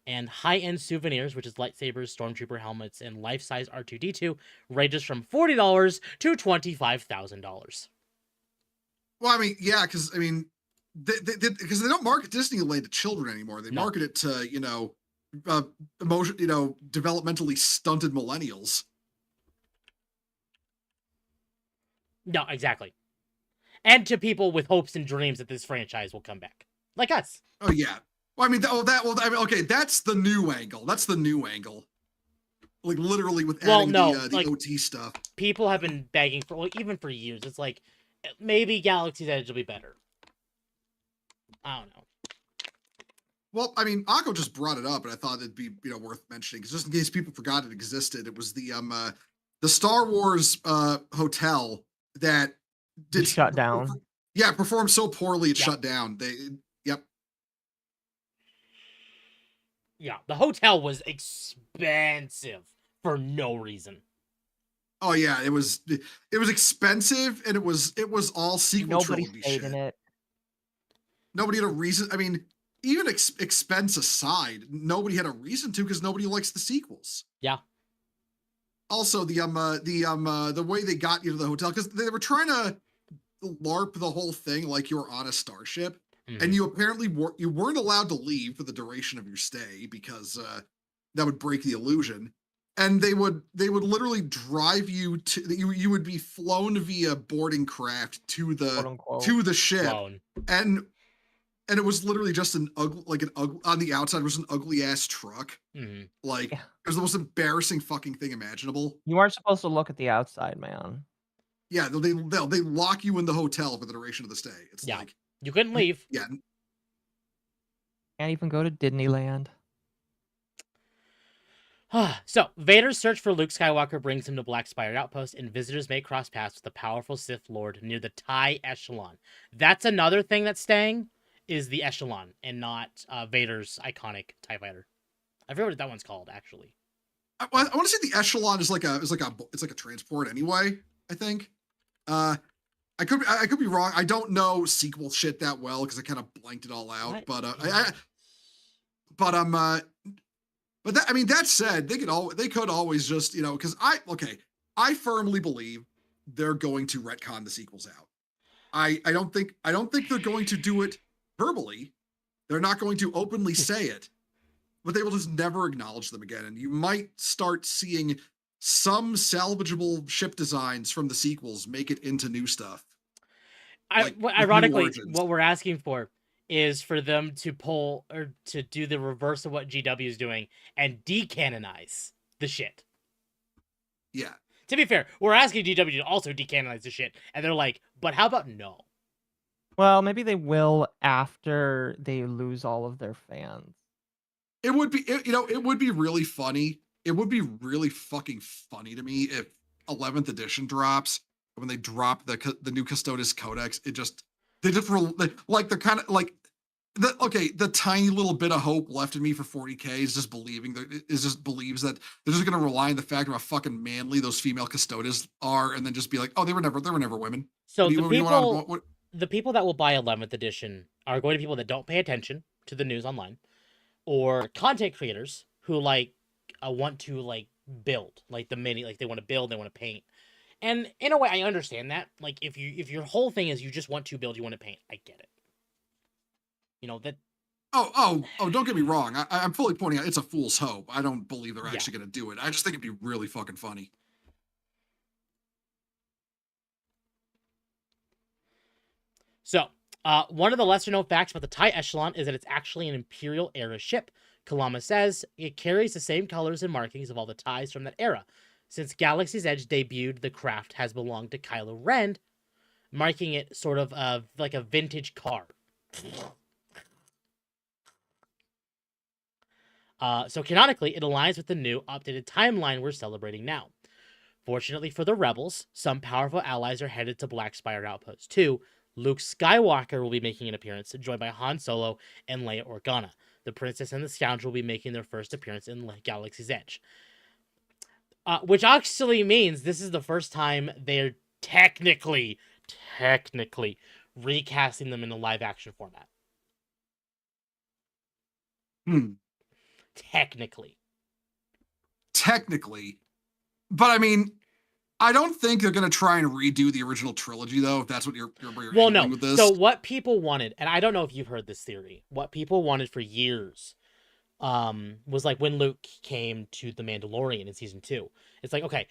And high-end souvenirs, which is lightsabers, stormtrooper helmets, and life-size R2-D2, ranges from $40 to $25,000. Well, I mean, yeah, because I mean, because they don't market Disneyland to children anymore. They market it to developmentally stunted millennials. No, exactly. And to people with hopes and dreams that this franchise will come back, like us. Oh yeah. Well, I mean, okay, that's the new angle. That's the new angle. Like literally with adding the OT stuff. People have been begging for, even for years. It's like maybe Galaxy's Edge will be better. I don't know. Well, I mean, Occo just brought it up, and I thought it'd be worth mentioning, because just in case people forgot it existed, it was the Star Wars hotel that did shut down. Yeah, performed so poorly it shut down. Yeah, the hotel was expensive for no reason. Oh yeah, it was expensive, and it was all sequel Nobody trilogy stayed shit. in it. Nobody had a reason. I mean, even expense aside, nobody had a reason to, because nobody likes the sequels. Yeah. Also, the way they got you to the hotel, because they were trying to LARP the whole thing like you were on a starship. And you apparently weren't allowed to leave for the duration of your stay, because that would break the illusion. And they would literally drive you to you would be flown via boarding craft to the ship, and it was literally just an ugly on the outside was an ugly ass truck. Like it was the most embarrassing fucking thing imaginable. You aren't supposed to look at the outside, man. Yeah, they lock you in the hotel for the duration of the stay. It's like you couldn't leave. Yeah. Can't even go to Disneyland. So, Vader's search for Luke Skywalker brings him to Black Spire Outpost, and visitors may cross paths with the powerful Sith Lord near the TIE Echelon. That's another thing that's staying, is the Echelon, and not Vader's iconic TIE Fighter. I forget what that one's called, actually. I want to say the Echelon is like a transport anyway, I think. I could be wrong. I don't know sequel shit that well, because I kind of blanked it all out. But that said, they could always just, because I firmly believe they're going to retcon the sequels out. I don't think they're going to do it verbally. They're not going to openly say it, but they will just never acknowledge them again. And you might start seeing some salvageable ship designs from the sequels make it into new stuff. Ironically, what we're asking for is for them to pull or to do the reverse of what GW is doing and decanonize the shit. Yeah. To be fair, we're asking GW to also decanonize the shit, and they're like, but how about no? Well, maybe they will after they lose all of their fans. It would be, it would be really funny. It would be really fucking funny to me if 11th edition drops. When they drop the new Custodes Codex, they're kind of like the tiny little bit of hope left in me for 40k is just believes that they're just gonna rely on the fact of how fucking manly those female Custodes are, and then just be like, oh, they were never women. So the people that will buy 11th edition are going to be people that don't pay attention to the news online, or content creators who want to build they want to build, they want to paint. And in a way, I understand that. Like, if your whole thing is you just want to build, you want to paint, I get it. That. Oh! Don't get me wrong. I'm fully pointing out it's a fool's hope. I don't believe they're actually going to do it. I just think it'd be really fucking funny. So, one of the lesser known facts about the TIE Echelon is that it's actually an Imperial era ship. Kalama says it carries the same colors and markings of all the TIEs from that era. Since Galaxy's Edge debuted, the craft has belonged to Kylo Ren, marking it sort of like a vintage car. So canonically, it aligns with the new updated timeline we're celebrating now. Fortunately for the Rebels, some powerful allies are headed to Black Spire Outpost 2. Luke Skywalker will be making an appearance, joined by Han Solo and Leia Organa. The Princess and the Scoundrel will be making their first appearance in Galaxy's Edge. Which actually means this is the first time they're technically recasting them in a live-action format. Technically. But I mean, I don't think they're going to try and redo the original trilogy, though, if that's what you're doing with this. So what people wanted, and I don't know if you've heard this theory, what people wanted for years was when Luke came to The Mandalorian in season 2. It's okay,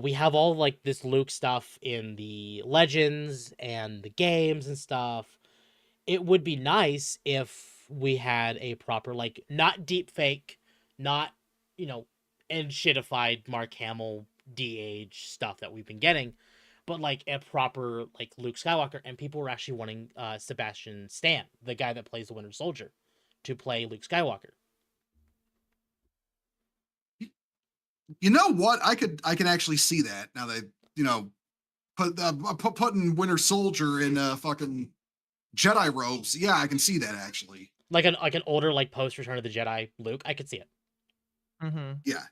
we have all this Luke stuff in the Legends and the games and stuff. It would be nice if we had a proper, not deep fake, not, and shitified Mark Hamill de-age stuff that we've been getting, but a proper Luke Skywalker. And people were actually wanting Sebastian Stan, the guy that plays the Winter Soldier, to play Luke Skywalker. You know what? I can actually see that now that putting Winter Soldier in fucking Jedi robes. Yeah, I can see that actually. Like an older post Return of the Jedi Luke. I could see it. Mm-hmm. Yeah.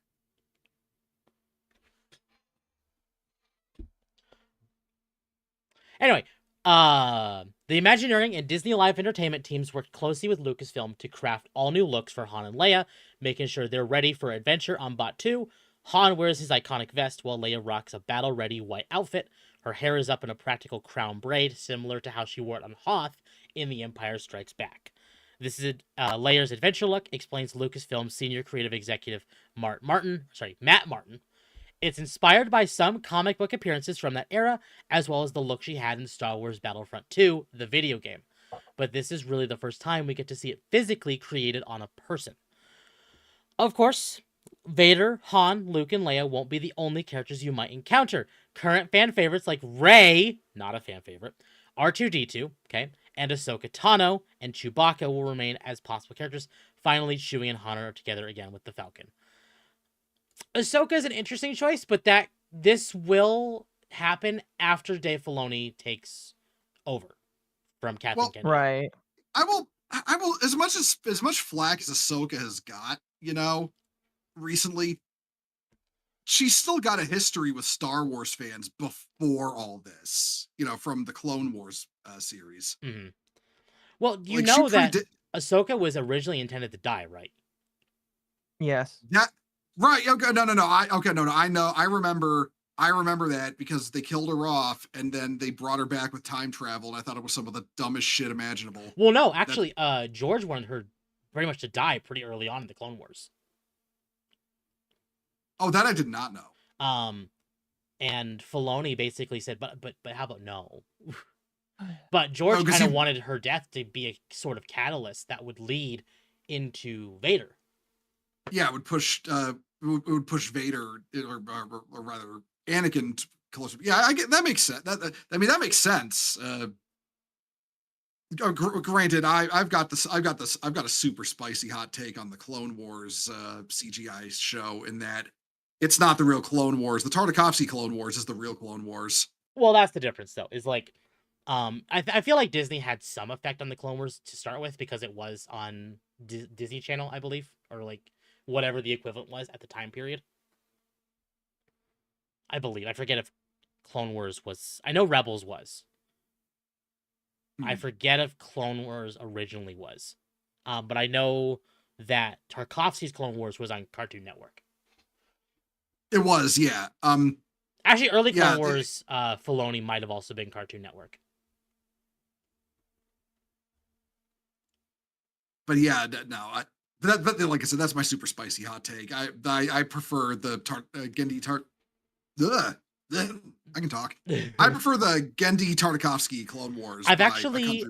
Anyway, the Imagineering and Disney Live Entertainment teams worked closely with Lucasfilm to craft all new looks for Han and Leia, making sure they're ready for adventure on Bot 2. Han wears his iconic vest while Leia rocks a battle-ready white outfit. Her hair is up in a practical crown braid, similar to how she wore it on Hoth in The Empire Strikes Back. This is Leia's adventure look, explains Lucasfilm's senior creative executive Matt Martin. It's inspired by some comic book appearances from that era, as well as the look she had in Star Wars Battlefront 2, the video game. But this is really the first time we get to see it physically created on a person. Of course, Vader, Han, Luke, and Leia won't be the only characters you might encounter. Current fan favorites like Rey, not a fan favorite, R2-D2, okay, and Ahsoka Tano and Chewbacca will remain as possible characters. Finally, Chewie and Han are together again with the Falcon. Ahsoka is an interesting choice, but this will happen after Dave Filoni takes over from Kathleen Kennedy. Right. I will as much flack as Ahsoka has got, recently, she's still got a history with Star Wars fans before all this, from the Clone Wars series. Mm-hmm. Well, you know that Ahsoka was originally intended to die, right? Yes. That right. Okay. No. I know. I remember that because they killed her off and then they brought her back with time travel, and I thought it was some of the dumbest shit imaginable. Well, no, actually, George wanted her pretty much to die pretty early on in the Clone Wars. Oh, that I did not know. And Filoni basically said, but how about no? But George kind of wanted her death to be a sort of catalyst that would lead into Vader. Yeah, it would push Vader, or rather Anakin closer. Yeah, I get that makes sense. That makes sense. Granted, I've got a super spicy hot take on the Clone Wars CGI show, in that it's not the real Clone Wars. The Tartakovsky Clone Wars is the real Clone Wars. Well, that's the difference, though. Is like, I feel like Disney had some effect on the Clone Wars to start with, because it was on Disney Channel, I believe, or like whatever the equivalent was at the time period. I believe. I forget if Clone Wars was. I know Rebels was. I forget if Clone Wars originally was. But I know that Tarkovsky's Clone Wars was on Cartoon Network. It was, yeah. Actually, early Clone Wars, Filoni might have also been Cartoon Network. But yeah, no. But like I said, that's my super spicy hot take. I prefer the Genndy I can talk. I prefer the Genndy Tartakovsky Clone Wars. I've actually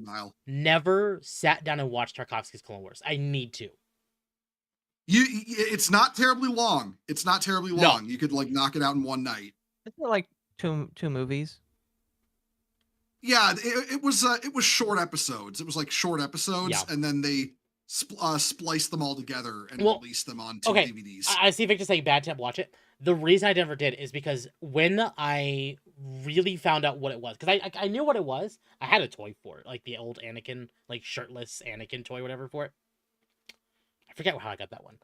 never sat down and watched Tarkovsky's Clone Wars. I need to. It's not terribly long. It's not terribly long. No. You could like knock it out in one night. Isn't it like two movies? Yeah, it was short episodes. It was like short episodes, and then they spliced them all together and released them on two DVDs. I see Victor saying bad tip, watch it. The reason I never did is because when I really found out what it was, because I knew what it was. I had a toy for it, like the old Anakin, like shirtless Anakin toy, whatever, for it. I forget how I got that one.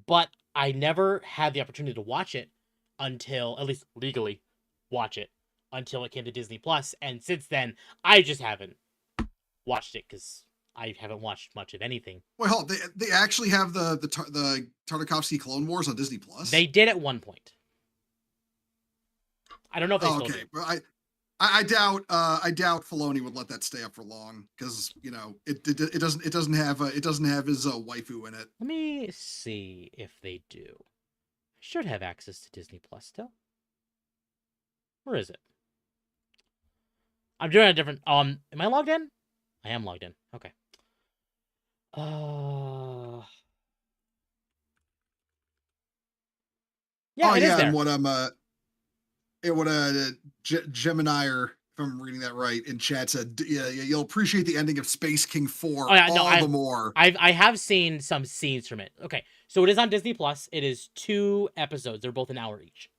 But I never had the opportunity to watch it until, at least legally, watch it until it came to Disney Plus, and since then I just haven't watched it because I haven't watched much of anything. Well, they actually have the Tartakovsky Clone Wars on Disney Plus. They did at one point. I don't know if they still do. Well, I doubt Filoni would let that stay up for long, because it doesn't have his waifu in it. Let me see if they do. I should have access to Disney Plus still. Where is it? I'm doing a different. Am I logged in? I am logged in. Okay. Yeah, it is there. And what Gemini, if I'm reading that right, in chat said, yeah, you'll appreciate the ending of Space King 4 the more. I have seen some scenes from it. Okay, so it is on Disney Plus. It is 2 episodes. They're both an hour each.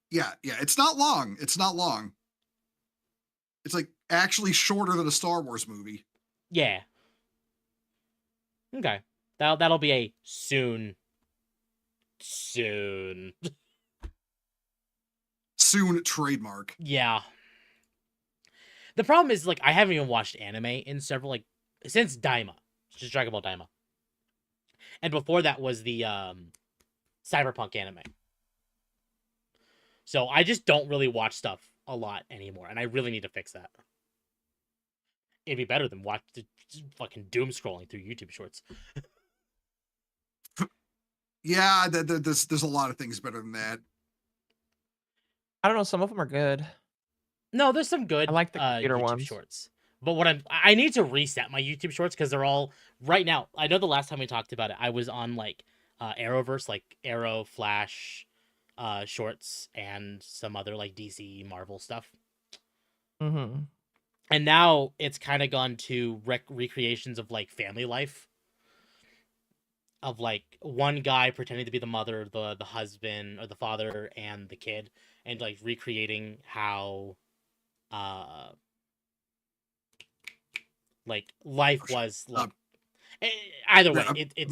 Yeah, it's not long. It's like actually shorter than a Star Wars movie. Yeah. Okay. That'll be a soon trademark. Yeah. The problem is, like, I haven't even watched anime in several, like, since Daima. Just Dragon Ball Daima. And before that was the Cyberpunk anime. So I just don't really watch stuff a lot anymore, and I really need to fix that. It'd be better than fucking doom scrolling through YouTube shorts. Yeah, there's a lot of things better than that. I don't know. Some of them are good. No, there's some good. I like the computer YouTube ones. Shorts. But I need to reset my YouTube shorts, because they're all right now. I know the last time we talked about it, I was on like Arrowverse, like Arrow, Flash, shorts, and some other like DC Marvel stuff. Mm-hmm. And now it's kind of gone to recreations of like family life, of like one guy pretending to be the mother, the husband, or the father, and the kid, and like recreating how like life was like. Either way, it's I'll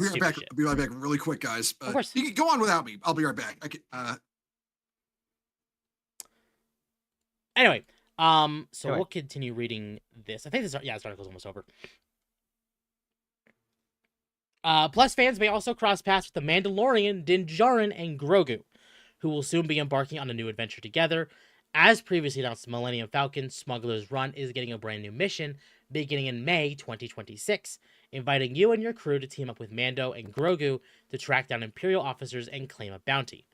be right back really quick, guys. Of course. You can go on without me. I'll be right back. Anyway, we'll continue reading this. I think this article's almost over. Plus, fans may also cross paths with the Mandalorian, Din Djarin, and Grogu, who will soon be embarking on a new adventure together. As previously announced, Millennium Falcon Smuggler's Run is getting a brand new mission beginning in May 2026, inviting you and your crew to team up with Mando and Grogu to track down Imperial officers and claim a bounty.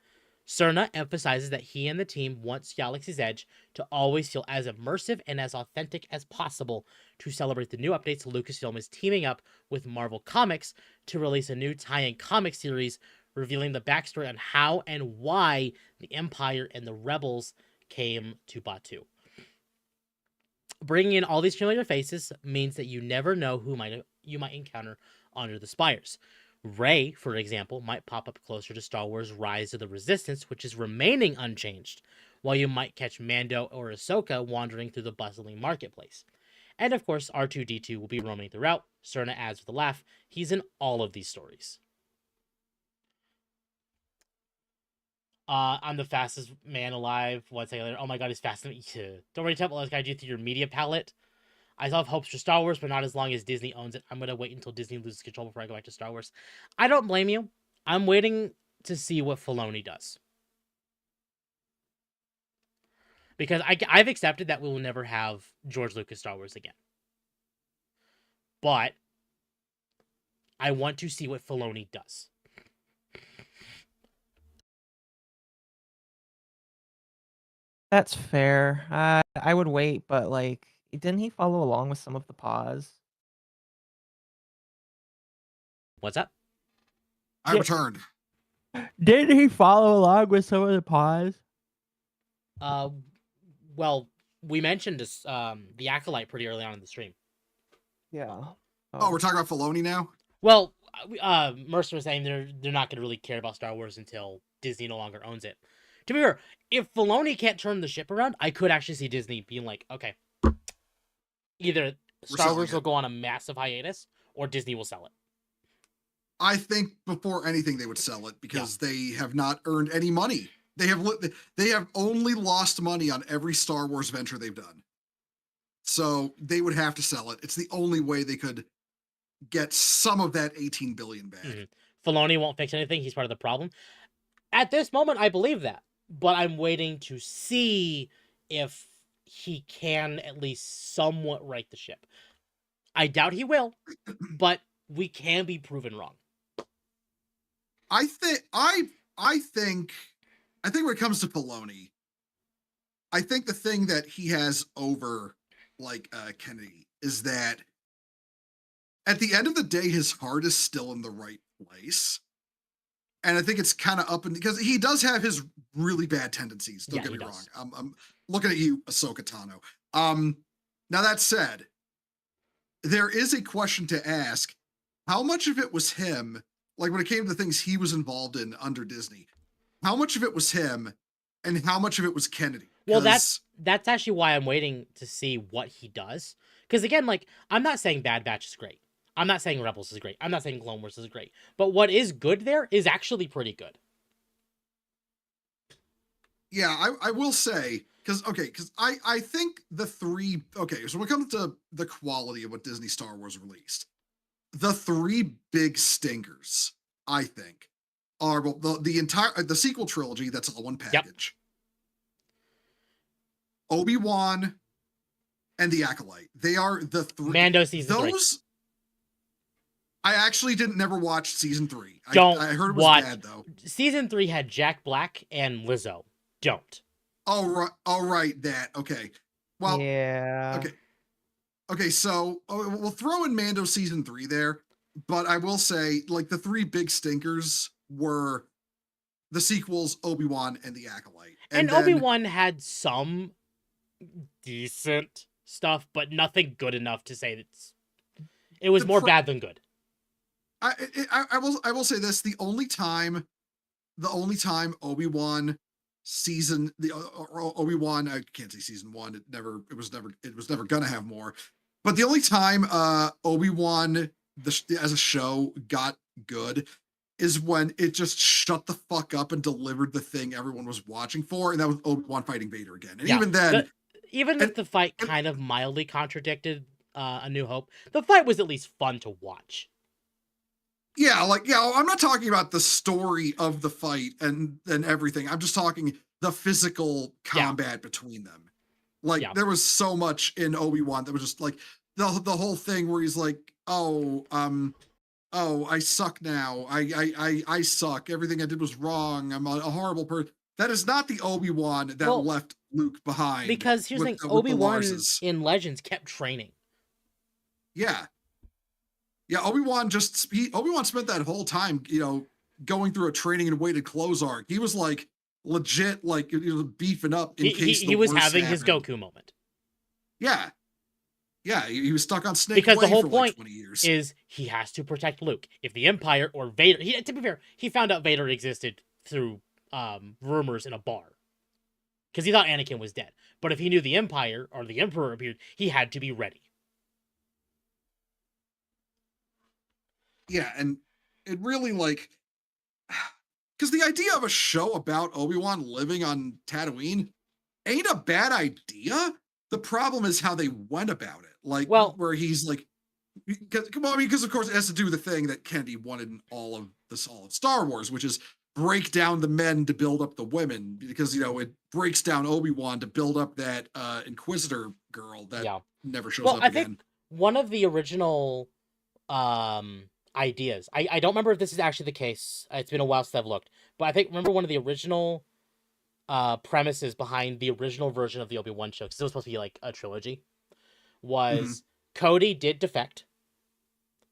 Cerna emphasizes that he and the team wants Galaxy's Edge to always feel as immersive and as authentic as possible to celebrate the new updates. Lucasfilm is teaming up with Marvel Comics to release a new tie-in comic series revealing the backstory on how and why the Empire and the Rebels came to Batuu. Bringing in all these familiar faces means that you never know who you might encounter under the spires. Rey, for example, might pop up closer to Star Wars Rise of the Resistance, which is remaining unchanged, while you might catch Mando or Ahsoka wandering through the bustling marketplace. And of course, R2-D2 will be roaming throughout. Cerna adds with a laugh, he's in all of these stories. I'm the fastest man alive. 1 second later, oh my god, he's faster than me. Don't worry, Temple, let's guide you through your media palette. I still have hopes for Star Wars, but not as long as Disney owns it. I'm going to wait until Disney loses control before I go back to Star Wars. I don't blame you. I'm waiting to see what Filoni does. Because I've accepted that we will never have George Lucas Star Wars again. But I want to see what Filoni does. That's fair. I would wait, but like, didn't he follow along with some of the pause? What's up? I returned. Didn't he follow along with some of the pause? Well, we mentioned this, the Acolyte pretty early on in the stream. Yeah. Oh, we're talking about Filoni now? Well, Mercer was saying they're not going to really care about Star Wars until Disney no longer owns it. To be fair, if Filoni can't turn the ship around, I could actually see Disney being like, okay, either Star Wars will go on a massive hiatus or Disney will sell it. I think before anything they would sell it because they have not earned any money. They have only lost money on every Star Wars venture they've done. So they would have to sell it. It's the only way they could get some of that 18 billion back. Mm-hmm. Filoni won't fix anything. He's part of the problem. At this moment, I believe that. But I'm waiting to see if he can at least somewhat right the ship. I doubt he will, but we can be proven wrong. I think when it comes to Filoni, I think the thing that he has over like Kennedy is that at the end of the day, his heart is still in the right place. And I think it's kind of up because he does have his really bad tendencies. Don't get me wrong. I'm looking at you, Ahsoka Tano. Now that said, there is a question to ask: how much of it was him? Like when it came to the things he was involved in under Disney, how much of it was him, and how much of it was Kennedy? Well, that's actually why I'm waiting to see what he does. Because again, like I'm not saying Bad Batch is great. I'm not saying Rebels is great. I'm not saying Clone Wars is great. But what is good there is actually pretty good. Yeah, I will say, because I think the three, so when it comes to the quality of what Disney Star Wars released, the three big stinkers, I think, are the sequel trilogy, that's all one package. Yep. Obi-Wan and the Acolyte. They are the three. Mando season 3. I actually never watch season 3. I heard it was bad though. Season 3 had Jack Black and Lizzo. Don't. Oh right, that. Okay. Well, yeah. Okay, so we'll throw in Mando season 3 there, but I will say like the three big stinkers were the sequels, Obi-Wan and the Acolyte. And Obi-Wan had some decent stuff, but nothing good enough to say it was more bad than good. I will say this: the only time Obi-Wan season Obi-Wan, I can't say season 1. It was never gonna have more. But the only time Obi-Wan as a show got good is when it just shut the fuck up and delivered the thing everyone was watching for, and that was Obi-Wan fighting Vader again. And even then, if the fight kind of mildly contradicted A New Hope, the fight was at least fun to watch. Yeah, I'm not talking about the story of the fight and everything. I'm just talking the physical combat between them. Like Yeah. there was so much in Obi-Wan that was just like the whole thing where he's like, oh, I suck now. I suck. Everything I did was wrong. I'm a horrible person. That is not the Obi-Wan that Well, left Luke behind. Because here's the thing, with Obi-Wan Larses. in Legends kept training. Yeah. Yeah, Obi-Wan spent that whole time, going through a training and weighted clothes arc. He was like legit, like beefing up in case he was worst having his happened. Goku moment. Yeah. Yeah, he was stuck on Snake Because Way the whole for point like 20 years. is he has to protect Luke. If the Empire or Vader, to be fair, he found out Vader existed through rumors in a bar. Because he thought Anakin was dead. But if he knew the Empire or the Emperor appeared, he had to be ready. Yeah, and it really because the idea of a show about Obi-Wan living on Tatooine ain't a bad idea. The problem is how they went about it. Where he's like, because of course it has to do with the thing that Kennedy wanted in all of Star Wars, which is break down the men to build up the women, because it breaks down Obi-Wan to build up that Inquisitor girl that never shows up again. I think one of the original ideas, I don't remember if this is actually the case. It's been a while since I've looked, but remember one of the original premises behind the original version of the Obi-Wan show, because it was supposed to be like a trilogy, was Cody did defect,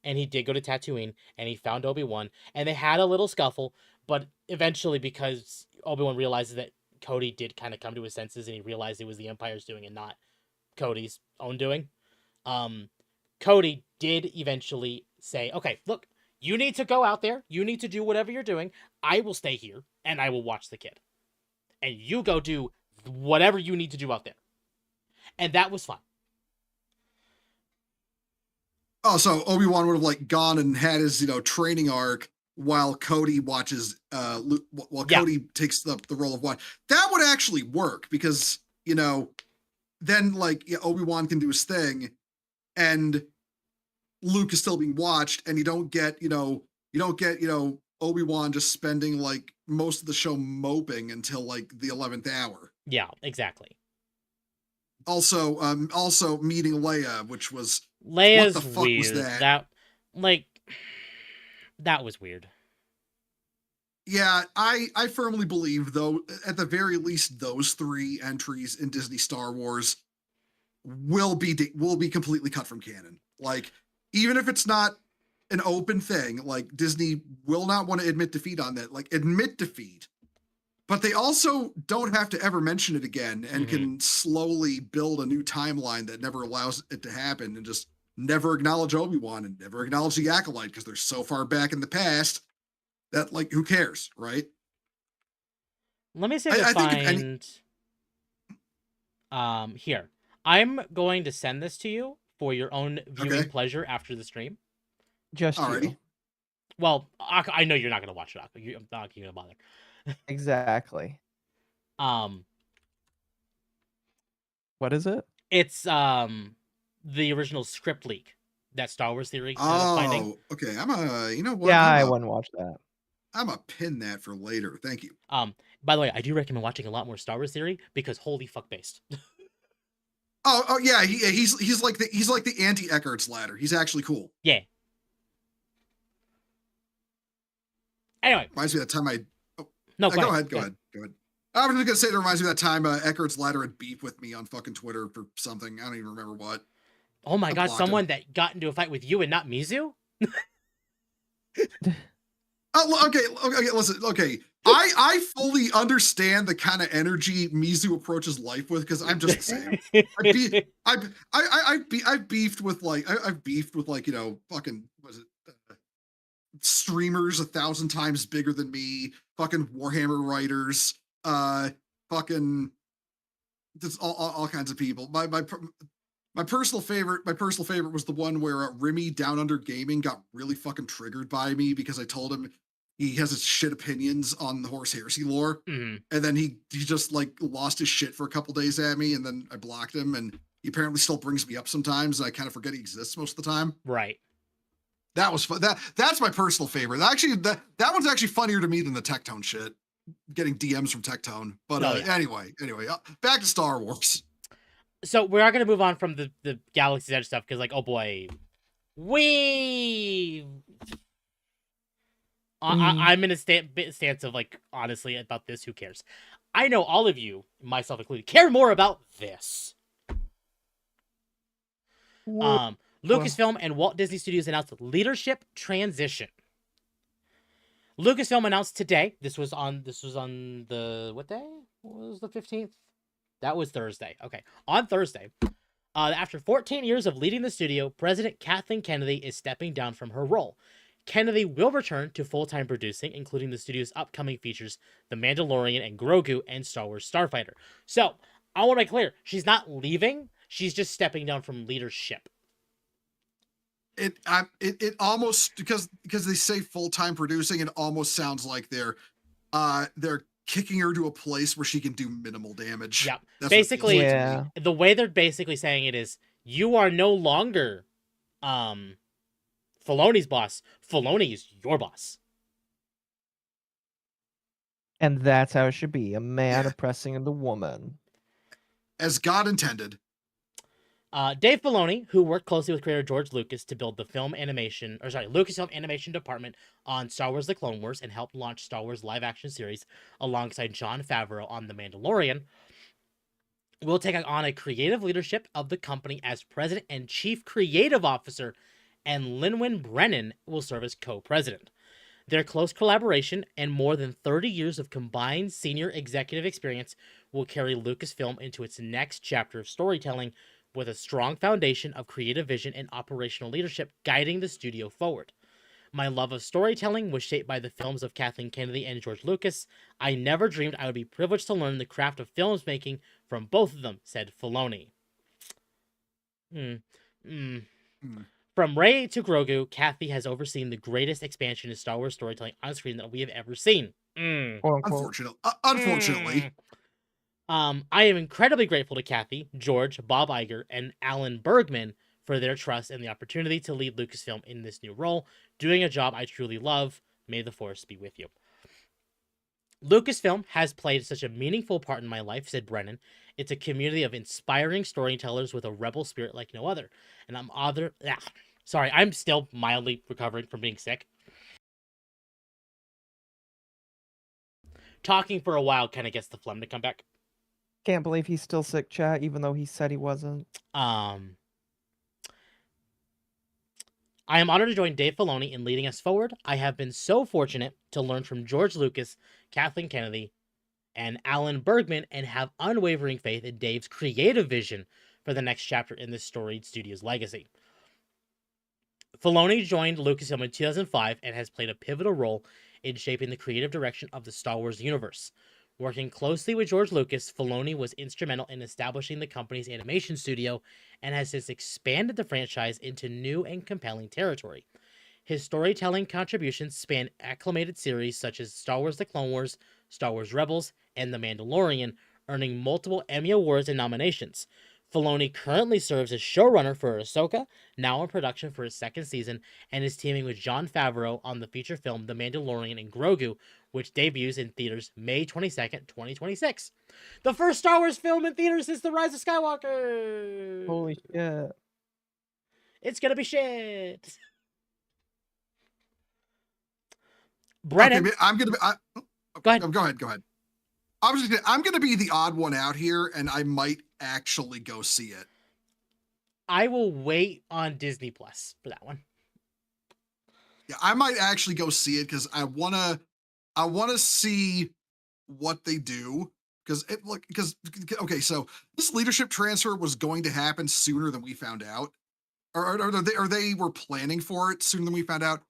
and he did go to Tatooine, and he found Obi-Wan, and they had a little scuffle, but eventually, because Obi-Wan realizes that Cody did kind of come to his senses, and he realized it was the Empire's doing and not Cody's own doing, Cody did eventually say, okay, look, you need to go out there, you need to do whatever you're doing, I will stay here, and I will watch the kid. And you go do whatever you need to do out there. And that was fun. Oh, so Obi-Wan would have gone and had his, training arc while Cody watches, Luke, while Cody takes the role of one. That would actually work because, then Obi-Wan can do his thing and Luke is still being watched, and you don't get Obi-Wan just spending most of the show moping until the 11th hour. Yeah, exactly. Also meeting Leia, which was Leia's what the fuck weird. was that? That was weird. Yeah, I firmly believe, though, at the very least, those 3 entries in Disney Star Wars will be completely cut from canon. Even if it's not an open thing, Disney will not want to admit defeat on that. Admit defeat, but they also don't have to ever mention it again, and can slowly build a new timeline that never allows it to happen, and just never acknowledge Obi-Wan and never acknowledge the Acolyte because they're so far back in the past that who cares, right? Let me see if I find here. I'm going to send this to you for your own viewing pleasure after the stream. Just already. you. Well, I know you're not going to watch it, Occo. I'm not going to bother. Exactly. What is it? It's the original script leak that Star Wars Theory ended up finding. Okay. You know what? Yeah, I wouldn't watch that. I'm gonna pin that for later. Thank you. By the way, I do recommend watching a lot more Star Wars Theory because holy fuck based. Oh yeah, he's like the anti-Eckart's Ladder. He's actually cool. Yeah. Anyway, reminds me of that time go ahead. I was just gonna say it reminds me of that time Eckart's Ladder had beef with me on fucking Twitter for something. I don't even remember what. Oh my god, someone that got into a fight with you and not Mizu? Oh, okay, listen, okay. I fully understand the kind of energy Mizu approaches life with because I'm just the same. I've beefed with fucking streamers 1,000 times bigger than me, fucking Warhammer writers, fucking just all kinds of people. My personal favorite was the one where Remy Down Under Gaming got really fucking triggered by me because I told him he has his shit opinions on the Horse Heresy lore, and then he just lost his shit for a couple days at me, and then I blocked him, and he apparently still brings me up sometimes, and I kind of forget he exists most of the time. Right. That was fun. That's my personal favorite. Actually, that one's actually funnier to me than the Tectone shit. Getting DMs from Tectone, but anyway, back to Star Wars. So we're not gonna move on from the Galaxy's Edge stuff because, like, oh boy, we. I'm in a stance of, like, honestly, about this, who cares? I know all of you, myself included, care more about this. Lucasfilm and Walt Disney Studios announced leadership transition. Lucasfilm announced today. This was on the what day? What was the 15th? That was Thursday. Okay, on Thursday. After 14 years of leading the studio, President Kathleen Kennedy is stepping down from her role. Kennedy will return to full-time producing, including the studio's upcoming features, The Mandalorian and Grogu, and Star Wars Starfighter. So, I want to make clear, she's not leaving, she's just stepping down from leadership. It almost, because they say full-time producing, it almost sounds like they're kicking her to a place where she can do minimal damage. Yeah. That's basically, yeah. The way they're basically saying it is, you are no longer Filoni's boss. Filoni is your boss. And that's how it should be. A man oppressing the woman. As God intended. Dave Filoni, who worked closely with creator George Lucas to build the Lucasfilm animation department on Star Wars The Clone Wars and helped launch Star Wars live-action series alongside Jon Favreau on The Mandalorian, will take on a creative leadership of the company as president and chief creative officer, and Lin-Wyn Brennan will serve as co-president. Their close collaboration and more than 30 years of combined senior executive experience will carry Lucasfilm into its next chapter of storytelling, with a strong foundation of creative vision and operational leadership guiding the studio forward. My love of storytelling was shaped by the films of Kathleen Kennedy and George Lucas. I never dreamed I would be privileged to learn the craft of films making from both of them, said Filoni. From Rey to Grogu, Kathy has overseen the greatest expansion in Star Wars storytelling on screen that we have ever seen. Unfortunately. I am incredibly grateful to Kathy, George, Bob Iger, and Alan Bergman for their trust and the opportunity to lead Lucasfilm in this new role, doing a job I truly love. May the Force be with you. Lucasfilm has played such a meaningful part in my life, said Brennan. It's a community of inspiring storytellers with a rebel spirit like no other. And I'm still mildly recovering from being sick. Talking for a while kind of gets the phlegm to come back. Can't believe he's still sick, chat, even though he said he wasn't. I am honored to join Dave Filoni in leading us forward. I have been so fortunate to learn from George Lucas, Kathleen Kennedy, and Alan Bergman, and have unwavering faith in Dave's creative vision for the next chapter in this storied studio's legacy. Filoni joined Lucasfilm in 2005 and has played a pivotal role in shaping the creative direction of the Star Wars universe. Working closely with George Lucas, Filoni was instrumental in establishing the company's animation studio and has since expanded the franchise into new and compelling territory. His storytelling contributions span acclamated series such as Star Wars The Clone Wars, Star Wars Rebels, and The Mandalorian, earning multiple Emmy Awards and nominations. Filoni currently serves as showrunner for Ahsoka, now in production for its second season, and is teaming with Jon Favreau on the feature film The Mandalorian and Grogu, which debuts in theaters May 22nd, 2026. The first Star Wars film in theaters since The Rise of Skywalker! Holy shit. It's gonna be shit! Brennan... Okay, I'm gonna be... Go ahead. Go ahead. I'm gonna be the odd one out here, and I might actually go see it. I will wait on Disney Plus for that one. Yeah, I might actually go see it because I wanna see what they do. Okay, so this leadership transfer was going to happen sooner than we found out, or they were planning for it sooner than we found out.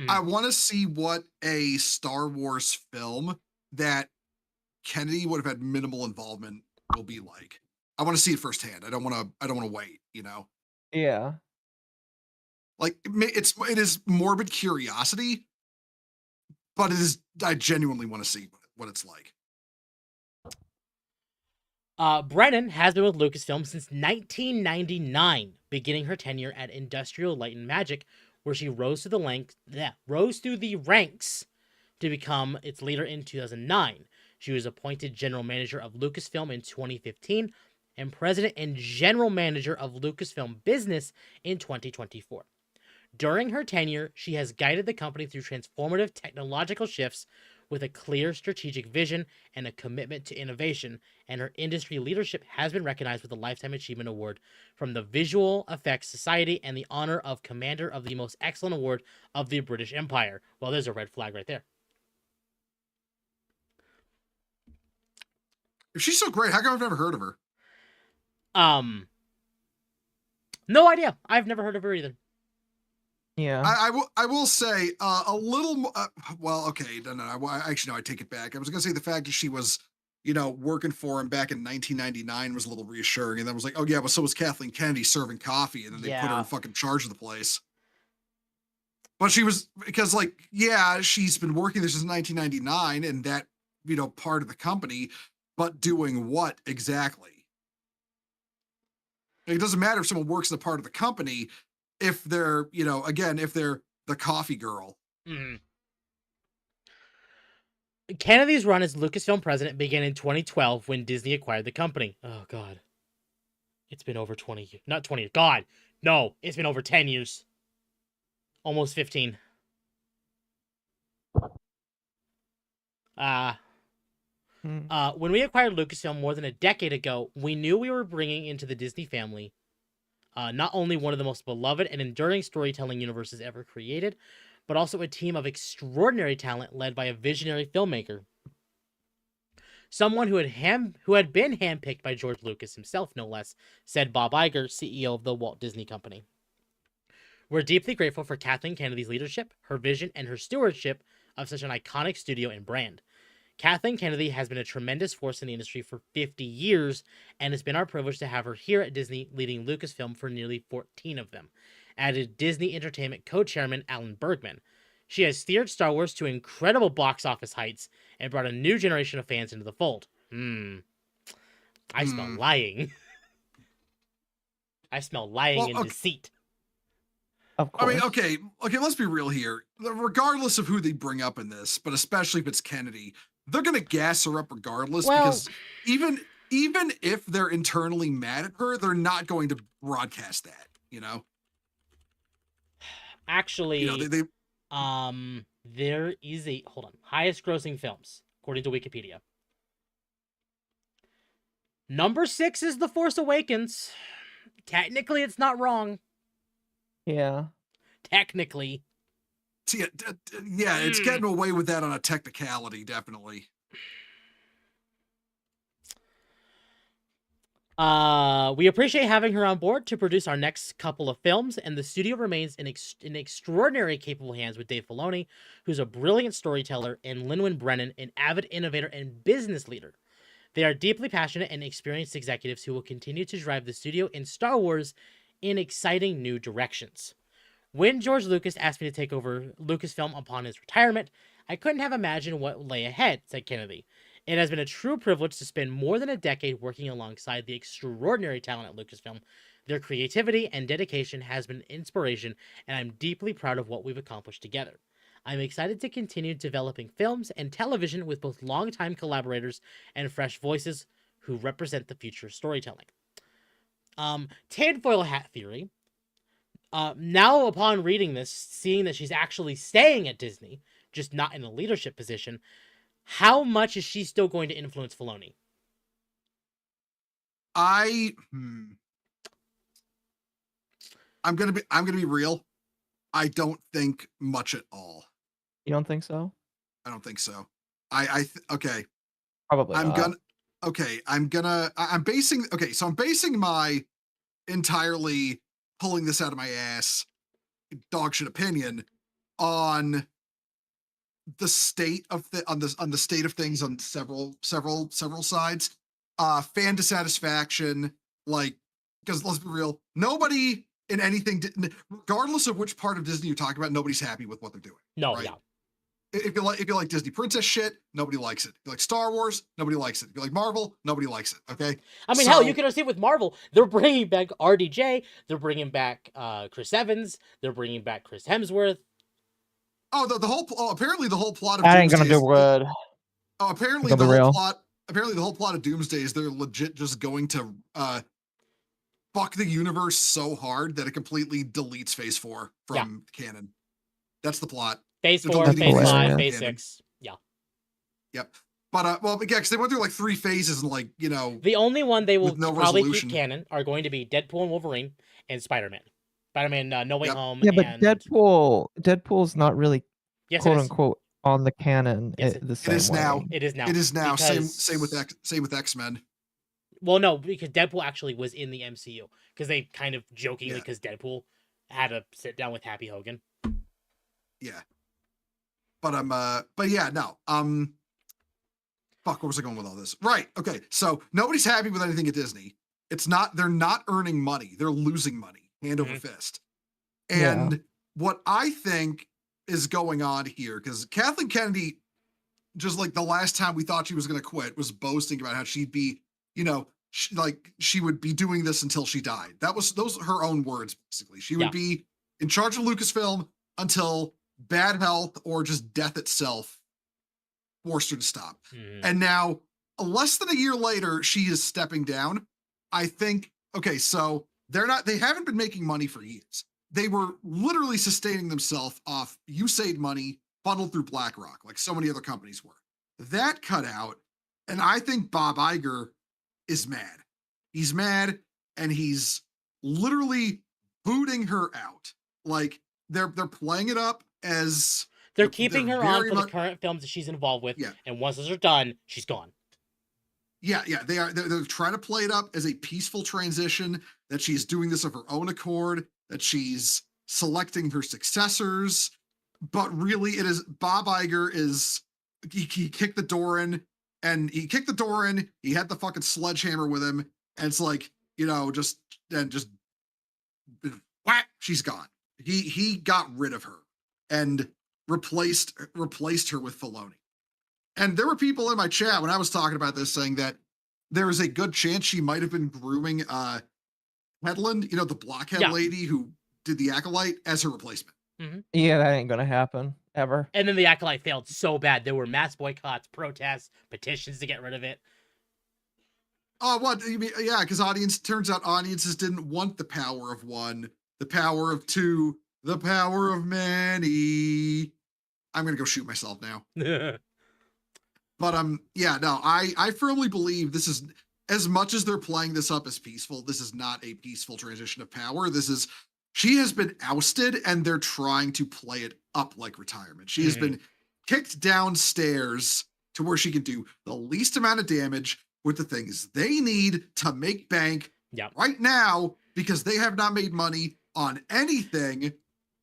I want to see what a Star Wars film that Kennedy would have had minimal involvement will be like. I want to see it firsthand. I don't want to wait, you know? Yeah. Like it is morbid curiosity, but I genuinely want to see what it's like. Brennan has been with Lucasfilm since 1999, beginning her tenure at Industrial Light and Magic, where she rose through the ranks to become its leader in 2009. She was appointed general manager of Lucasfilm in 2015 and president and general manager of Lucasfilm Business in 2024. During her tenure, she has guided the company through transformative technological shifts with a clear strategic vision and a commitment to innovation, and her industry leadership has been recognized with a Lifetime Achievement Award from the Visual Effects Society and the honor of Commander of the Most Excellent Award of the British Empire. Well, there's a red flag right there. If she's so great, how come I've never heard of her? No idea. I've never heard of her either. Yeah. I will say a little. Well, okay, no. Actually, no. I take it back. I was gonna say the fact that she was, working for him back in 1999 was a little reassuring, and then was like, oh yeah, well, so was Kathleen Kennedy serving coffee, and then they put her in fucking charge of the place. But she was because she's been working there since 1999, and that part of the company, but doing what exactly? It doesn't matter if someone works in a part of the company. If they're, if they're the coffee girl. Mm-hmm. Kennedy's run as Lucasfilm president began in 2012 when Disney acquired the company. Oh, God. It's been over 20 years. Not 20 years. God. No, it's been over 10 years. Almost 15. When we acquired Lucasfilm more than a decade ago, we knew we were bringing into the Disney family not only one of the most beloved and enduring storytelling universes ever created, but also a team of extraordinary talent led by a visionary filmmaker. Someone who had been handpicked by George Lucas himself, no less, said Bob Iger, CEO of the Walt Disney Company. We're deeply grateful for Kathleen Kennedy's leadership, her vision, and her stewardship of such an iconic studio and brand. Kathleen Kennedy has been a tremendous force in the industry for 50 years, and it's been our privilege to have her here at Disney leading Lucasfilm for nearly 14 of them, added Disney Entertainment co-chairman Alan Bergman. She has steered Star Wars to incredible box office heights and brought a new generation of fans into the fold. I smell lying. I smell lying and deceit. Of course. I mean, okay, let's be real here. Regardless of who they bring up in this, but especially if it's Kennedy, they're going to gas her up regardless, because even if they're internally mad at her, they're not going to broadcast that, Actually, there is a highest grossing films according to Wikipedia. Number 6 is The Force Awakens. Technically, it's not wrong. Yeah. Technically. Yeah, it's getting away with that on a technicality, definitely. We appreciate having her on board to produce our next couple of films, and the studio remains in extraordinary capable hands with Dave Filoni, who's a brilliant storyteller, and Lin-Manuel Brennan, an avid innovator and business leader. They are deeply passionate and experienced executives who will continue to drive the studio and Star Wars in exciting new directions. When George Lucas asked me to take over Lucasfilm upon his retirement, I couldn't have imagined what lay ahead, said Kennedy. It has been a true privilege to spend more than a decade working alongside the extraordinary talent at Lucasfilm. Their creativity and dedication has been an inspiration, and I'm deeply proud of what we've accomplished together. I'm excited to continue developing films and television with both longtime collaborators and fresh voices who represent the future of storytelling. Tinfoil hat theory. Now, upon reading this, seeing that she's actually staying at Disney, just not in a leadership position, how much is she still going to influence Filoni? I'm gonna be real. I don't think much at all. You don't think so? I don't think so. Okay. Probably. I'm basing my entirely pulling this out of my ass dog shit opinion on the state of the state of things on several sides. Fan dissatisfaction, because let's be real, nobody in anything, regardless of which part of Disney you're talking about, nobody's happy with what they're doing. No, right? yeah. If you like Disney princess shit, nobody likes it. If you like Star Wars, nobody likes it. If you like Marvel, nobody likes it. Okay. I mean, hell, you can see with Marvel, they're bringing back RDJ, they're bringing back Chris Evans, they're bringing back Chris Hemsworth. Oh, apparently the whole plot of that ain't gonna do good. Oh, apparently the whole plot. apparently the whole plot of Doomsday is they're legit just going to fuck the universe so hard that it completely deletes Phase 4 from canon. That's the plot. Phase They're 4, deleting Phase Phase 5, four Phase canon. 6. Yeah. Yep. But well, yeah, because they went through like 3 phases and like, you know, The only one they will with no probably resolution. keep canon are going to be Deadpool and Wolverine and Spider-Man. Spider-Man No Way Yep. Home. Yeah, but and... Deadpool's not really yes, quote it is. unquote on the canon Yes, the It same is way. now. It is now. It is now. Because... Same with X-Men. Well, no, because Deadpool actually was in the MCU. Because they kind of jokingly, because Deadpool had a sit down with Happy Hogan. Yeah. But yeah, no. Fuck, where was I going with all this? Right. Okay. So nobody's happy with anything at Disney. They're not earning money. They're losing money hand over fist. And what I think is going on here, because Kathleen Kennedy, just like the last time we thought she was going to quit, was boasting about how she'd be, you know, she would be doing this until she died. Those are her own words, basically. She would be in charge of Lucasfilm until bad health or just death itself forced her to stop. And now, less than a year later, she is stepping down. I think, okay, so they haven't been making money for years. They were literally sustaining themselves off USAID money funneled through BlackRock, like so many other companies were. That cut out, and I think Bob Iger is mad. He's mad, and he's literally booting her out. Like, they're playing it up as... They're keeping her on for the much... current films that she's involved with, yeah. And once those are done, she's gone. Yeah, they are. They're trying to play it up as a peaceful transition, that she's doing this of her own accord, that she's selecting her successors. But really, it is Bob Iger is he kicked the door in, and he kicked the door in. He had the fucking sledgehammer with him, and it's like, you know, just whack, she's gone. He got rid of her and replaced her with Filoni. And there were people in my chat when I was talking about this saying that there is a good chance she might have been grooming Hedlund, you know, the blockhead lady who did the Acolyte, as her replacement. Yeah, that ain't gonna happen ever. And then the Acolyte failed so bad. There were mass boycotts, protests, petitions to get rid of it. Oh, what? You mean, yeah, because turns out audiences didn't want the power of one, the power of two, the power of many. I'm going to go shoot myself now. But yeah, no, I firmly believe this is, as much as they're playing this up as peaceful, this is not a peaceful transition of power. She has been ousted, and they're trying to play it up like retirement. She has been kicked downstairs to where she can do the least amount of damage with the things they need to make bank right now, because they have not made money on anything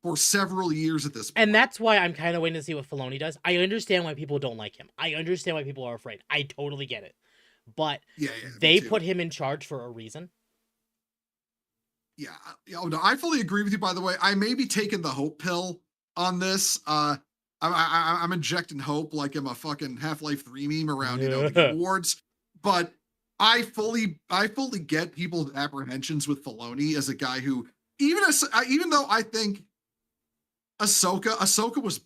for several years at this point. And that's why I'm kind of waiting to see what Filoni does. I understand why people don't like him. I understand why people are afraid. I totally get it. But they put him in charge for a reason. Yeah. No, I fully agree with you, by the way. I may be taking the hope pill on this. I'm injecting hope like I'm a fucking Half-Life 3 meme around, you know, the Game Awards. But I fully get people's apprehensions with Filoni as a guy who, even though I think Ahsoka was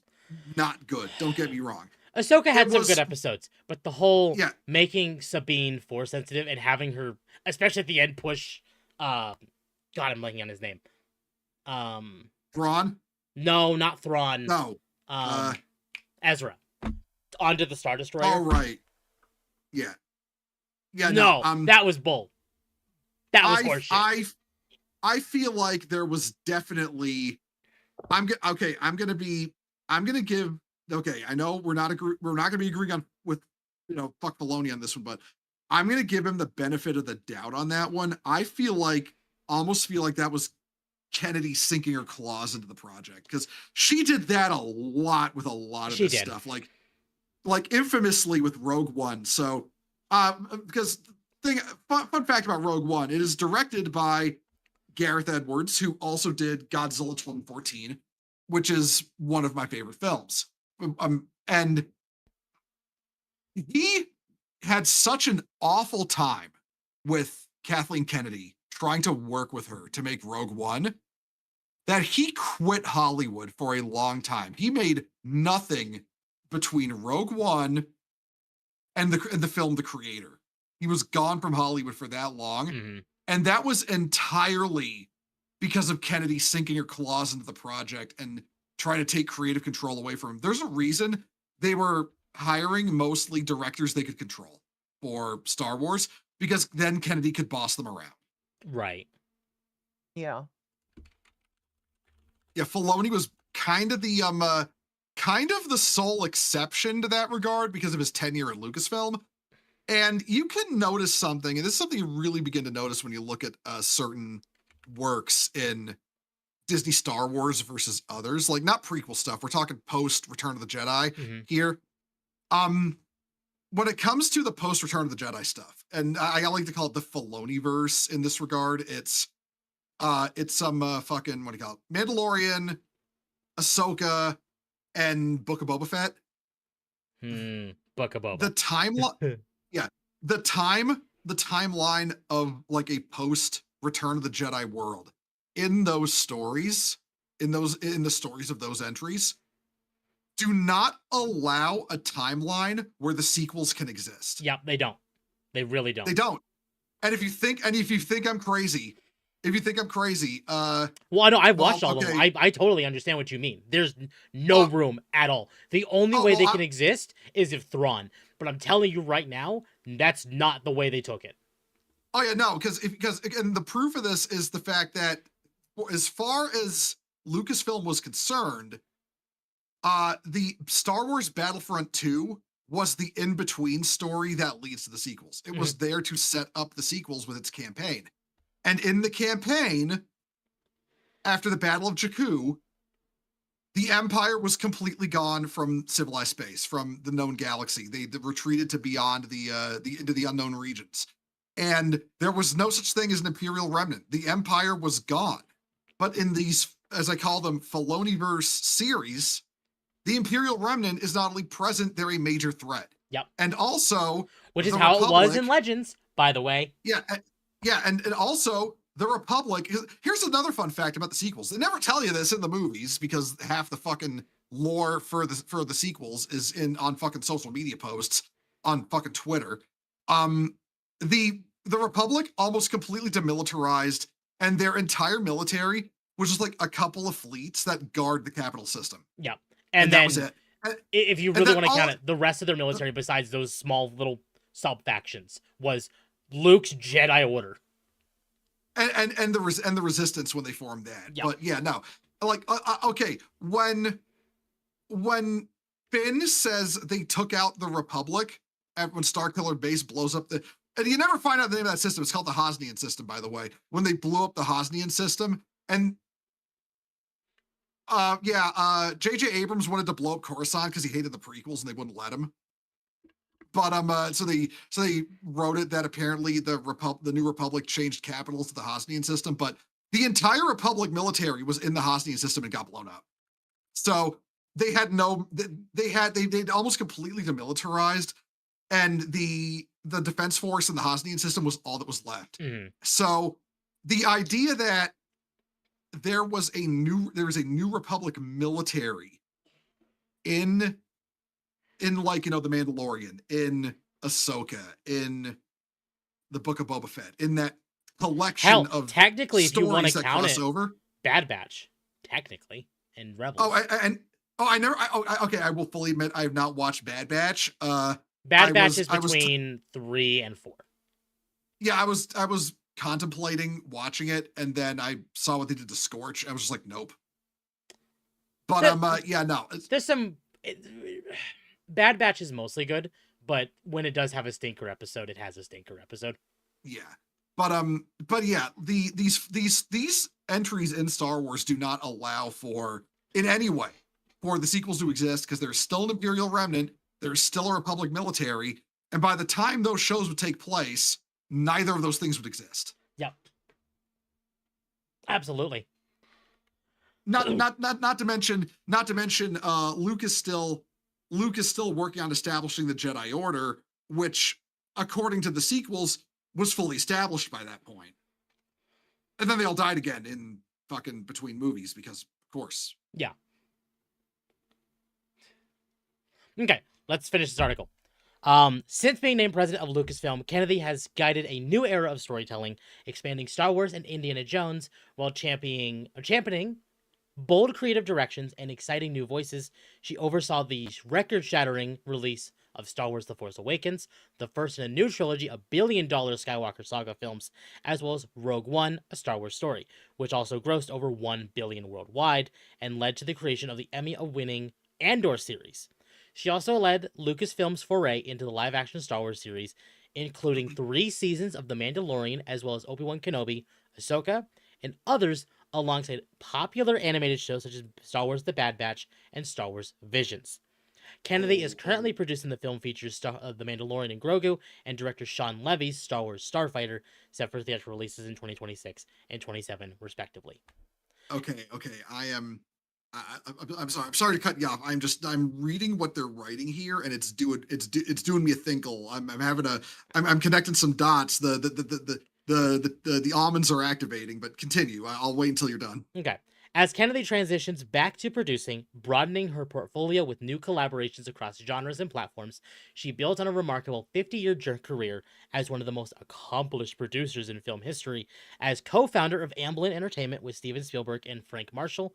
not good, don't get me wrong. Ahsoka had some good episodes, but the whole making Sabine Force sensitive and having her, especially at the end, push, God, I'm blanking on his name. Thrawn? No, not Thrawn. No. Ezra. Onto the Star Destroyer. Oh, right. Yeah. Yeah. No, that was bull. That was horseshit. I feel like there was definitely. I know we're not going to be agreeing on with, you know, fuck Filoni on this one, but I'm going to give him the benefit of the doubt on that one. I almost feel like that was Kennedy sinking her claws into the project, because she did that a lot with a lot of this stuff, like infamously with Rogue One. So, because fun fact about Rogue One, it is directed by Gareth Edwards, who also did Godzilla 2014, which is one of my favorite films. And he had such an awful time with Kathleen Kennedy trying to work with her to make Rogue One that he quit Hollywood for a long time. He made nothing between Rogue One and the film The Creator. He was gone from Hollywood for that long. Mm-hmm. And that was entirely because of Kennedy sinking her claws into the project and trying to take creative control away from him. There's a reason they were hiring mostly directors they could control for Star Wars, because then Kennedy could boss them around. Right. Yeah. Yeah, Filoni was kind of the sole exception to that regard because of his tenure at Lucasfilm. And you can notice something, and this is something you really begin to notice when you look at certain works in Disney Star Wars versus others, like not prequel stuff. We're talking post Return of the Jedi here. When it comes to the post Return of the Jedi stuff, and I like to call it the Filoniverse in this regard, it's some fucking, what do you call it? Mandalorian, Ahsoka, and Book of Boba Fett. Book of Boba. The timeline, yeah, the timeline of like a post Return of the Jedi world in those stories, in the stories of those entries, do not allow a timeline where the sequels can exist. Yep, they don't. They really don't. They don't. And if you think I'm crazy, well, I know I've watched all of them. I totally understand what you mean. There's no room at all. The only way they can exist is if Thrawn. But I'm telling you right now, that's not the way they took it. Oh yeah, no, because and the proof of this is the fact that as far as Lucasfilm was concerned, the Star Wars Battlefront 2 was the in-between story that leads to the sequels. It was there to set up the sequels with its campaign. And in the campaign, after the Battle of Jakku, the Empire was completely gone from civilized space, from the known galaxy. They retreated to beyond into the unknown regions. And there was no such thing as an Imperial remnant. The Empire was gone. But in these, as I call them, Filoniverse series, the Imperial remnant is not only present, they're a major threat. Yep. And also, which is how it was in Legends, by the way. Yeah. Yeah, and also the Republic. Here's another fun fact about the sequels. They never tell you this in the movies because half the fucking lore for the sequels is on fucking social media posts on fucking Twitter. The Republic almost completely demilitarized, and their entire military was just like a couple of fleets that guard the capital system. Yeah, and then that was it. If you really want to count it, the rest of their military, besides those small little sub factions, was Luke's Jedi Order, and the Resistance when they formed that. Yep. But yeah, no, like okay, when Finn says they took out the Republic, when Starkiller Base blows up and you never find out the name of that system. It's called the Hosnian system, by the way. When they blew up the Hosnian system, and J.J. Abrams wanted to blow up Coruscant because he hated the prequels and they wouldn't let him. But so they wrote it that apparently the New Republic changed capitals to the Hosnian system, but the entire Republic military was in the Hosnian system and got blown up. So they had they'd almost completely demilitarized, and the defense force in the Hosnian system was all that was left. So the idea that there was a New Republic military in like, the Mandalorian, in Ahsoka, in the Book of Boba Fett, in that collection of technically, if you want to count it, over. Bad Batch, technically, and Rebels. Okay, I will fully admit I have not watched Bad Batch. Bad Batch is between 3 and 4. Yeah, I was contemplating watching it, and then I saw what they did to Scorch. I was just like, nope. But no. There's some. Bad Batch is mostly good, but when it does have a stinker episode, it has a stinker episode. Yeah, but yeah, these entries in Star Wars do not allow for, in any way, for the sequels to exist, because there's still an Imperial remnant, there's still a Republic military, and by the time those shows would take place, neither of those things would exist. Yep. Absolutely. Not to mention, Luke is still working on establishing the Jedi Order, which, according to the sequels, was fully established by that point. And then they all died again in fucking between movies because, of course. Yeah. Okay, let's finish this article. Since being named president of Lucasfilm, Kennedy has guided a new era of storytelling, expanding Star Wars and Indiana Jones while championing bold creative directions and exciting new voices. She oversaw the record-shattering release of Star Wars The Force Awakens, the first in a new trilogy of billion-dollar Skywalker saga films, as well as Rogue One, a Star Wars story, which also grossed over $1 billion worldwide and led to the creation of the Emmy-winning Andor series. She also led Lucasfilm's foray into the live-action Star Wars series, including 3 seasons of The Mandalorian, as well as Obi-Wan Kenobi, Ahsoka, and others, alongside popular animated shows such as Star Wars The Bad Batch and Star Wars Visions. Kennedy is currently producing the film features The Mandalorian and Grogu, and director Sean Levy's Star Wars Starfighter, set for theatrical releases in 2026 and 27, respectively. Okay. I'm sorry. I'm sorry to cut you off. I'm reading what they're writing here, and it's doing me a thinkle. I'm connecting some dots. The almonds are activating, but continue. I'll wait until you're done. Okay. As Kennedy transitions back to producing, broadening her portfolio with new collaborations across genres and platforms, she built on a remarkable 50-year career as one of the most accomplished producers in film history. As co-founder of Amblin Entertainment with Steven Spielberg and Frank Marshall,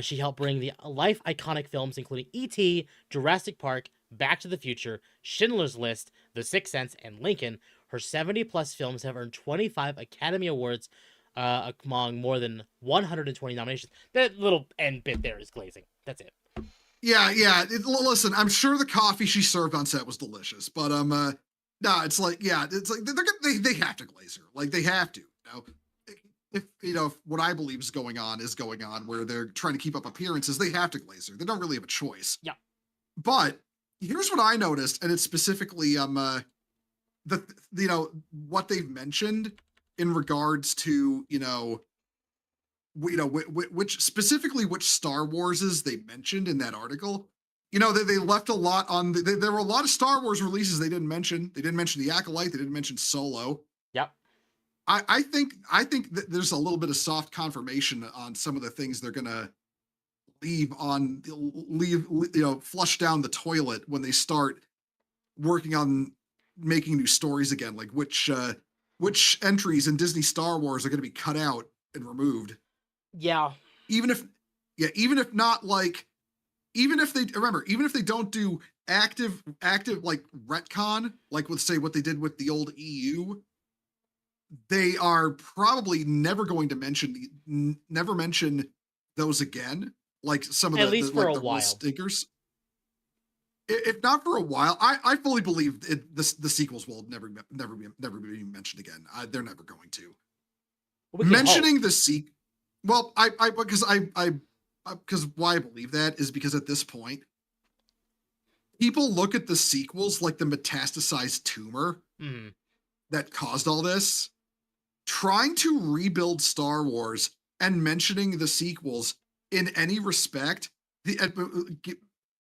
she helped bring the life iconic films including E.T., Jurassic Park, Back to the Future, Schindler's List, The Sixth Sense, and Lincoln. Her 70-plus films have earned 25 Academy Awards among more than 120 nominations. That little end bit there is glazing. That's it. Yeah. Listen, I'm sure the coffee she served on set was delicious, but it's like they have to glaze her. Like they have to. If what I believe is going on where they're trying to keep up appearances, they have to glaze her. They don't really have a choice. Yeah. But here's what I noticed, and it's specifically what they've mentioned in regards to which Star Warses they mentioned in that article. They left a lot on. There were a lot of Star Wars releases they didn't mention. They didn't mention the Acolyte. They didn't mention Solo. Yep. I think that there's a little bit of soft confirmation on some of the things they're gonna flush down the toilet when they start working on making new stories again, like which entries in Disney Star Wars are going to be cut out and removed. Yeah. Even if they don't do active like retcon, like with say what they did with the old EU, they are probably never going to mention those again. Like some of at least for a while stinkers. If not for a while, I fully believe the sequels will never be mentioned again. They're never going to. Mentioning the sequel. Well, because why I believe that is because at this point, people look at the sequels like the metastasized tumor that caused all this. Trying to rebuild Star Wars and mentioning the sequels in any respect,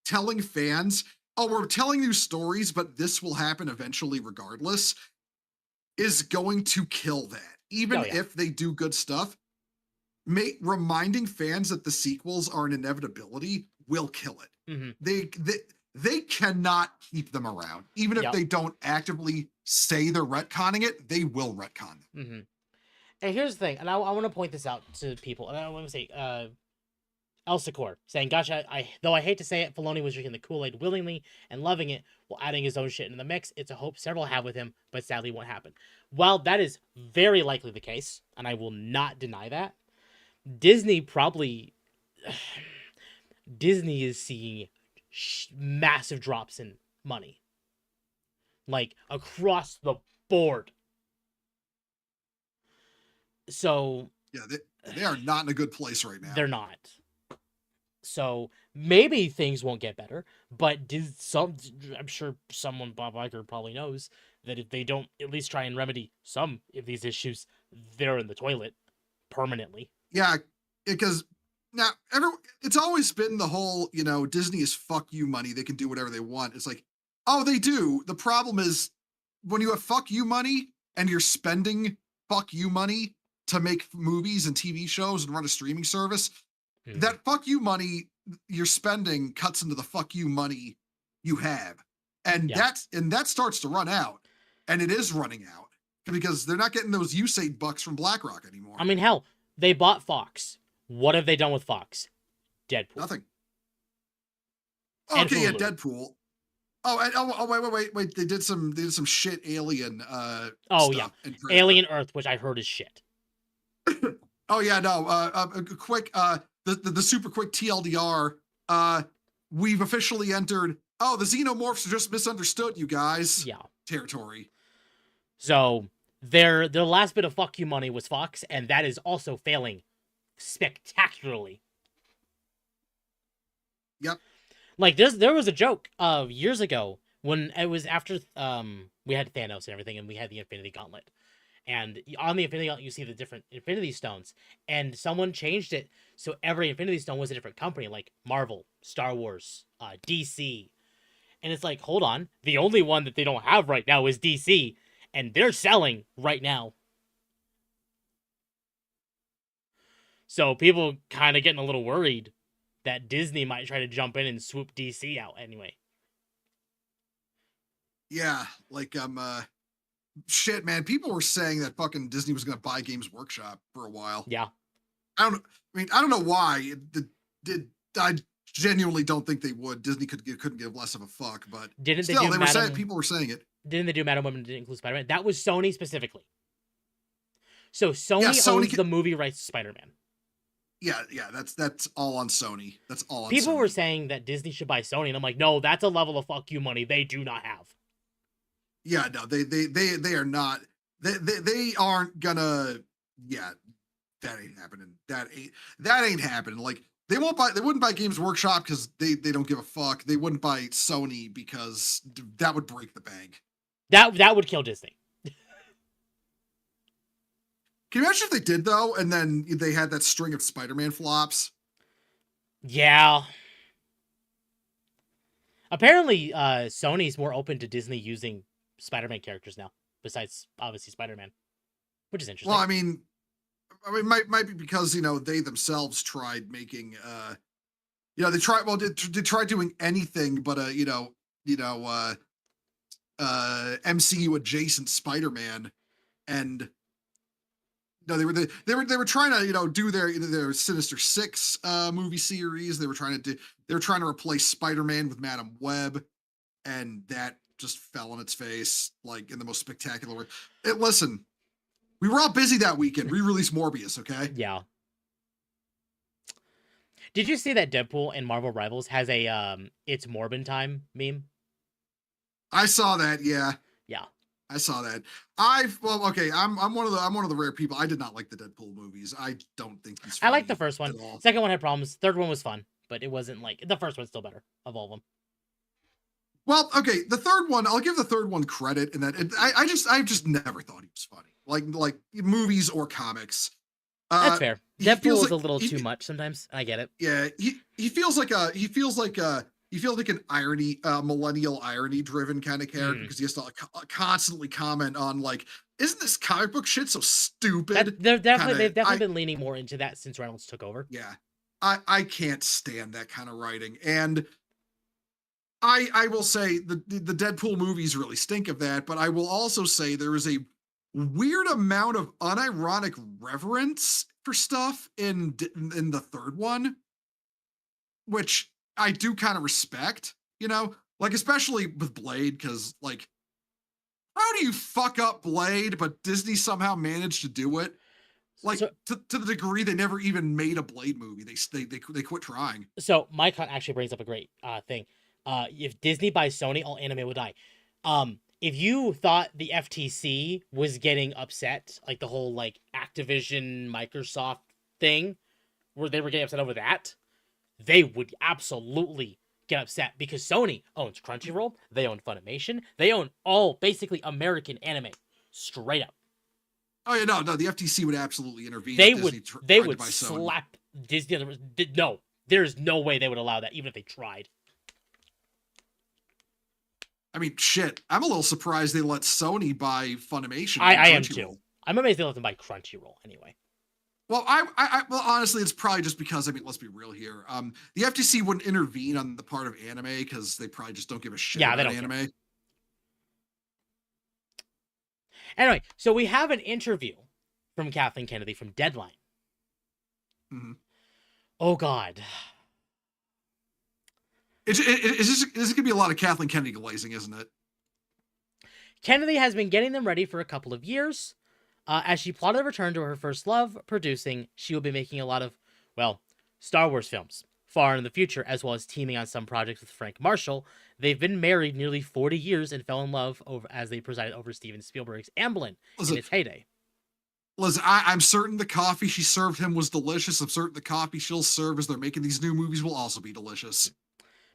telling fans, oh, we're telling new stories, but this will happen eventually regardless, is going to kill that. Even if they do good stuff, reminding fans that the sequels are an inevitability will kill it. They cannot keep them around. Even if they don't actively say they're retconning it, they will retcon them. And here's the thing, and I want to point this out to people, and I want to say, Elsacor saying, gosh, though I hate to say it, Filoni was drinking the Kool-Aid willingly and loving it while adding his own shit into the mix. It's a hope several have with him, but sadly won't happen. While that is very likely the case, and I will not deny that, Disney is seeing massive drops in money. Like, across the board. So... yeah, they are not in a good place right now. They're not. So maybe things won't get better, but I'm sure someone, Bob Iger probably knows that if they don't at least try and remedy some of these issues, they're in the toilet permanently. Yeah, because now it's always been the whole, Disney is fuck you money. They can do whatever they want. It's like, oh, they do. The problem is when you have fuck you money and you're spending fuck you money to make movies and TV shows and run a streaming service, that fuck you money you're spending cuts into the fuck you money you have. and Yeah. that starts to run out, and it is running out because they're not getting those USAID bucks from BlackRock anymore. I mean, hell, they bought Fox. What have they done with Fox? Deadpool. Nothing. And Okay, yeah, Hulu. Deadpool. Oh, wait! They did some shit Alien. Oh, stuff yeah. in Predator. Alien Earth, which I heard is shit. Oh yeah, no. A quick. The super quick TLDR. We've officially entered. Oh, the xenomorphs are just misunderstood, you guys. Yeah. Territory. So their last bit of fuck you money was Fox, and that is also failing spectacularly. Yep. Like there was a joke years ago when it was after we had Thanos and everything, and we had the Infinity Gauntlet. And on the Infinity Gauntlet, you see the different Infinity Stones, and someone changed it so every Infinity Stone was a different company, like Marvel, Star Wars, DC. And it's like, hold on, the only one that they don't have right now is DC, and they're selling right now. So people kind of getting a little worried that Disney might try to jump in and swoop DC out anyway. Yeah, like shit, man. People were saying that fucking Disney was gonna buy Games Workshop for a while. Yeah. I don't know why. I genuinely don't think they would. Disney couldn't give less of a fuck, but Didn't still, they do people were saying it. Didn't they do Madam Woman didn't include Spider-Man? That was Sony specifically. So Sony owns the movie rights to Spider-Man. Yeah, that's all on Sony. That's all on People Sony. were saying that Disney should buy Sony, and I'm like, no, that's a level of fuck you money they do not have. Yeah, no, they are not. They aren't gonna. Yeah, that ain't happening. That ain't happening. Like they wouldn't buy Games Workshop because they don't give a fuck. They wouldn't buy Sony because that would break the bank. That would kill Disney. Can you imagine if they did though, and then they had that string of Spider-Man flops? Yeah. Apparently, Sony's more open to Disney using Spider-Man characters now, besides obviously Spider-Man, which is interesting. Well, I mean, might be because they themselves tried making they tried doing anything but MCU adjacent Spider-Man, and no, they were trying to do their Sinister Six movie series. They were trying to replace Spider-Man with Madam Web, and that just fell on its face like in the most spectacular way. Listen, we were all busy that weekend. Re-released Morbius, okay? Yeah. Did you see that Deadpool and Marvel Rivals has a "It's Morbin Time" meme? I saw that. Yeah. Yeah. I saw that. I'm one of the rare people. I did not like the Deadpool movies. I don't think he's I liked the first one. at all. Second one had problems. Third one was fun, but it wasn't like the first one's still better of all of them. Well, okay, the third one, I'll give the third one credit in that I just never thought he was funny. Like movies or comics. That's fair. Deadpool is a little too much sometimes. I get it. Yeah, he feels like an irony, millennial irony driven kind of character because he has to constantly comment on like, isn't this comic book shit so stupid? They've definitely been leaning more into that since Reynolds took over. Yeah, I can't stand that kind of writing, and I will say the Deadpool movies really stink of that, but I will also say there is a weird amount of unironic reverence for stuff in the third one, which I do kind of respect, like especially with Blade, because like, how do you fuck up Blade, but Disney somehow managed to do it? Like to the degree they never even made a Blade movie. They quit trying. So my cut actually brings up a great thing. If Disney buys Sony, all anime would die. If you thought the FTC was getting upset, like the whole like Activision Microsoft thing, where they were getting upset over that, they would absolutely get upset because Sony owns Crunchyroll, they own Funimation, they own all basically American anime, straight up. Oh yeah, no, the FTC would absolutely intervene. They would slap Disney. No, there's no way they would allow that, even if they tried. I mean, shit. I'm a little surprised they let Sony buy Funimation. I am too. I'm amazed they let them buy Crunchyroll anyway. Well, well, honestly, it's probably just because, I mean, let's be real here. The FTC wouldn't intervene on the part of anime because they probably just don't give a shit about anime. Care. Anyway, so we have an interview from Kathleen Kennedy from Deadline. Mm-hmm. Oh, God. This is going to be a lot of Kathleen Kennedy glazing, isn't it? Kennedy has been getting them ready for a couple of years. As she plotted a return to her first love, producing, she will be making a lot of, well, Star Wars films far in the future, as well as teaming on some projects with Frank Marshall. They've been married nearly 40 years and fell in love as they presided over Steven Spielberg's Amblin in its heyday. Listen, I'm certain the coffee she served him was delicious. I'm certain the coffee she'll serve as they're making these new movies will also be delicious.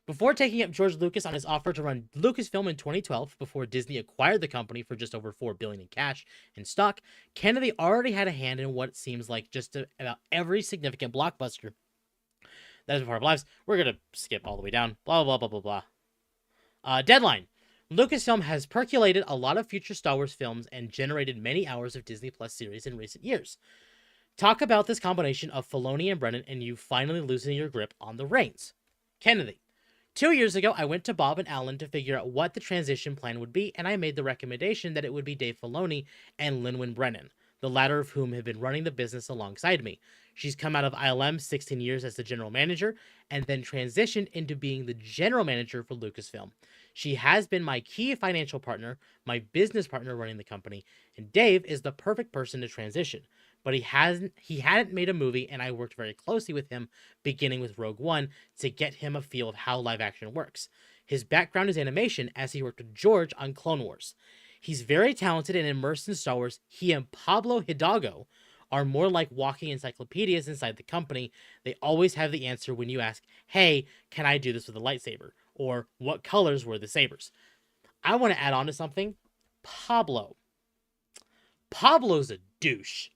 Before taking up George Lucas on his offer to run Lucasfilm in 2012, before Disney acquired the company for just over $4 billion in cash and stock, Kennedy already had a hand in what seems like just about every significant blockbuster that is before our lives. We're gonna skip all the way down. Blah blah blah blah blah. Deadline. Lucasfilm has percolated a lot of future Star Wars films and generated many hours of Disney Plus series in recent years. Talk about this combination of Filoni and Brennan and you finally losing your grip on the reins. Kennedy. 2 years ago, I went to Bob and Alan to figure out what the transition plan would be, and I made the recommendation that it would be Dave Filoni and Lin-Win Brennan, the latter of whom have been running the business alongside me. She's come out of ILM 16 years as the general manager, and then transitioned into being the general manager for Lucasfilm. She has been my key financial partner, my business partner running the company, and Dave is the perfect person to transition. But he hadn't made a movie, and I worked very closely with him, beginning with Rogue One, to get him a feel of how live action works. His background is animation, as he worked with George on Clone Wars. He's very talented and immersed in Star Wars. He and Pablo Hidalgo are more like walking encyclopedias inside the company. They always have the answer when you ask, hey, can I do this with a lightsaber? Or what colors were the sabers? I want to add on to something. Pablo's a douche.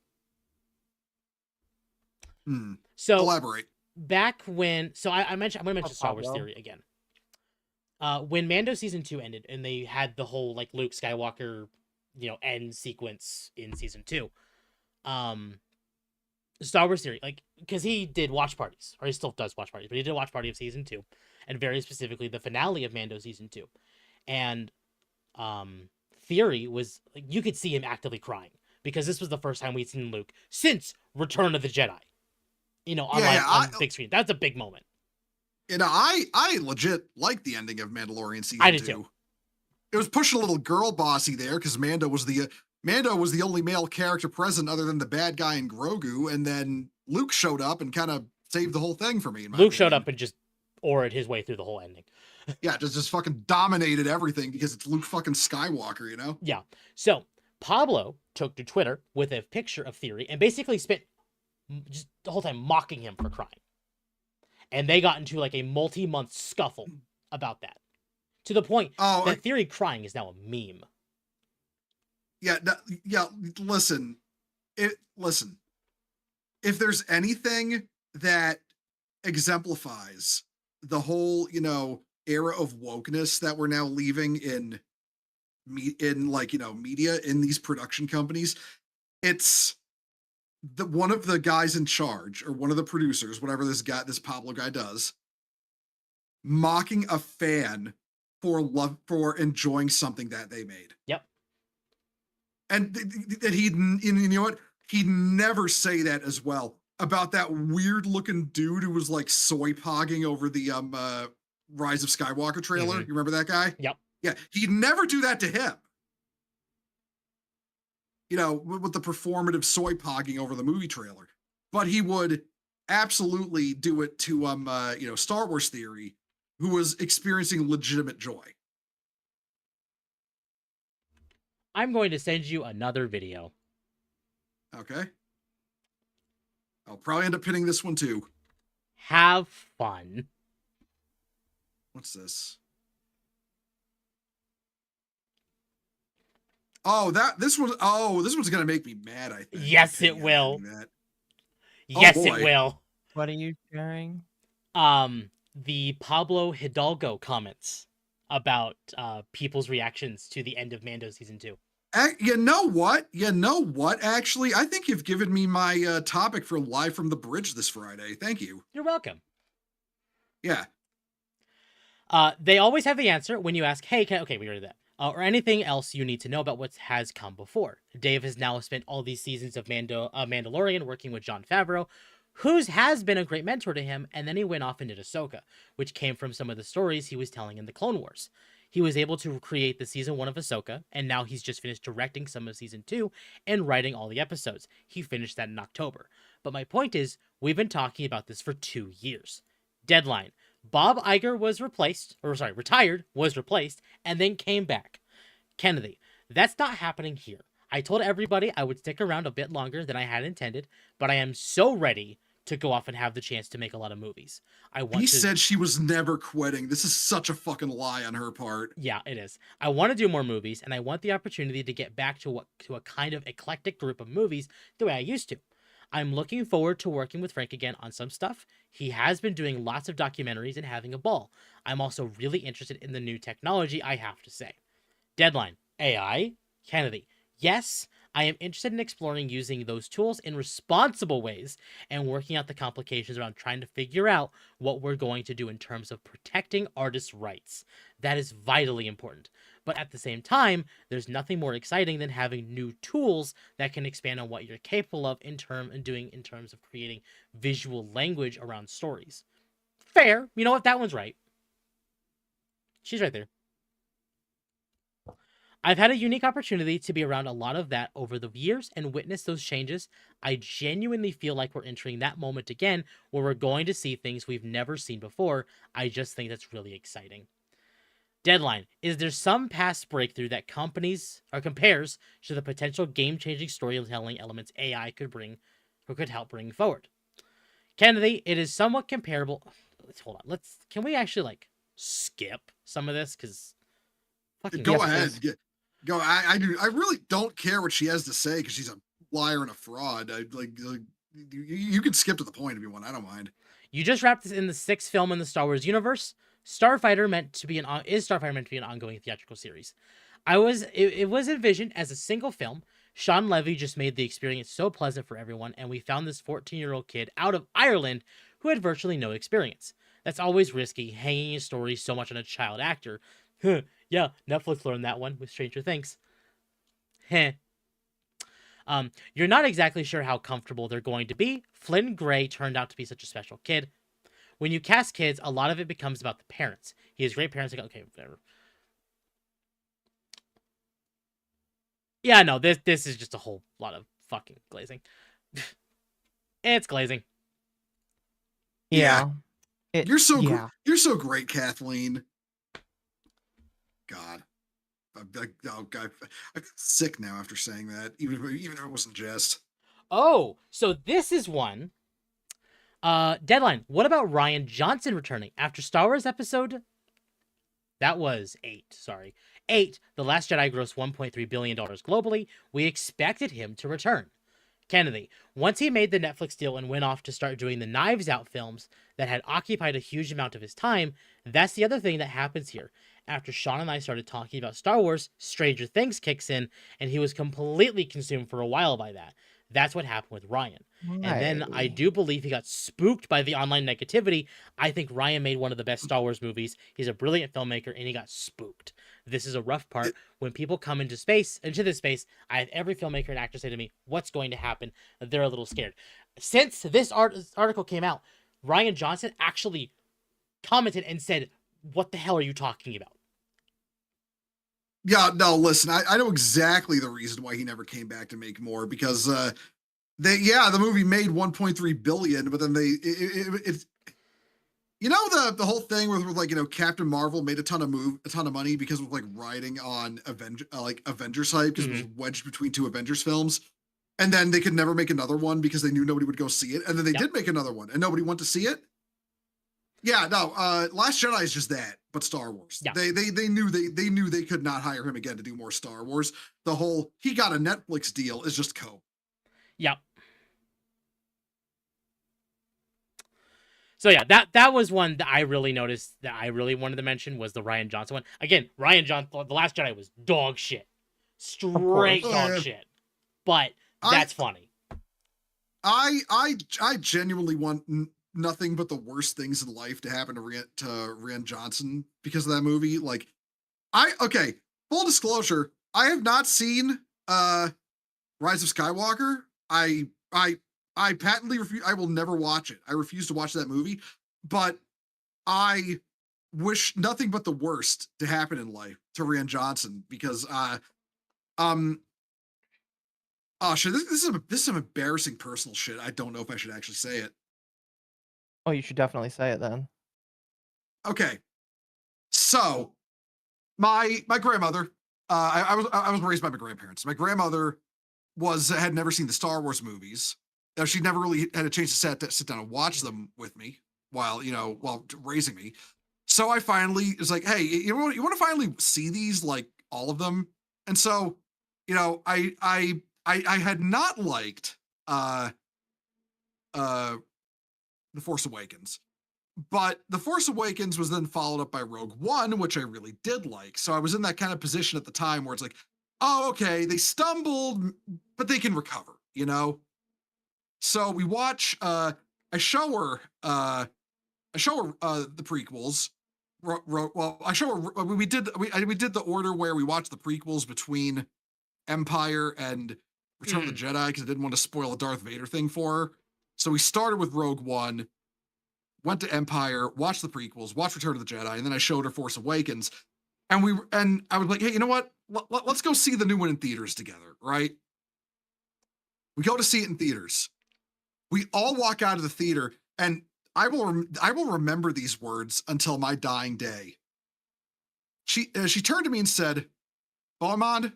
So elaborate. Back when, so I'm going to mention Star Wars Theory again. When Mando season 2 ended and they had the whole like Luke Skywalker, end sequence in season 2, Star Wars Theory, like, because he did watch parties, or he still does watch parties, but he did a watch party of season 2, and very specifically the finale of Mando season 2, and Theory was like, you could see him actively crying because this was the first time we'd seen Luke since Return of the Jedi. On big screen. That's a big moment. I legit like the ending of Mandalorian season 2. I did too. It was pushing a little girl bossy there because Mando was the only male character present other than the bad guy in Grogu, and then Luke showed up and kind of saved the whole thing for me. Luke showed up and just orated his way through the whole ending. Yeah, just fucking dominated everything because it's Luke fucking Skywalker, Yeah. So Pablo took to Twitter with a picture of Theory and basically spent just the whole time mocking him for crying. And they got into like a multi-month scuffle about that. To the point that Theory crying is now a meme. Yeah, listen. If there's anything that exemplifies the whole, era of wokeness that we're now leaving in media, in these production companies, it's one of the guys in charge, or one of the producers, whatever this Pablo guy does, mocking a fan for enjoying something that they made. Yep. And that you know what? He'd never say that as well about that weird looking dude who was like soy pogging over the Rise of Skywalker trailer. Mm-hmm. You remember that guy? Yep. Yeah. He'd never do that to him. With the performative soy pogging over the movie trailer, but he would absolutely do it to Star Wars Theory, who was experiencing legitimate joy. I'm going to send you another video. Okay. I'll probably end up pinning this one too. Have fun. What's this? Oh, this one's gonna make me mad, I think. Yes, it will. Yes, it will. What are you sharing? The Pablo Hidalgo comments about people's reactions to the end of Mando season 2. You know what? Actually, I think you've given me my topic for Live from the Bridge this Friday. Thank you. You're welcome. Yeah. They always have the answer when you ask, hey, okay, we already did that. Or anything else you need to know about what has come before. Dave has now spent all these seasons of Mandalorian working with Jon Favreau, who has been a great mentor to him, and then he went off and did Ahsoka, which came from some of the stories he was telling in the Clone Wars. He was able to create the season 1 of Ahsoka, and now he's just finished directing some of season 2 and writing all the episodes. He finished that in October. But my point is, we've been talking about this for 2 years. Deadline. Bob Iger retired, was replaced, and then came back. Kennedy, that's not happening here. I told everybody I would stick around a bit longer than I had intended, but I am so ready to go off and have the chance to make a lot of movies. He said she was never quitting. This is such a fucking lie on her part. Yeah, it is. I want to do more movies, and I want the opportunity to get back to a kind of eclectic group of movies the way I used to. I'm looking forward to working with Frank again on some stuff. He has been doing lots of documentaries and having a ball. I'm also really interested in the new technology, I have to say. Deadline. AI? Kennedy. Yes, I am interested in exploring using those tools in responsible ways and working out the complications around trying to figure out what we're going to do in terms of protecting artists' rights. That is vitally important. But at the same time, there's nothing more exciting than having new tools that can expand on what you're capable of in terms of creating visual language around stories. Fair. You know what? That one's right. She's right there. I've had a unique opportunity to be around a lot of that over the years and witness those changes. I genuinely feel like we're entering that moment again where we're going to see things we've never seen before. I just think that's really exciting. Deadline. Is there some past breakthrough that compares to the potential game-changing storytelling elements AI could help bring forward? Kennedy, it is somewhat comparable. Hold on. Can we actually skip some of this? Because go ahead. Go. I really don't care what she has to say because she's a liar and a fraud. You can skip to the point if you want. I don't mind. You just wrapped this in the 6th film in the Star Wars universe. Starfighter meant to be an ongoing theatrical series? It was envisioned as a single film. Sean Levy just made the experience so pleasant for everyone, and we found this 14-year-old kid out of Ireland who had virtually no experience. That's always risky, hanging a story so much on a child actor. Yeah, Netflix learned that one with Stranger Things. You're not exactly sure how comfortable they're going to be. Flynn Gray turned out to be such a special kid. When you cast kids, a lot of it becomes about the parents. He has great parents. Okay, whatever. Yeah, no, this is just a whole lot of fucking glazing. It's glazing. Yeah. You're so great, Kathleen. God. I'm sick now after saying that, even if it wasn't jest. Oh, so this is one. Deadline. What about Rian Johnson returning after Star Wars episode? That was 8. Sorry. 8. The Last Jedi grossed $1.3 billion globally. We expected him to return. Kennedy. Once he made the Netflix deal and went off to start doing the Knives Out films that had occupied a huge amount of his time, that's the other thing that happens here. After Sean and I started talking about Star Wars, Stranger Things kicks in, and he was completely consumed for a while by that. That's what happened with Ryan. Right. And then I do believe he got spooked by the online negativity. I think Ryan made one of the best Star Wars movies. He's a brilliant filmmaker, and he got spooked. This is a rough part. When people come into this space, I have every filmmaker and actor say to me, what's going to happen? They're a little scared. Since this article came out, Rian Johnson actually commented and said, what the hell are you talking about? Yeah, no, listen, I know exactly the reason why he never came back to make more, because the movie made 1.3 billion, but then it's the whole thing with Captain Marvel made a ton of money because of riding on Avengers hype, because it was wedged between 2 Avengers films, and then they could never make another one because they knew nobody would go see it, and then they did make another one and nobody went to see it. Yeah, no, Last Jedi is just that, but Star Wars. Yeah. They knew they could not hire him again to do more Star Wars. The whole he got a Netflix deal is just cope. Yep. So yeah, that was one that I really noticed that I really wanted to mention was the Rian Johnson one. Again, Rian Johnson, The Last Jedi was dog shit. Straight course. dog shit. But that's funny. I genuinely want nothing but the worst things in life to happen to Rian Johnson because of that movie. Like, okay, full disclosure, I have not seen Rise of Skywalker. I patently refuse. I will never watch it. I refuse to watch that movie. But I wish nothing but the worst to happen in life to Rian Johnson because oh shit, this is some embarrassing personal shit. I don't know if I should actually say it. Oh, you should definitely say it then. Okay. So my grandmother, I was raised by my grandparents. My grandmother had never seen the Star Wars movies. She never really had a chance to sit down and watch them with me while raising me. So I finally was like, hey, you want to finally see these, like all of them? And so, I had not liked The Force Awakens. But The Force Awakens was then followed up by Rogue One, which I really did like. So I was in that kind of position at the time where it's like, oh, okay, they stumbled, but they can recover, So we watch, I show her the prequels. Well, I show her, we did the order where we watched the prequels between Empire and Return of the Jedi because I didn't want to spoil a Darth Vader thing for her. So we started with Rogue One, went to Empire, watched the prequels, watched Return of the Jedi, and then I showed her Force Awakens. And I was like, hey, you know what? Let's go see the new one in theaters together, right? We go to see it in theaters. We all walk out of the theater, and I will remember these words until my dying day. She turned to me and said, Armand,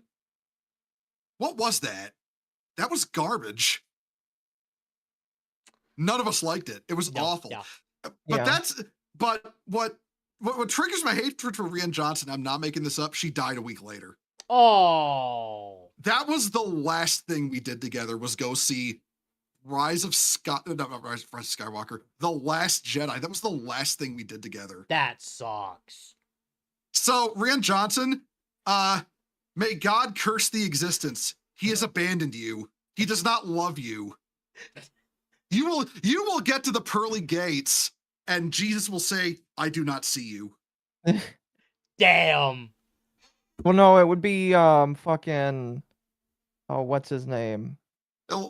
what was that? That was garbage. None of us liked it. It was awful. Yeah. But what triggers my hatred for Rian Johnson, I'm not making this up, she died a week later. Oh. That was the last thing we did together, was go see Rise of Skywalker, The Last Jedi. That was the last thing we did together. That sucks. So, Rian Johnson, may God curse the existence. He has abandoned you. He does not love you. You will get to the pearly gates, and Jesus will say, I do not see you. Damn. Well, no, it would be fucking, oh, what's his name?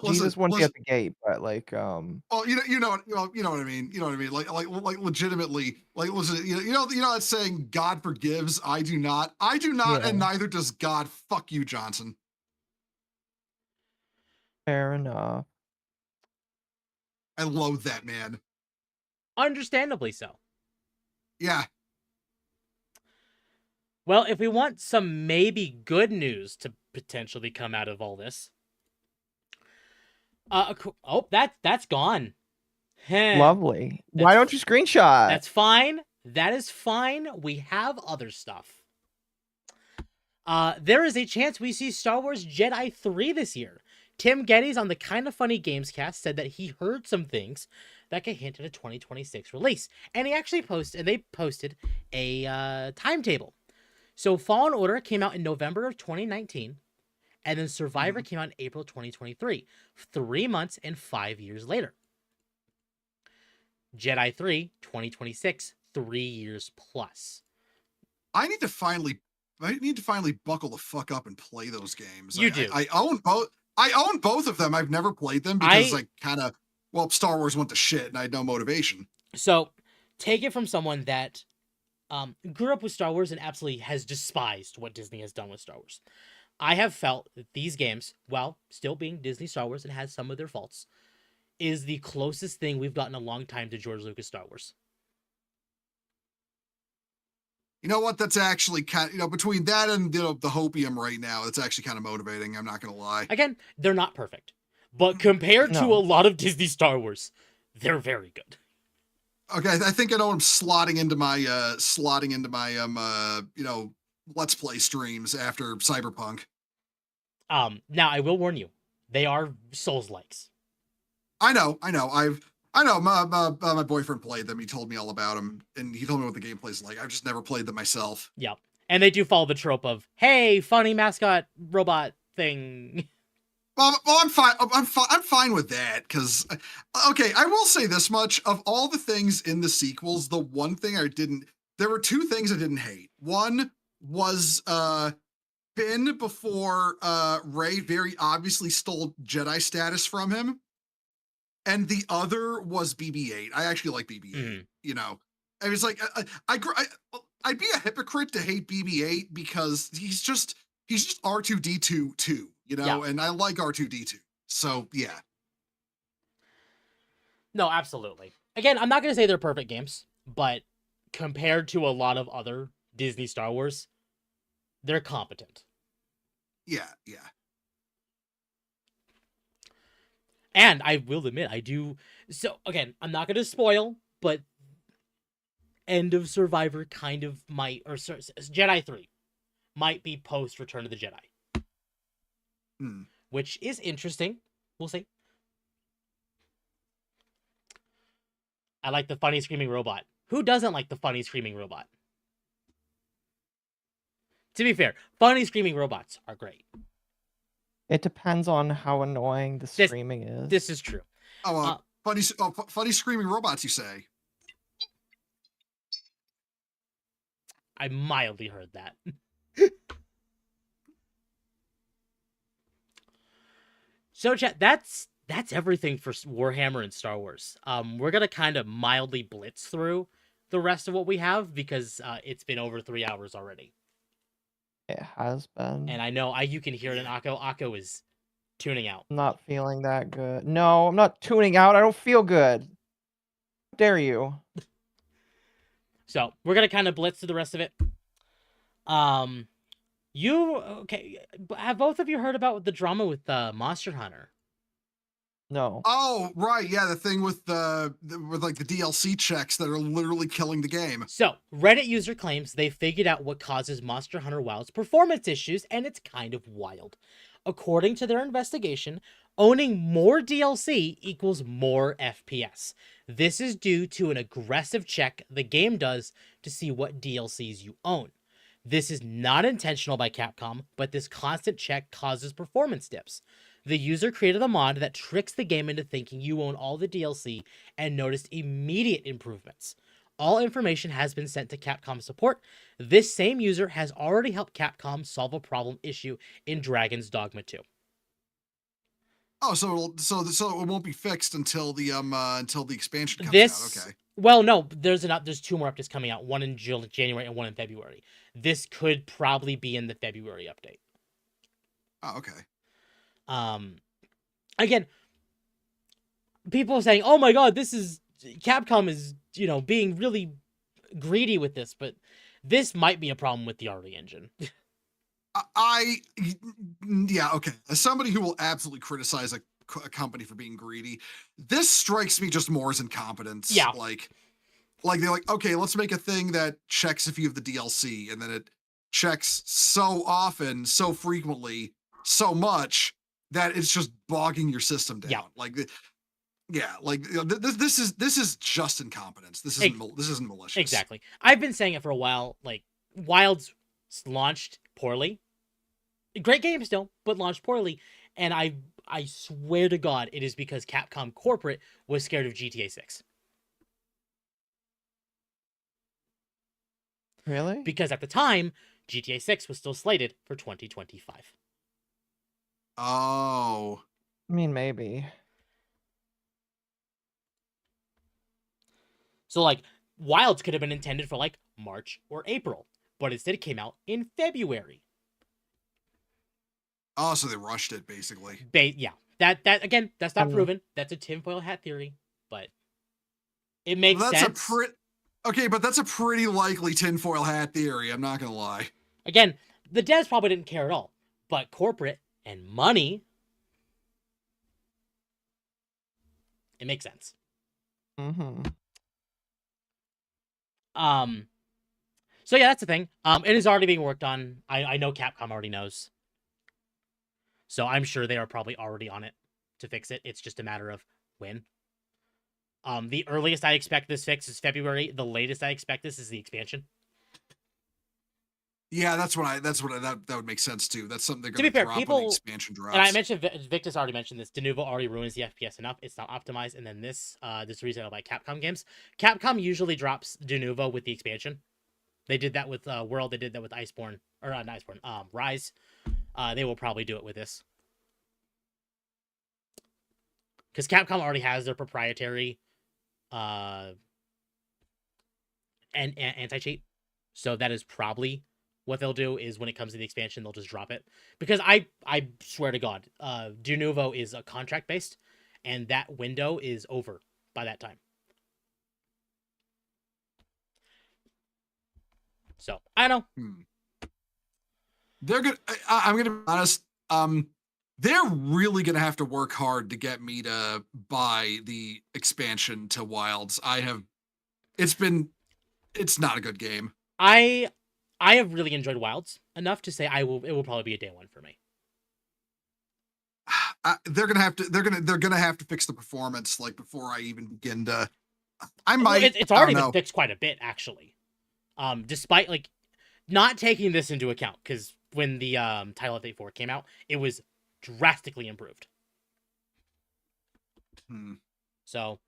Jesus wouldn't be at the gate, but like well, you know what I mean. You know what I mean. Like legitimately, like listen, you know that saying, God forgives, I do not, yeah. And neither does God. Fuck you, Johnson. Fair enough. I loathe that man. Understandably so. Yeah. Well, if we want some maybe good news to potentially come out of all this. Oh, that's gone. Lovely. Why don't you screenshot? That's fine. That is fine. We have other stuff. There is a chance we see Star Wars Jedi 3 this year. Tim Geddes on the Kinda Funny Games cast said that he heard some things that could hint at a 2026 release. And he actually posted a timetable. So Fallen Order came out in November of 2019, and then Survivor came out in April 2023. 3 months and 5 years later. Jedi 3, 2026, 3 years plus. I need to finally buckle the fuck up and play those games. You do. I own both. I own both of them. I've never played them because Star Wars went to shit and I had no motivation. So take it from someone that grew up with Star Wars and absolutely has despised what Disney has done with Star Wars. I have felt that these games, while still being Disney Star Wars and has some of their faults, is the closest thing we've gotten in a long time to George Lucas Star Wars. You know what? That's actually kind of, between that and the Hopium right now, it's actually kind of motivating. I'm not going to lie. Again, they're not perfect, but compared to a lot of Disney Star Wars, they're very good. Okay, I think I know I'm slotting into my Let's Play streams after Cyberpunk. Now I will warn you, they are Souls-likes. I know. My boyfriend played them. He told me all about them, and he told me what the gameplay's like. I've just never played them myself. Yep. And they do follow the trope of, hey, funny mascot robot thing. Well, I'm fine. I'm fine with that because, okay, I will say this much: of all the things in the sequels, the one thing I didn't. There were two things I didn't hate. One was Finn before Rey very obviously stole Jedi status from him, and the other was BB-8. I actually like BB-8. Mhm. You know, I was like, I'd be a hypocrite to hate BB-8 because he's just R2D2 too. You know, and I like R2D2. So yeah. No, absolutely. Again, I'm not going to say they're perfect games, but compared to a lot of other Disney Star Wars, they're competent. Yeah. And I will admit, I do. So again, I'm not going to spoil, but End of Survivor kind of might, or Jedi 3 might be post Return of the Jedi. Which is interesting. We'll see. I like the funny screaming robot. Who doesn't like the funny screaming robot? To be fair, funny screaming robots are great. It depends on how annoying the screaming is. This is true. Funny screaming robots, you say? I mildly heard that. So, chat, that's everything for Warhammer and Star Wars. We're gonna kind of mildly blitz through the rest of what we have because it's been over 3 hours already. It has been. And I know you can hear it in Occo. Occo is tuning out. I'm not feeling that good. No, I'm not tuning out. I don't feel good. How dare you? So we're gonna kind of blitz through the rest of it. Have both of you heard about the drama with Monster Hunter? No. Oh, right, yeah, the thing with with like the DLC checks that are literally killing the game. So, Reddit user claims they figured out what causes Monster Hunter Wild's performance issues, and it's kind of wild. According to their investigation, owning more DLC equals more FPS. This is due to an aggressive check the game does to see what DLCs you own. This is not intentional by Capcom, but this constant check causes performance dips. The user created a mod that tricks the game into thinking you own all the DLC and noticed immediate improvements. All information has been sent to Capcom support. This same user has already helped Capcom solve a problem issue in Dragon's Dogma 2. Oh, so it won't be fixed until the expansion comes out. Okay. Well, no, there's 2 more updates coming out, one in January and one in February. This could probably be in the February update. Oh, okay. Again, people are saying, "Oh my God, Capcom is being really greedy with this," but this might be a problem with the RE engine. Yeah, okay. As somebody who will absolutely criticize a company for being greedy, this strikes me just more as incompetence. Yeah. Like they're like, okay, let's make a thing that checks if you have the DLC, and then it checks so often, so frequently, so much that it's just bogging your system down. Yeah. This is just incompetence. This isn't malicious. Exactly. I've been saying it for a while. Like, Wild's launched poorly. Great game still, but launched poorly. And I swear to God, it is because Capcom corporate was scared of GTA 6. Really? Because at the time, GTA 6 was still slated for 2025. Oh. I mean, maybe. So, like, Wilds could have been intended for, like, March or April. But instead it came out in February. Oh, so they rushed it, basically. Yeah. That again, that's not proven. That's a tinfoil hat theory. But it makes sense. Okay, but that's a pretty likely tinfoil hat theory. I'm not going to lie. Again, the devs probably didn't care at all. But corporate and money, it makes sense. Mm-hmm. So yeah, that's the thing. It is already being worked on. I know Capcom already knows. So I'm sure they are probably already on it to fix it. It's just a matter of when. The earliest I expect this fix is February. The latest I expect this is the expansion. Yeah, that would make sense too. That's something they're To be going to fair, drop when the people, expansion drops. and I mentioned Victus already mentioned this. Denuvo already ruins the FPS enough. It's not optimized, and then this reason by Capcom games. Capcom usually drops Denuvo with the expansion. They did that with World. They did that with Iceborne or not Iceborne. Rise. They will probably do it with this because Capcom already has their proprietary and anti-cheat. So that is probably what they'll do. Is when it comes to the expansion, they'll just drop it because I swear to God, Denuvo is a contract based, and that window is over by that time. So I don't know. They're gonna. I'm gonna be honest. They're really gonna have to work hard to get me to buy the expansion to Wilds. It's not a good game. I have really enjoyed Wilds enough to say it will probably be a day one for me. They're gonna have to fix the performance like before I even begin to. I might. Well, it's already been fixed quite a bit actually. Despite like not taking this into account because when the title update 4 came out, it was drastically improved. So.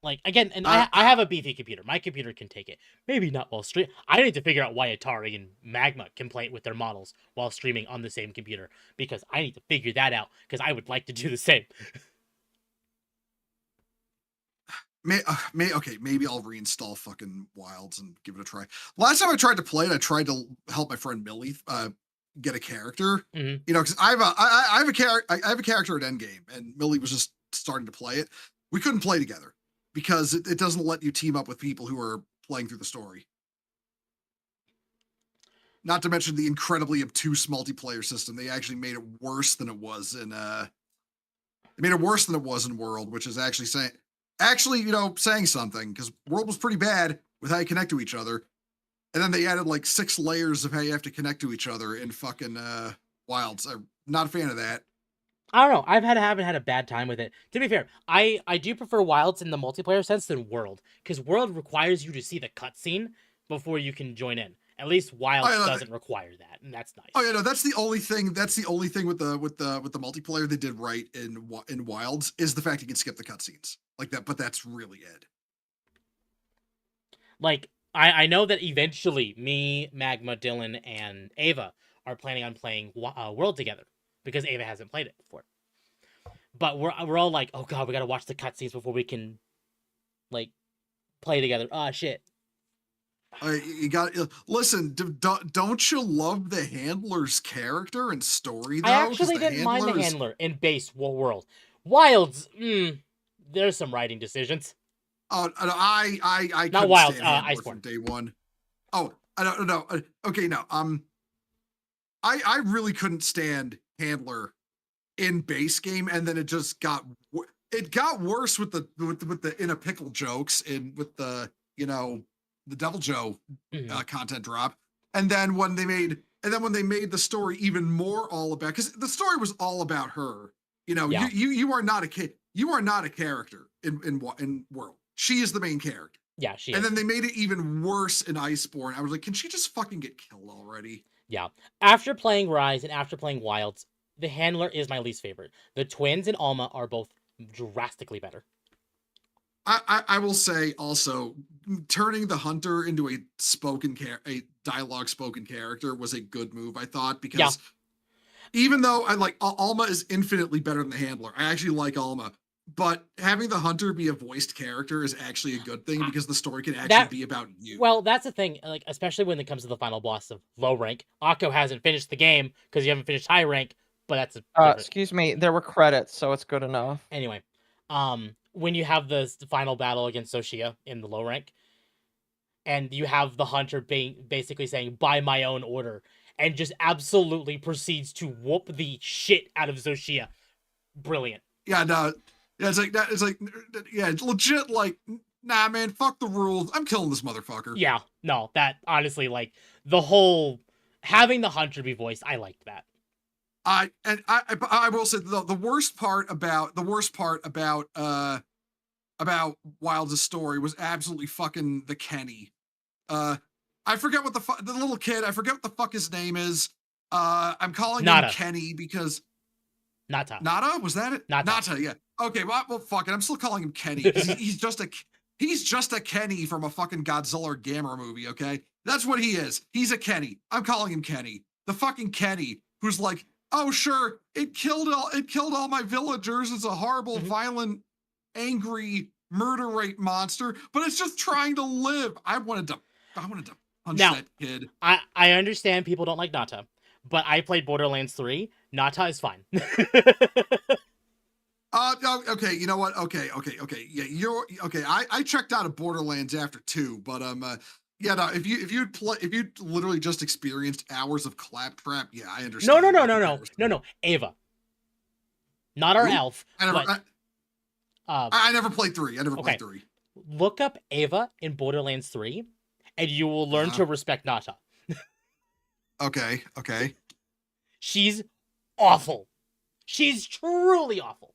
Like, again, and I have a beefy computer. My computer can take it. Maybe not while streaming. I need to figure out why Atari and Magma can play it with their models while streaming on the same computer. Because I need to figure that out. Because I would like to do the same. Okay, maybe I'll reinstall fucking Wilds and give it a try. Last time I tried to play it, I tried to help my friend Millie get a character. Mm-hmm. You know, because I have a character at Endgame, and Millie was just starting to play it. We couldn't play together. Because it doesn't let you team up with people who are playing through the story. Not to mention the incredibly obtuse multiplayer system. They actually made it worse than it was in World, which is actually saying something, because World was pretty bad with how you connect to each other. And then they added like 6 layers of how you have to connect to each other in fucking Wilds. I'm not a fan of that. I don't know. Haven't had a bad time with it. To be fair, I do prefer Wilds in the multiplayer sense than World, because World requires you to see the cutscene before you can join in. At least Wilds doesn't require that, and that's nice. Oh yeah, no, that's the only thing with the multiplayer they did right in Wilds is the fact you can skip the cutscenes like that. But that's really it. Like I know that eventually me, Magma, Dylan, and Ava are planning on playing World together. Because Ava hasn't played it before. But we're all like, oh god, we gotta watch the cutscenes before we can, like, play together. Ah, shit. You got listen. Don't you love the handler's character and story? Though? I actually didn't mind the handler in base World. Wilds, there's some writing decisions. Oh, I not Wilds. Iceborne from day one. Oh, I don't know. Okay, no. I really couldn't stand handler in base game, and then it just got worse with the in a pickle jokes and with the the Devil Joe content drop, and then when they made the story even more all about, because the story was all about her. You are not a character in World. She is the main character. Yeah, she is. And is. then they made it even worse in Iceborne. I was like, can she just fucking get killed already? Yeah. After playing Rise and after playing Wilds, the handler is my least favorite. The twins and Alma are both drastically better. I will say also, turning the hunter into a dialogue spoken character was a good move, I thought, because even though I like Alma is infinitely better than the handler, I actually like Alma. But having the hunter be a voiced character is actually a good thing because the story can actually be about you. Well, that's the thing, like especially when it comes to the final boss of low rank. Occo hasn't finished the game because you haven't finished high rank, but that's excuse me, there were credits, so it's good enough. Anyway, when you have the final battle against Soshia in the low rank, and you have the hunter basically saying "by my own order," and just absolutely proceeds to whoop the shit out of Soshia. Brilliant. Yeah, no. Yeah, it's like that. It's like, yeah, it's legit. Like, nah, man, fuck the rules. I'm killing this motherfucker. Yeah, no, that honestly, like the whole having the hunter be voiced, I liked that. I will say the worst part about Wilds' story was absolutely fucking the Kenny. I forget what the little kid. I forget what the fuck his name is. I'm calling Nada. him Kenny because Nata. Nada, was that it? Nata. Yeah. Okay, well, fuck it. I'm still calling him Kenny because he's just a Kenny from a fucking Godzilla or Gamera movie. Okay, that's what he is. He's a Kenny. I'm calling him Kenny. The fucking Kenny who's like, oh sure, it killed all my villagers. It's a horrible, violent, angry murder rate monster, but it's just trying to live. I wanted to punch that kid. I understand people don't like Nata, but I played Borderlands 3. Nata is fine. Okay, you know what? Okay. Yeah, you're okay. I checked out of Borderlands after 2, but yeah, no, if you literally just experienced hours of claptrap, yeah, I understand. No. Ava. Not our elf. I never played 3. I never played 3. Look up Ava in Borderlands 3, and you will learn to respect Nata. Okay. She's awful. She's truly awful.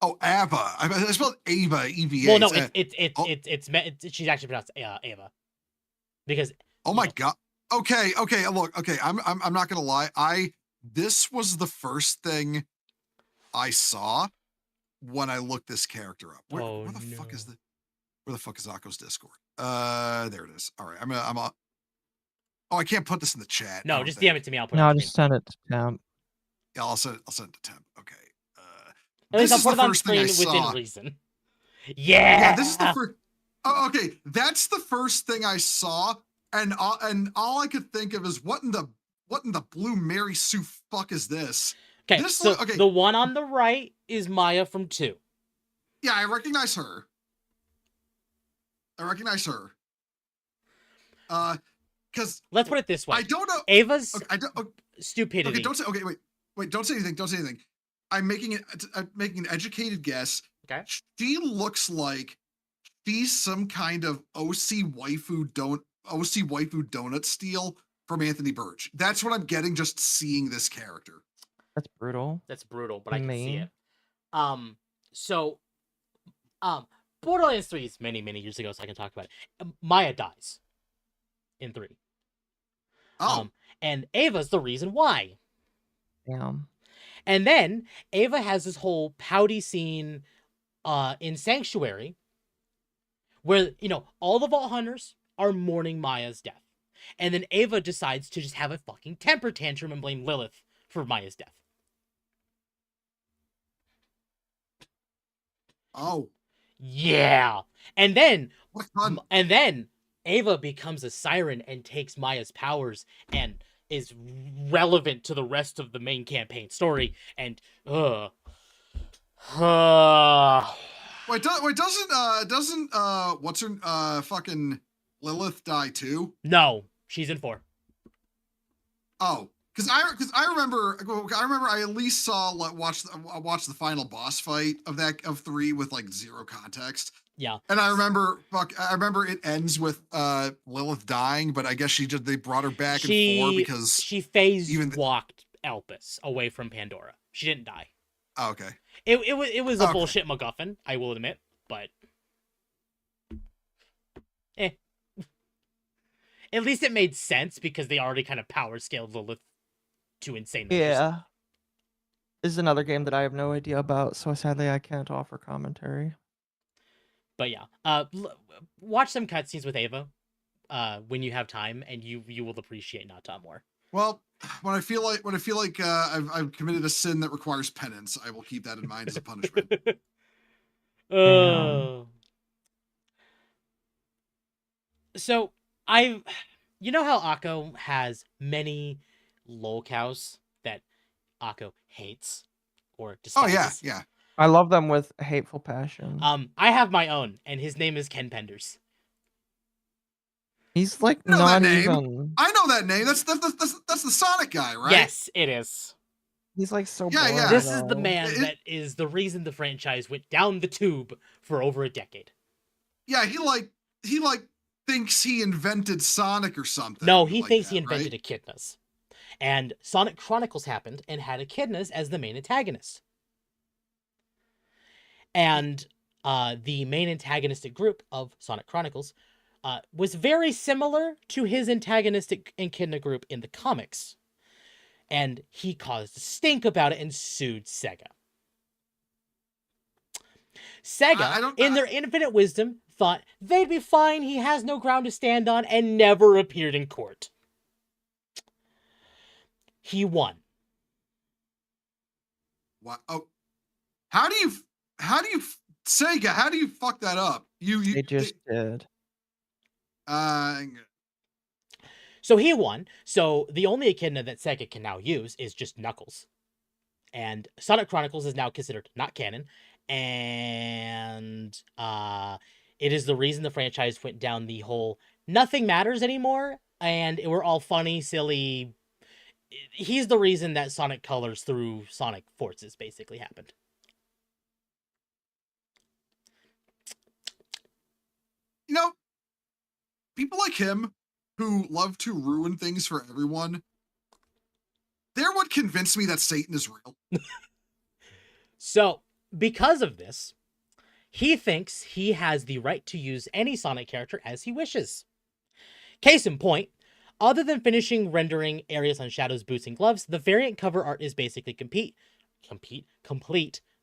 Oh, Ava. I spelled Ava. EVA. Well, no, it's she's actually pronounced Ava. Because oh my god. Okay. Look. Okay. I'm not gonna lie. This was the first thing I saw when I looked this character up. Where the fuck is Occo's Discord? There it is. All right. Oh, I can't put this in the chat. No, just DM it to me. I'll put it. No, just send it to Temp. Yeah, I'll send it to Temp. Okay. At least I'll put it on screen within reason. Yeah. Yeah, this is the first. Oh, okay, that's the first thing I saw, and all I could think of is what in the blue Mary Sue fuck is this? Okay, so the one on the right is Maya from 2. Yeah, I recognize her. Because let's put it this way. I don't know. Ava's stupidity. Okay, don't say. Okay, wait. Don't say anything. I'm making an educated guess. Okay. She looks like she's some kind of OC waifu donut steal from Anthony Birch. That's what I'm getting just seeing this character. That's brutal. But I can see it. Borderlands 3 is many years ago, so I can talk about it. Maya dies in 3. Oh. And Ava's the reason why. Damn. And then Ava has this whole pouty scene in Sanctuary where, all the Vault Hunters are mourning Maya's death. And then Ava decides to just have a fucking temper tantrum and blame Lilith for Maya's death. Oh. Yeah. And then Ava becomes a siren and takes Maya's powers and is relevant to the rest of the main campaign story. And Wait, doesn't what's her fucking Lilith die too? No, she's in 4. Oh, because I remember I at least watched the final boss fight of 3 with like zero context. Yeah. And I remember it ends with Lilith dying, but I guess they brought her back in 4 because she walked Elpis away from Pandora. She didn't die. Oh, okay. It was a bullshit MacGuffin, I will admit, but at least it made sense because they already kind of power scaled Lilith to insane numbers. Yeah. This is another game that I have no idea about, so sadly I can't offer commentary. But yeah, watch some cutscenes with Ava when you have time, and you will appreciate Nata more. Well, when I feel like I've committed a sin that requires penance, I will keep that in mind as a punishment. So you know how Occo has many lolcows that Occo hates or despises? Oh yeah. I love them with a hateful passion. I have my own, and his name is Ken Penders. He's like not even. I know that name. That's the Sonic guy, right? Yes, it is. He's like so. Yeah. This is the man that is the reason the franchise went down the tube for over a decade. Yeah, he thinks he invented Sonic or something. No, he thinks he invented Echidnas. And Sonic Chronicles happened and had Echidnas as the main antagonist. And the main antagonistic group of Sonic Chronicles was very similar to his antagonistic echidna group in the comics. And he caused a stink about it and sued Sega. Sega, in their infinite wisdom, thought they'd be fine, he has no ground to stand on, and never appeared in court. He won. Wow. Oh, how do you Sega, how do you fuck that up? They just did. So he won. So the only echidna that Sega can now use is just Knuckles. And Sonic Chronicles is now considered not canon. And it is the reason the franchise went down the whole nothing matters anymore. And we're all funny, silly. He's the reason that Sonic Colors through Sonic Forces basically happened. You know, people like him who love to ruin things for everyone, they're what convinced me that Satan is real. So, because of this, he thinks he has the right to use any Sonic character as he wishes. Case in point, other than finishing rendering areas on Shadow's boots and gloves, the variant cover art is basically complete,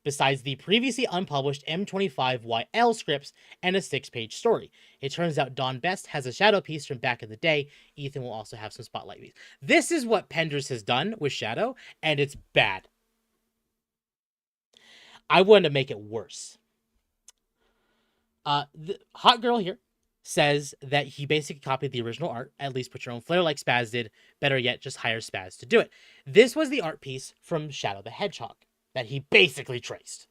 besides the previously unpublished M25YL scripts and a 6-page story. It turns out Don Best has a Shadow piece from back in the day. Ethan will also have some spotlight pieces. This is what Penders has done with Shadow, and it's bad. I wanted to make it worse. The Hot Girl here says that he basically copied the original art. At least put your own flair like Spaz did. Better yet, just hire Spaz to do it. This was the art piece from Shadow the Hedgehog that he basically traced.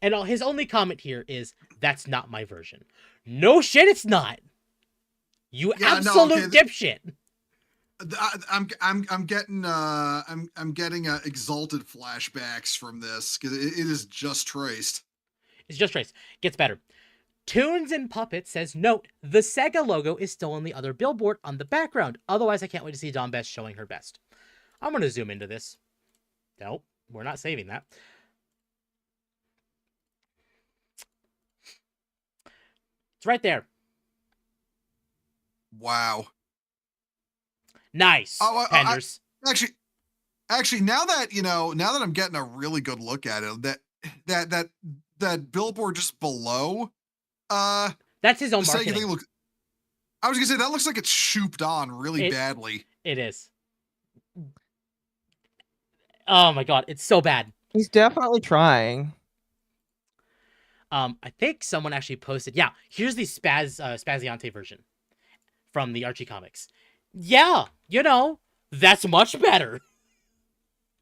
And his only comment here is, that's not my version. No shit, it's not. You absolute dipshit. I'm getting exalted flashbacks from this because it is just traced. It's just traced. Gets better. Tunes and Puppets says, note, the Sega logo is still on the other billboard on the background. Otherwise, I can't wait to see Dawn Best showing her best. I'm going to zoom into this. Nope, we're not saving that. It's right there. Wow. Nice, Penders. Actually, now that I'm getting a really good look at it, that billboard just below, that's his own marketing. I was gonna say that looks like it's shooped on really badly. It is. Oh my god, it's so bad. He's definitely trying. I think someone actually posted. Yeah, here's the Spaziante version from the Archie comics. Yeah, that's much better.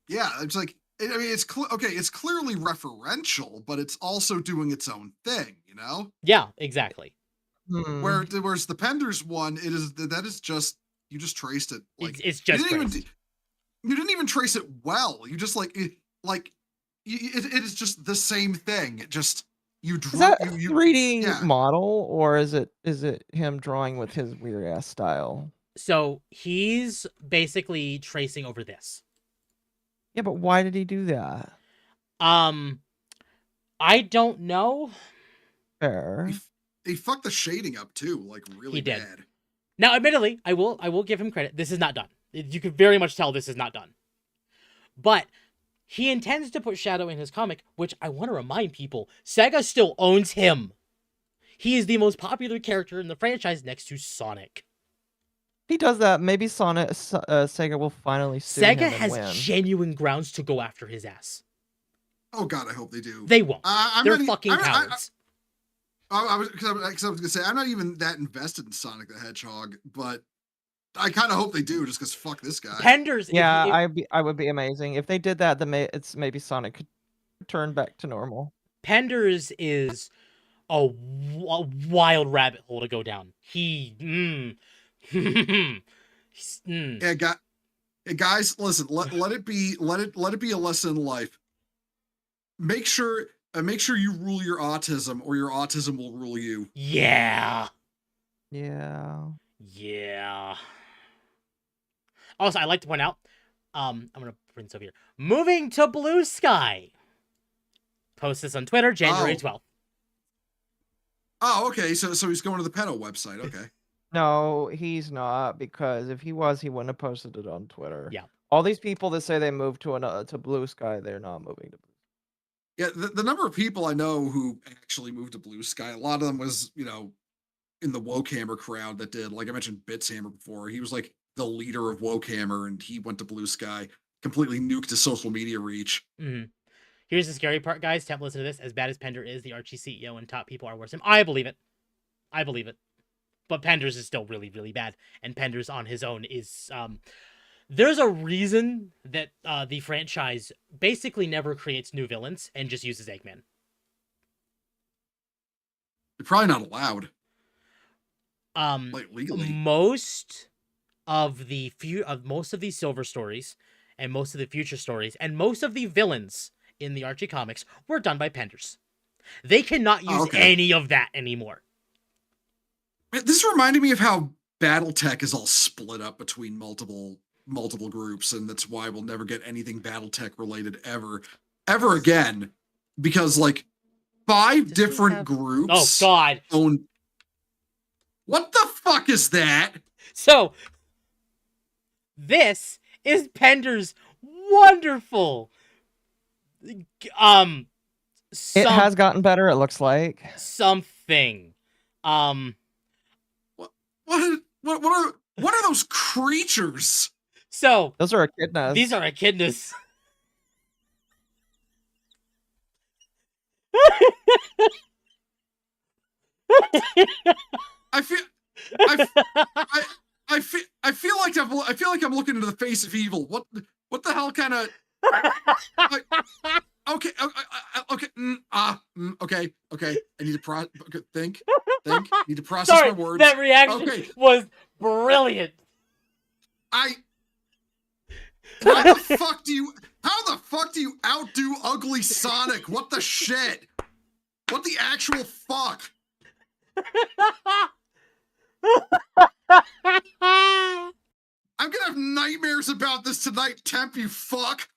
Yeah, it's like, I mean, it's clearly referential, but it's also doing its own thing, Yeah, exactly. Whereas the Penders one, that is just, you just traced it. Like, it's just you didn't even trace it well. You just it is just the same thing. It just you drew. Is that a 3D model, or is it him drawing with his weird ass style? So he's basically tracing over this. Yeah, but why did he do that? I don't know. Fair. He fucked the shading up too, like really bad. Now, admittedly, I will give him credit. This is not done. You can very much tell this is not done. But he intends to put Shadow in his comic, which I want to remind people, Sega still owns him. He is the most popular character in the franchise next to Sonic. He does that. Maybe Sega will finally sue him Sega and has win. genuine grounds to go after his ass. Oh god, I hope they do. They won't. They're fucking cowards. I was gonna say, I'm not even that invested in Sonic the Hedgehog, but I kind of hope they do, just because fuck this guy. Penders. Yeah, I would be amazing if they did that. Then maybe Sonic could turn back to normal. Penders is a wild rabbit hole to go down. Yeah, guys, listen. Let it be a lesson in life. Make sure you rule your autism, or your autism will rule you. Yeah. Also, I'd like to point out, I'm gonna bring this over here. Moving to Blue Sky. Post this on Twitter, January 12th. Oh, okay. So he's going to the pedo website. Okay. No, he's not, because if he was, he wouldn't have posted it on Twitter. Yeah. All these people that say they moved to Blue Sky, they're not moving to Blue. Yeah, the number of people I know who actually moved to Blue Sky, a lot of them was, in the Wokehammer crowd that did. Like I mentioned Bitshammer before. He was like the leader of Wokehammer, and he went to Blue Sky, completely nuked his social media reach. Mm-hmm. Here's the scary part, guys. Temp, listen to this. As bad as Pender is, the Archie CEO and top people are worse than him. I believe it. But Pender's is still really, really bad. And Pender's on his own is... There's a reason that the franchise basically never creates new villains and just uses Eggman. They're probably not allowed. Like legally. Most of these Silver stories and most of the Future stories and most of the villains in the Archie comics were done by Penders. They cannot use any of that anymore. This reminded me of how BattleTech is all split up between multiple groups, and that's why we'll never get anything BattleTech related ever again, because like 5 different groups. Oh God! Own. What the fuck is that? So this is Pender's wonderful. It has gotten better, it looks like. Something. What are those creatures? So those are echidnas. These are echidnas. I feel like I'm looking into the face of evil. What the hell kind of? Okay. Okay. I need to think. Need to process my words. That reaction was brilliant. How the fuck do you outdo ugly Sonic? What the shit? What the actual fuck? I'm gonna have nightmares about this tonight, Temp, you fuck.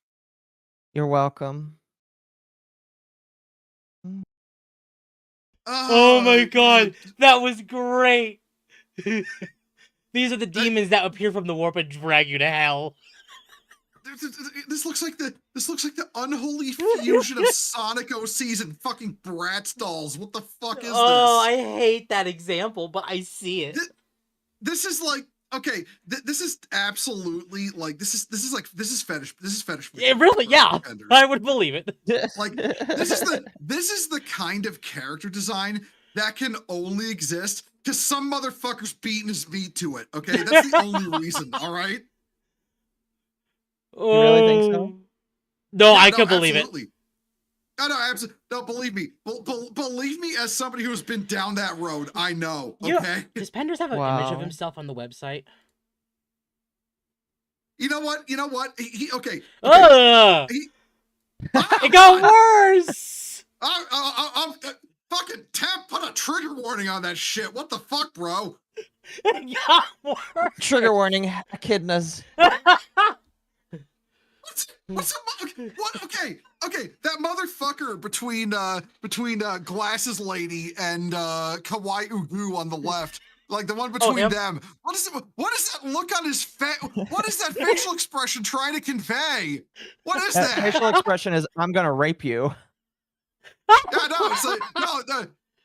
You're welcome. Oh my God, that was great. These are the demons that appear from the warp and drag you to hell. This looks like the unholy fusion of Sonic OCs and fucking Bratz dolls. What the fuck is this? Oh, I hate that example, but I see it. This is like, okay, this is absolutely like this is fetish. This is fetish. It really, yeah, I would believe it. Like this is the kind of character design that can only exist because some motherfucker's beating his meat to it. Okay, that's the only reason. All right. You really think so? No, I could believe it. No, absolutely. No, believe me. Believe me, as somebody who's been down that road, I know. Okay. Does Penders have an image of himself on the website? You know what? Okay. It got worse. Fucking Temp put a trigger warning on that shit. What the fuck, bro? It got worse. Trigger warning, echidnas. What? Okay. That motherfucker between Glasses Lady and Kawaii Ugu on the left, like the one between them. What is that look on his face? What is that facial expression trying to convey? What is that? Facial expression is I'm gonna rape you. Yeah, no, it's like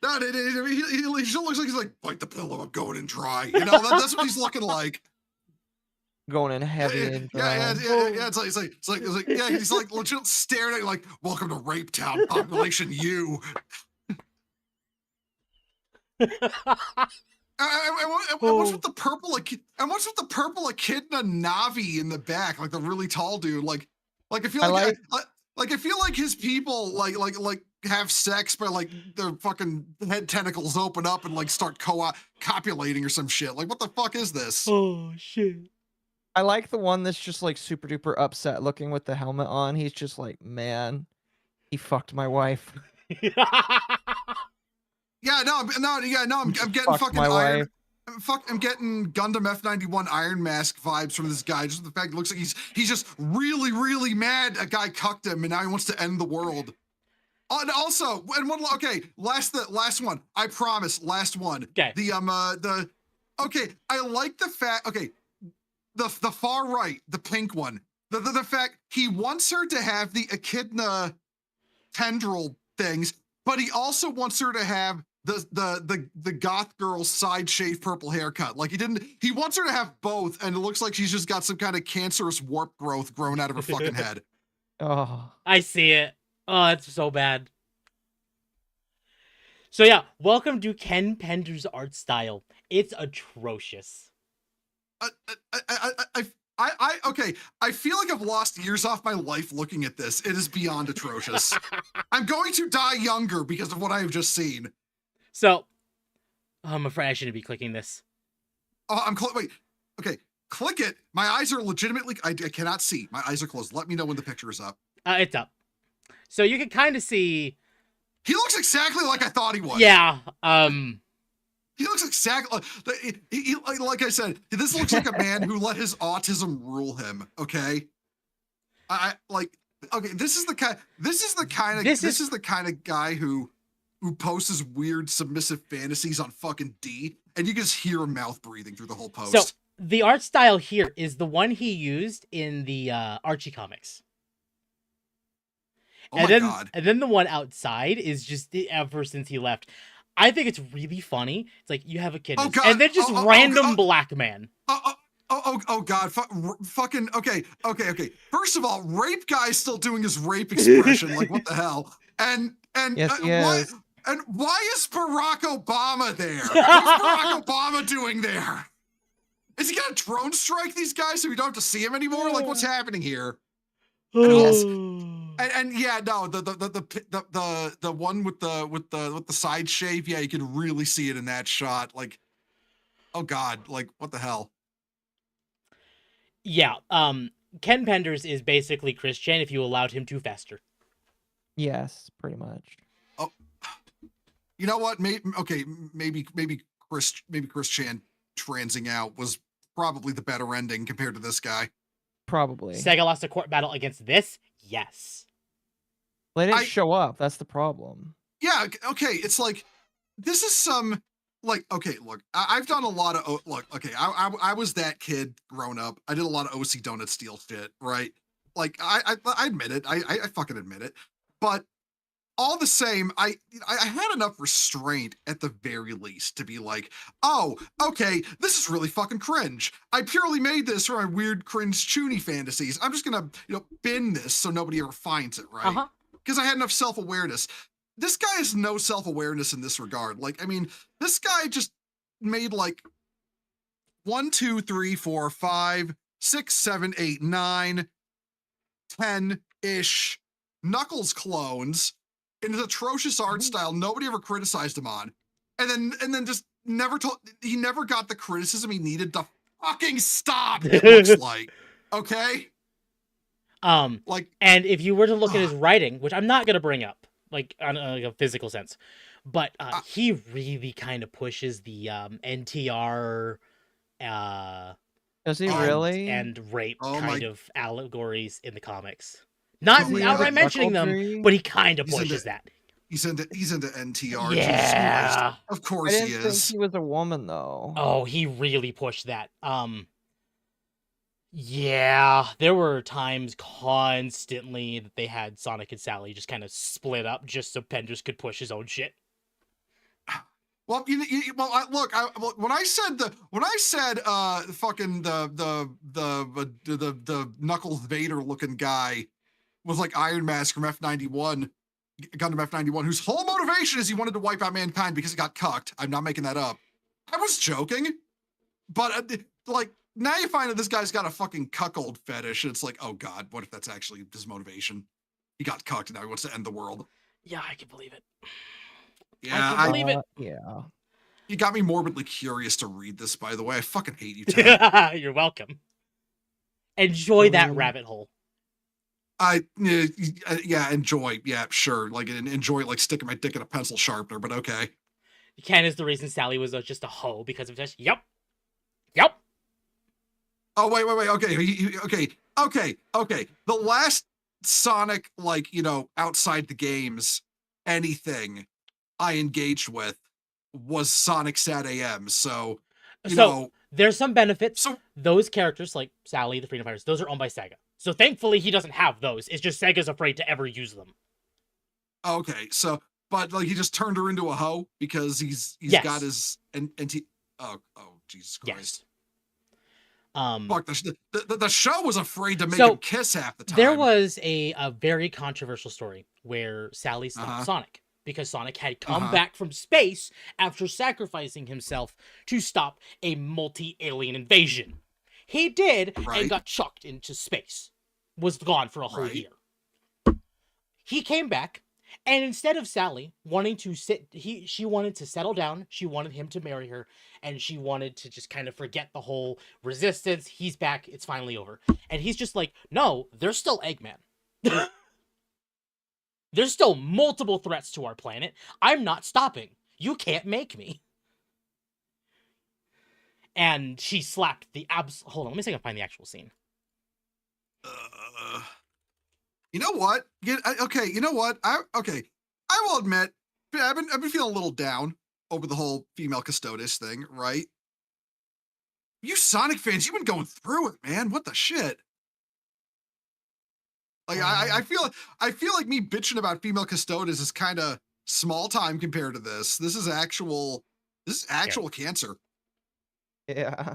no. He still looks like he's like, bite the pillow, I'm going in dry. You know, that's what he's looking like. Going in heavy. Yeah. It's like yeah, he's like legit staring at you like, welcome to Rape Town, population U. What's with the purple echidna Navi in the back, like the really tall dude? Like I feel like I feel like his people like have sex, but like their fucking head tentacles open up and like start copulating or some shit. Like what the fuck is this? Oh shit. I like the one that's just like super duper upset looking with the helmet on. He's just like, man, he fucked my wife. I'm getting fucking Iron. I'm getting Gundam F91 Iron Mask vibes from this guy. Just the fact it looks like he's just really, really mad a guy cucked him and now he wants to end the world. And also, and one, okay, last one. I promise, last one. Okay. Okay, I like the fact, okay, the far right, the pink one, the fact he wants her to have the echidna tendril things, but he also wants her to have the goth girl side shave purple haircut. Like he wants her to have both, and it looks like she's just got some kind of cancerous warp growth growing out of her fucking head. Oh, I see it. Oh, it's so bad. So yeah, welcome to Ken Pender's art style. It's atrocious. Okay, I feel like I've lost years off my life looking at this. It is beyond atrocious. I'm going to die younger because of what I have just seen. So, I'm afraid I shouldn't be clicking this. Oh, wait. Okay, click it. My eyes are legitimately, I cannot see. My eyes are closed. Let me know when the picture is up. It's up. So you can kind of see. He looks exactly like I thought he would. Yeah. He looks exactly like I said. This looks like a man who let his autism rule him. Okay. Okay. This is the kind of guy who posts weird submissive fantasies on fucking D, and you can just hear him mouth breathing through the whole post. So the art style here is the one he used in the Archie comics. Oh my God. And then the one outside is just ever since he left. I think it's really funny. It's like you have a kid, and then just random black man. Oh God! Fucking okay. First of all, rape guy's still doing his rape expression. Like what the hell? And yes, yes. Why is Barack Obama there? What's Barack Obama doing there? Is he gonna drone strike these guys so we don't have to see him anymore? Like what's happening here? And yeah, no, the one with the side shave, yeah, you can really see it in that shot. Like, oh God, like what the hell? Yeah, Ken Penders is basically Chris Chan if you allowed him to fester. Yes, pretty much. Oh, you know what? Maybe Chris Chan transing out was probably the better ending compared to this guy. Probably. Sega lost a court battle against this? Yes. They didn't show up. That's the problem. Yeah, okay. It's like, this is some, like, okay, look, I've done a lot of, I was that kid growing up. I did a lot of OC Donut Steel shit, right? Like, I admit it. I fucking admit it. But all the same, I had enough restraint at the very least to be like, oh, okay, this is really fucking cringe. I purely made this for my weird cringe chuny fantasies. I'm just gonna, bin this so nobody ever finds it, right? Because I had enough self-awareness. This guy has no self-awareness in this regard. Like, I mean, this guy just made like 1, 2, 3, 4, 5, 6, 7, 8, 9, 10-ish Knuckles clones in his atrocious art style nobody ever criticized him on. And then just he never got the criticism he needed to fucking stop, it looks like. Okay? And if you were to look at his writing, which I'm not gonna bring up, like on a physical sense, but he really kind of pushes the NTR does he really? And rape kind of allegories in the comics. Not outright mentioning them, but he kind of pushes that. He's into NTR. Yeah. Of course he is. I didn't think he was a woman though. Oh, he really pushed that. Yeah, there were times constantly that they had Sonic and Sally just kind of split up just so Penders could push his own shit. Well, look. When I said fucking the Knuckles Vader looking guy was like Iron Mask from F91, Gundam F91, whose whole motivation is he wanted to wipe out mankind because he got cucked. I'm not making that up. I was joking, but like now you find that this guy's got a fucking cuckold fetish. And it's like, oh God, what if that's actually his motivation? He got cucked and now he wants to end the world. Yeah, I can believe it. Yeah, I can believe it. Yeah. You got me morbidly curious to read this, by the way. I fucking hate you, Ted. You're welcome. Enjoy that rabbit hole. Yeah, enjoy. Yeah, sure. Like, enjoy, like, sticking my dick in a pencil sharpener, but okay. Ken is the reason Sally was just a hoe because of this. Yep. Oh, wait. Okay. The last Sonic, like, outside the games anything I engaged with was Sonic Sat AM. So, there's some benefits. So those characters like Sally, the Freedom Fighters, those are owned by Sega. So thankfully he doesn't have those. It's just Sega's afraid to ever use them. Okay, so but like he just turned her into a hoe because he's Yes. got his and oh Jesus Christ. Yes. Fuck, the show was afraid to make So, him kiss half the time. There was a very controversial story where Sally stopped Uh-huh. Sonic because Sonic had come Uh-huh. back from space after sacrificing himself to stop a multi-alien invasion. He did and Right. got chucked into space. Was gone for a whole Right. year. He came back, and instead of Sally wanting to she wanted to settle down. She wanted him to marry her, and she wanted to just kind of forget the whole resistance. He's back. It's finally over. And he's just like, no, there's still Eggman. There's still multiple threats to our planet. I'm not stopping. You can't make me. And she slapped the Hold on, let me see if I can find the actual scene. You know what? Okay, you know what? I will admit, I've been feeling a little down over the whole female Custodes thing, right? You Sonic fans, you've been going through it, man. What the shit? Like I feel like me bitching about female Custodes is kind of small time compared to this. This is actual cancer. Yeah.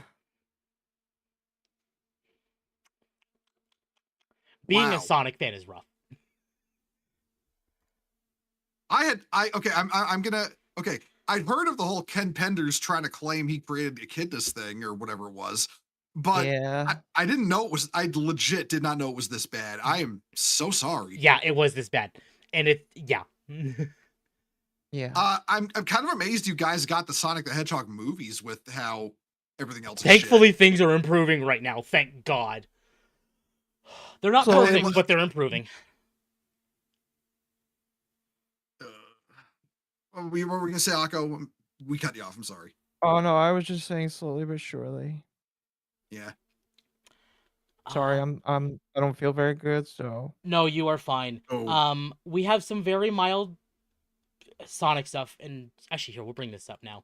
Being Wow. a Sonic fan is rough. I'd heard of the whole Ken Penders trying to claim he created the Echidnas thing or whatever it was, but Yeah. I didn't know it was. I legit did not know it was this bad. I am so sorry. Yeah, it was this bad, and yeah. Yeah. I'm kind of amazed you guys got the Sonic the Hedgehog movies with how everything else. Thankfully, is shit. things are improving right now. Thank God. They're not So- perfect, but they're improving. What were we gonna say, Akko? We cut you off. I'm sorry. Oh no, I was just saying slowly but surely. Yeah. Sorry, I don't feel very good, so. No, you are fine. Oh. We have some very mild Sonic stuff, and actually, here we'll bring this up now.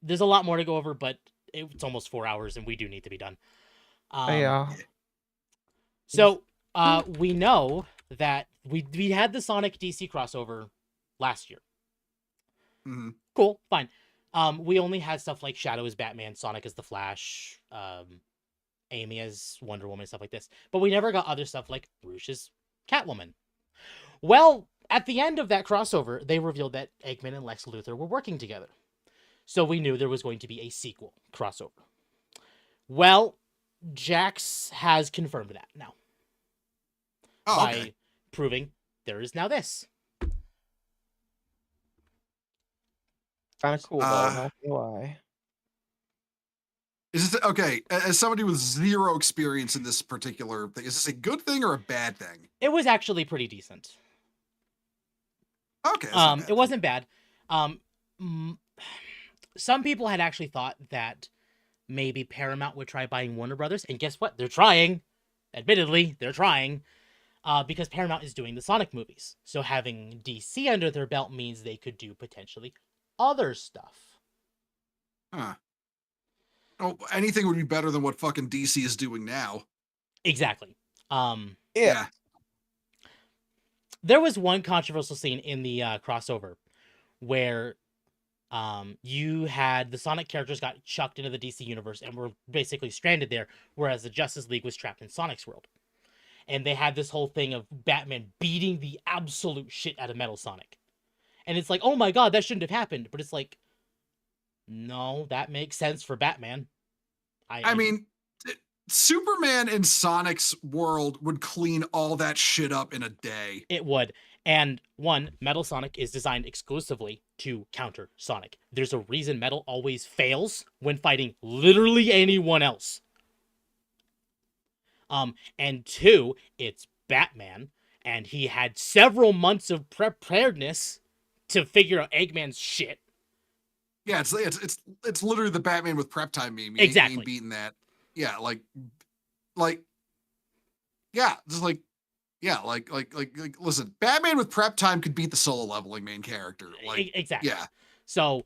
There's a lot more to go over, but it's almost 4 hours, and we do need to be done. Yeah. So, we know that we had the Sonic DC crossover last year. Mhm. Cool, fine. We only had stuff like Shadow as Batman, Sonic as the Flash, Amy as Wonder Woman, stuff like this. But we never got other stuff like Rouge as Catwoman. Well, at the end of that crossover, they revealed that Eggman and Lex Luthor were working together. So we knew there was going to be a sequel crossover. Well, Jax has confirmed that now. Oh, By okay. proving there is now this. Kind of cool, though, not gonna lie. Is this okay? As somebody with zero experience in this particular thing, is this a good thing or a bad thing? It was actually pretty decent. Okay. that's not bad It then. wasn't bad. Some people had actually thought that maybe Paramount would try buying Warner Brothers, and guess what? They're trying. Admittedly, they're trying. Because Paramount is doing the Sonic movies. So having DC under their belt means they could do potentially other stuff. Huh. Oh, anything would be better than what fucking DC is doing now. Exactly. Yeah. There was one controversial scene in the crossover where you had the Sonic characters got chucked into the DC universe and were basically stranded there, whereas the Justice League was trapped in Sonic's world. And they had this whole thing of Batman beating the absolute shit out of Metal Sonic. And it's like, oh my god, that shouldn't have happened. But it's like, no, that makes sense for Batman. I mean, Superman in Sonic's world would clean all that shit up in a day. It would. And one, Metal Sonic is designed exclusively to counter Sonic. There's a reason Metal always fails when fighting literally anyone else. And two, it's Batman, and he had several months of preparedness to figure out Eggman's shit. Yeah, it's literally the Batman with prep time meme. You Exactly. ain't beating that. Yeah, like, yeah, just like Yeah, listen, Batman with prep time could beat the solo leveling main character. Like, exactly. yeah. So,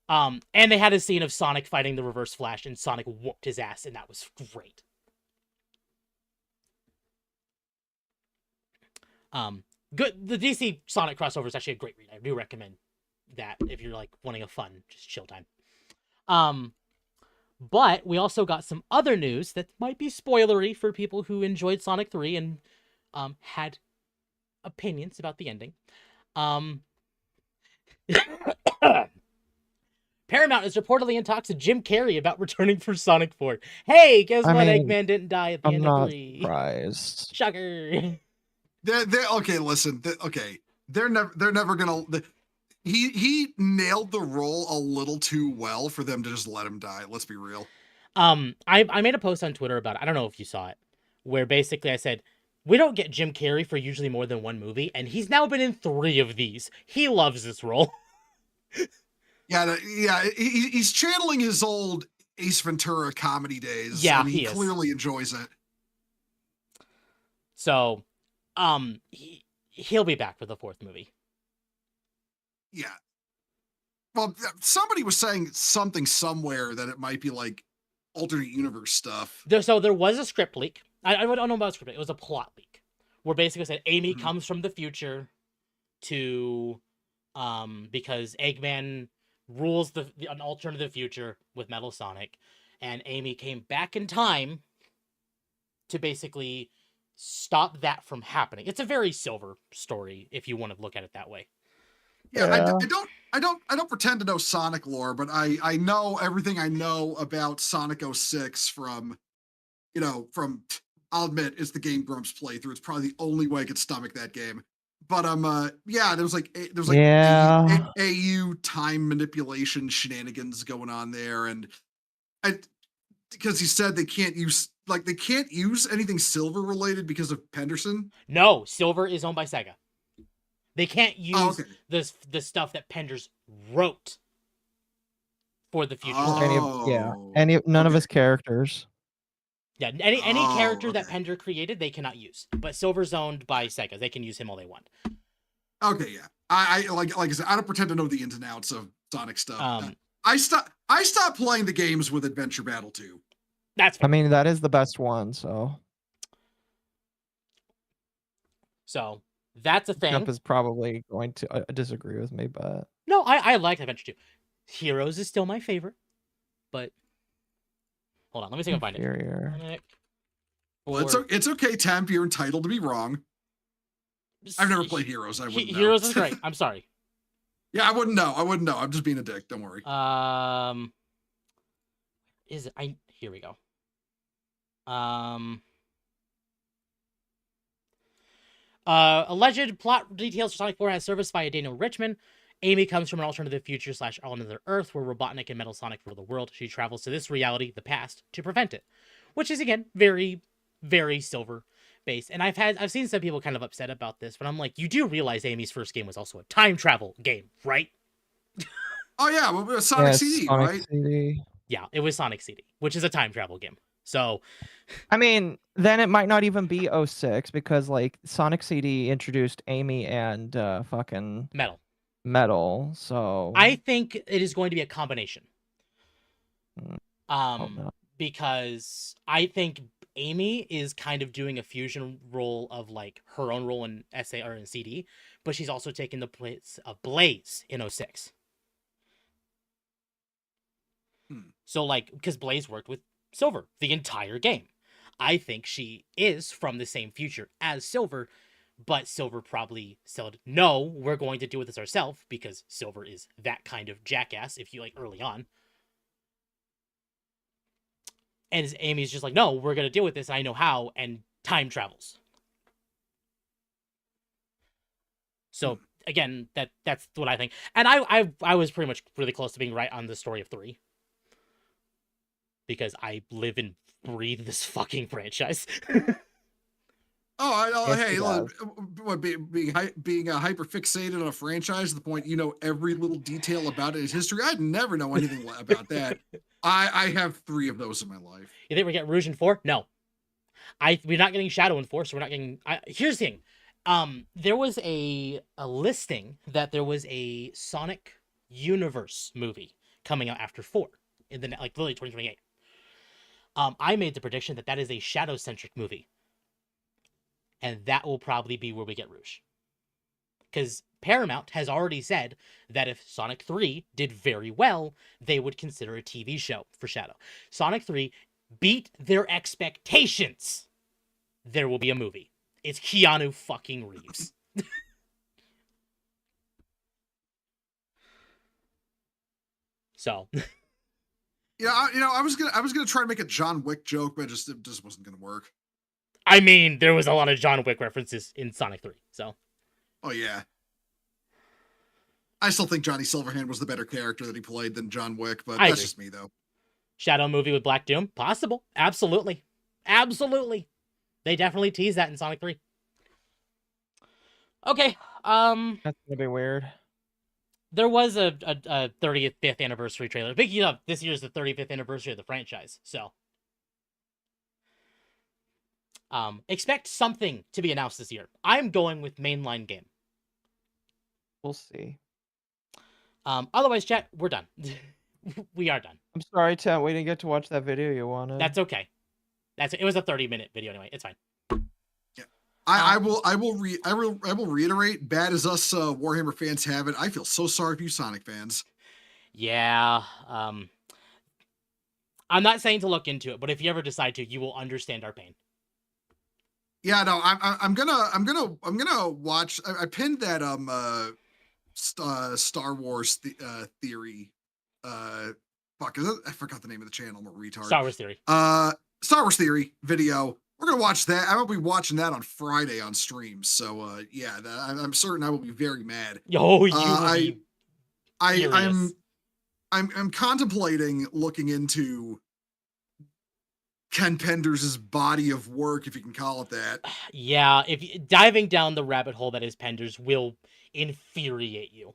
and they had a scene of Sonic fighting the Reverse Flash, and Sonic whooped his ass, and that was great. Good. The DC Sonic crossover is actually a great read. I do recommend that if you're like wanting a fun, just chill time. But we also got some other news that might be spoilery for people who enjoyed Sonic 3 and had opinions about the ending. Paramount is reportedly in talks with Jim Carrey about returning for Sonic 4. Hey, guess what? Eggman didn't die at the end of 3. I'm not surprised. Shocker. They're okay. Listen, they're never gonna. He nailed the role a little too well for them to just let him die. Let's be real. I made a post on Twitter about it. I don't know if you saw it, where basically I said, we don't get Jim Carrey for usually more than one movie, and he's now been in 3 of these. He loves this role. Yeah, he's channeling his old Ace Ventura comedy days. Yeah, and he is. clearly enjoys it. So, he'll be back for the 4th movie. Yeah. Well, somebody was saying something somewhere that it might be like alternate universe stuff. So there was a script leak. I don't know about a script leak. It was a plot leak where basically said Amy comes from the future to, because Eggman rules an alternative future with Metal Sonic, and Amy came back in time to basically stop that from happening. It's a very Silver story if you want to look at it that way. Yeah. I don't pretend to know Sonic lore, but I know everything I know about Sonic 06 from I'll admit it's the Game Grumps playthrough. It's probably the only way I could stomach that game. But there's AU time manipulation shenanigans going on there, and because he said they can't use anything Silver related because of Penderson. No, Silver is owned by Sega. They can't use the stuff that Penders wrote for the future. None of his characters. Yeah, any character that Pender created, they cannot use. But Silver's owned by Sega. They can use him all they want. Okay, yeah. I like I said, I don't pretend to know the ins and outs of Sonic stuff. I stopped playing the games with Adventure Battle 2. That's fair. I mean, that is the best one, so that's a thing. Jump is probably going to disagree with me, but no, I like Adventure 2. Heroes is still my favorite, but hold on, let me see if I can find it. Well, it's okay, Temp. You're entitled to be wrong. I've never played Heroes. I wouldn't know. Heroes is great. I'm sorry. Yeah, I wouldn't know. I'm just being a dick. Don't worry. Is it? Here we go. Alleged plot details for Sonic 4 has surfaced via Daniel Richman. Amy comes from an alternative future / another Earth where Robotnik and Metal Sonic rule the world. She travels to this reality, the past, to prevent it, which is again very, very Silver based. And I've seen some people kind of upset about this, but I'm like, you do realize Amy's first game was also a time travel game, right? Oh yeah, well, it was Sonic CD, Sonic right? CD. Yeah, it was Sonic CD, which is a time travel game. So, I mean, then it might not even be 06 because like Sonic CD introduced Amy and fucking Metal. So I think it is going to be a combination. Because I think Amy is kind of doing a fusion role of like her own role in SA or in CD, but she's also taking the place of Blaze in 06. So like, because Blaze worked with Silver the entire game. I think she is from the same future as Silver, but Silver probably said, no, we're going to do this ourselves because Silver is that kind of jackass, if you like, early on. And Amy's just like, no, we're going to deal with this. And I know how, and time travels. So again, that's what I think. And I was pretty much really close to being right on the story of 3. Because I live and breathe this fucking franchise. Hey, look, being hyper fixated on a franchise to the point you know every little detail about its history. I'd never know anything about that. I have 3 of those in my life. You think we get Rouge in 4? No. We're not getting Shadow Enforced. We're not getting. Here's the thing. There was a listing that there was a Sonic Universe movie coming out after 4 in the like literally 2028. I made the prediction that is a Shadow centric movie, and that will probably be where we get Rouge, because Paramount has already said that if Sonic 3 did very well, they would consider a TV show for Shadow. Sonic 3 beat their expectations. There will be a movie. It's Keanu fucking Reeves. So, I was gonna try to make a John Wick joke, but it just wasn't gonna work. I mean, there was a lot of John Wick references in Sonic 3, so. Oh yeah. I still think Johnny Silverhand was the better character that he played than John Wick, but that's just me though. Shadow movie with Black Doom? Possible. Absolutely. Absolutely. They definitely tease that in Sonic 3. Okay. That's gonna be weird. There was a 35th anniversary trailer. Speaking of, this year's the 35th anniversary of the franchise, so expect something to be announced this year. I'm going with mainline game. We'll see. Otherwise, chat, we're done. We are done. I'm sorry, Ted. We didn't get to watch that video you wanted. That's okay. It was a 30-minute video anyway. It's fine. Yeah, I will reiterate. Bad as us Warhammer fans have it, I feel so sorry for you Sonic fans. Yeah. I'm not saying to look into it, but if you ever decide to, you will understand our pain. Yeah, no, I'm gonna watch. I pinned that Star Wars theory. Fuck, I forgot the name of the channel. I'm a retard. Star Wars Theory. Star Wars Theory video. We're gonna watch that. I will be watching that on Friday on stream. So yeah, I'm certain I will be very mad. Oh, you will be furious. I'm contemplating looking into Ken Penders' body of work, if you can call it that. Yeah, diving down the rabbit hole that is Penders will infuriate you.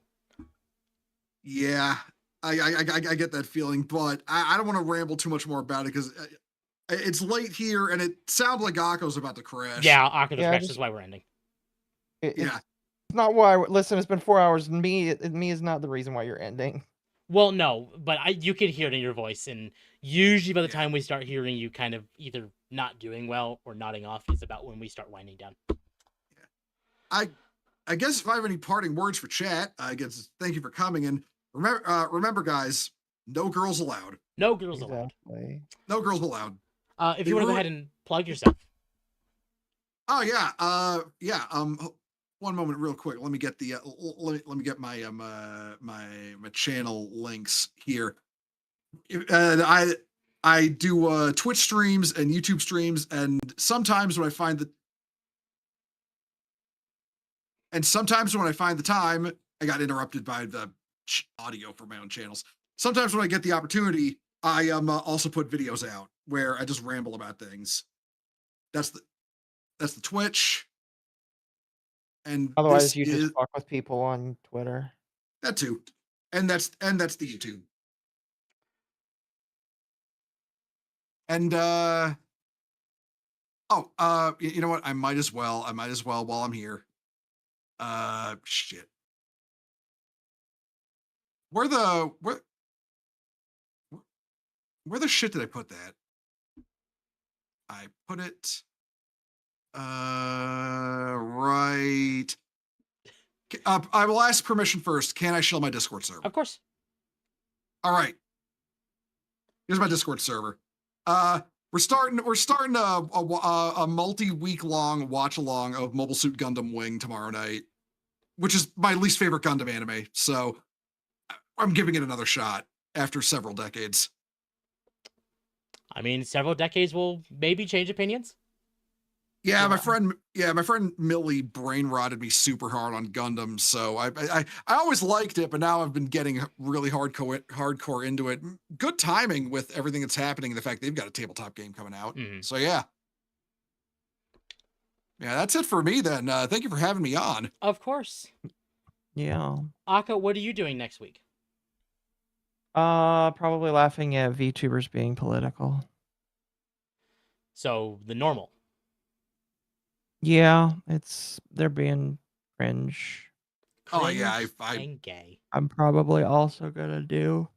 Yeah, I get that feeling, but I don't want to ramble too much more about it because it's late here and it sounds like Occo's about to crash. Yeah, Occo crash is why we're ending. Yeah. It's not why. Listen, it's been 4 hours. Me is not the reason why you're ending. Well, no, but you can hear it in your voice, and usually by the time we start hearing you kind of either not doing well or nodding off is about when we start winding down. Yeah. I guess if I have any parting words for chat, I guess thank you for coming, and remember guys, no girls allowed. No girls allowed. No girls allowed. If you want to go ahead and plug yourself. Oh yeah. One moment, real quick. Let me get the let me get my my channel links here. I do Twitch streams and YouTube streams, and sometimes when I find the time, I got interrupted by the audio for my own channels. Sometimes when I get the opportunity, I also put videos out where I just ramble about things. That's the Twitch. And otherwise, you just fuck with people on Twitter. That too, and that's the YouTube. And you know what? I might as well while I'm here. Shit. Where the shit did I put that? I put it. Right. I will ask permission first. Can I shell my Discord server? Of course. All right. Here's my Discord server. We're starting a multi-week long watch along of Mobile Suit Gundam Wing tomorrow night, which is my least favorite Gundam anime. So I'm giving it another shot after several decades. I mean, several decades will maybe change opinions. Yeah, my friend Millie brain rotted me super hard on Gundam, so I always liked it, but now I've been getting really hardcore into it. Good timing with everything that's happening, and the fact they've got a tabletop game coming out. Mm-hmm. So yeah, that's it for me then. Thank you for having me on. Of course. Yeah. Occo, what are you doing next week? Probably laughing at VTubers being political. So the normal Yeah, they're being cringe. Oh yeah, Cringe I and gay. I'm probably also gonna do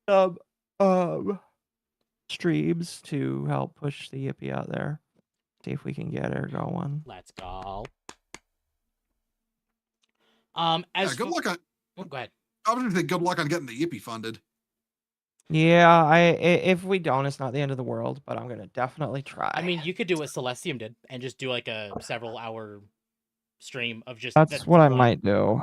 some streams to help push the Yippee out there. See if we can get her going. Let's go. yeah, good luck on. Oh, go ahead. I was gonna say good luck on getting the Yippee funded. Yeah, if we don't, it's not the end of the world, but I'm gonna definitely try. I mean, you could do what Celestium did and just do like a several-hour stream of just. That's what I might do.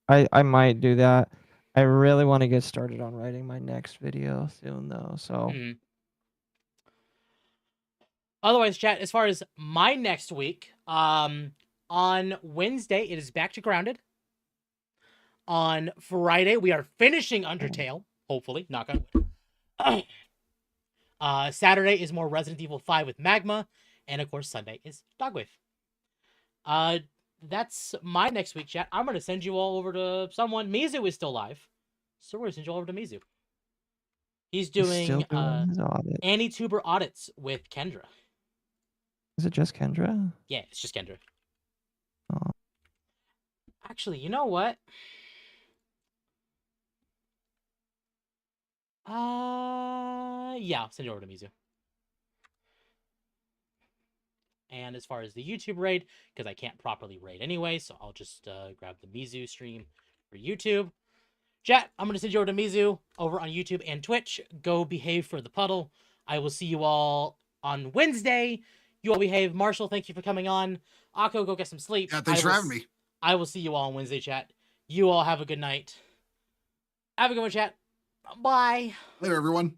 I might do that. I really want to get started on writing my next video soon, though. So. Mm-hmm. Otherwise, chat, as far as my next week, on Wednesday, it is back to Grounded. On Friday, we are finishing Undertale, hopefully, knock on wood. Saturday is more Resident Evil 5 with Magma, and of course, Sunday is Dogwave. That's my next week, chat. I'm going to send you all over to someone. Mizu is still live, so we're going to send you all over to Mizu. He's doing his audit. Anti-Tuber audits with Kendra. Is it just Kendra? Yeah, it's just Kendra. Oh. Actually, you know what? Yeah, I'll send it over to Mizu. And as far as the YouTube raid, because I can't properly raid anyway, so I'll just grab the Mizu stream for YouTube. Chat, I'm going to send you over to Mizu over on YouTube and Twitch. Go behave for the puddle. I will see you all on Wednesday. You all behave. Marshall, thank you for coming on. Akko, go get some sleep. Yeah, thanks for having me. I will see you all on Wednesday, chat. You all have a good night. Have a good one, chat. Bye. Later, everyone.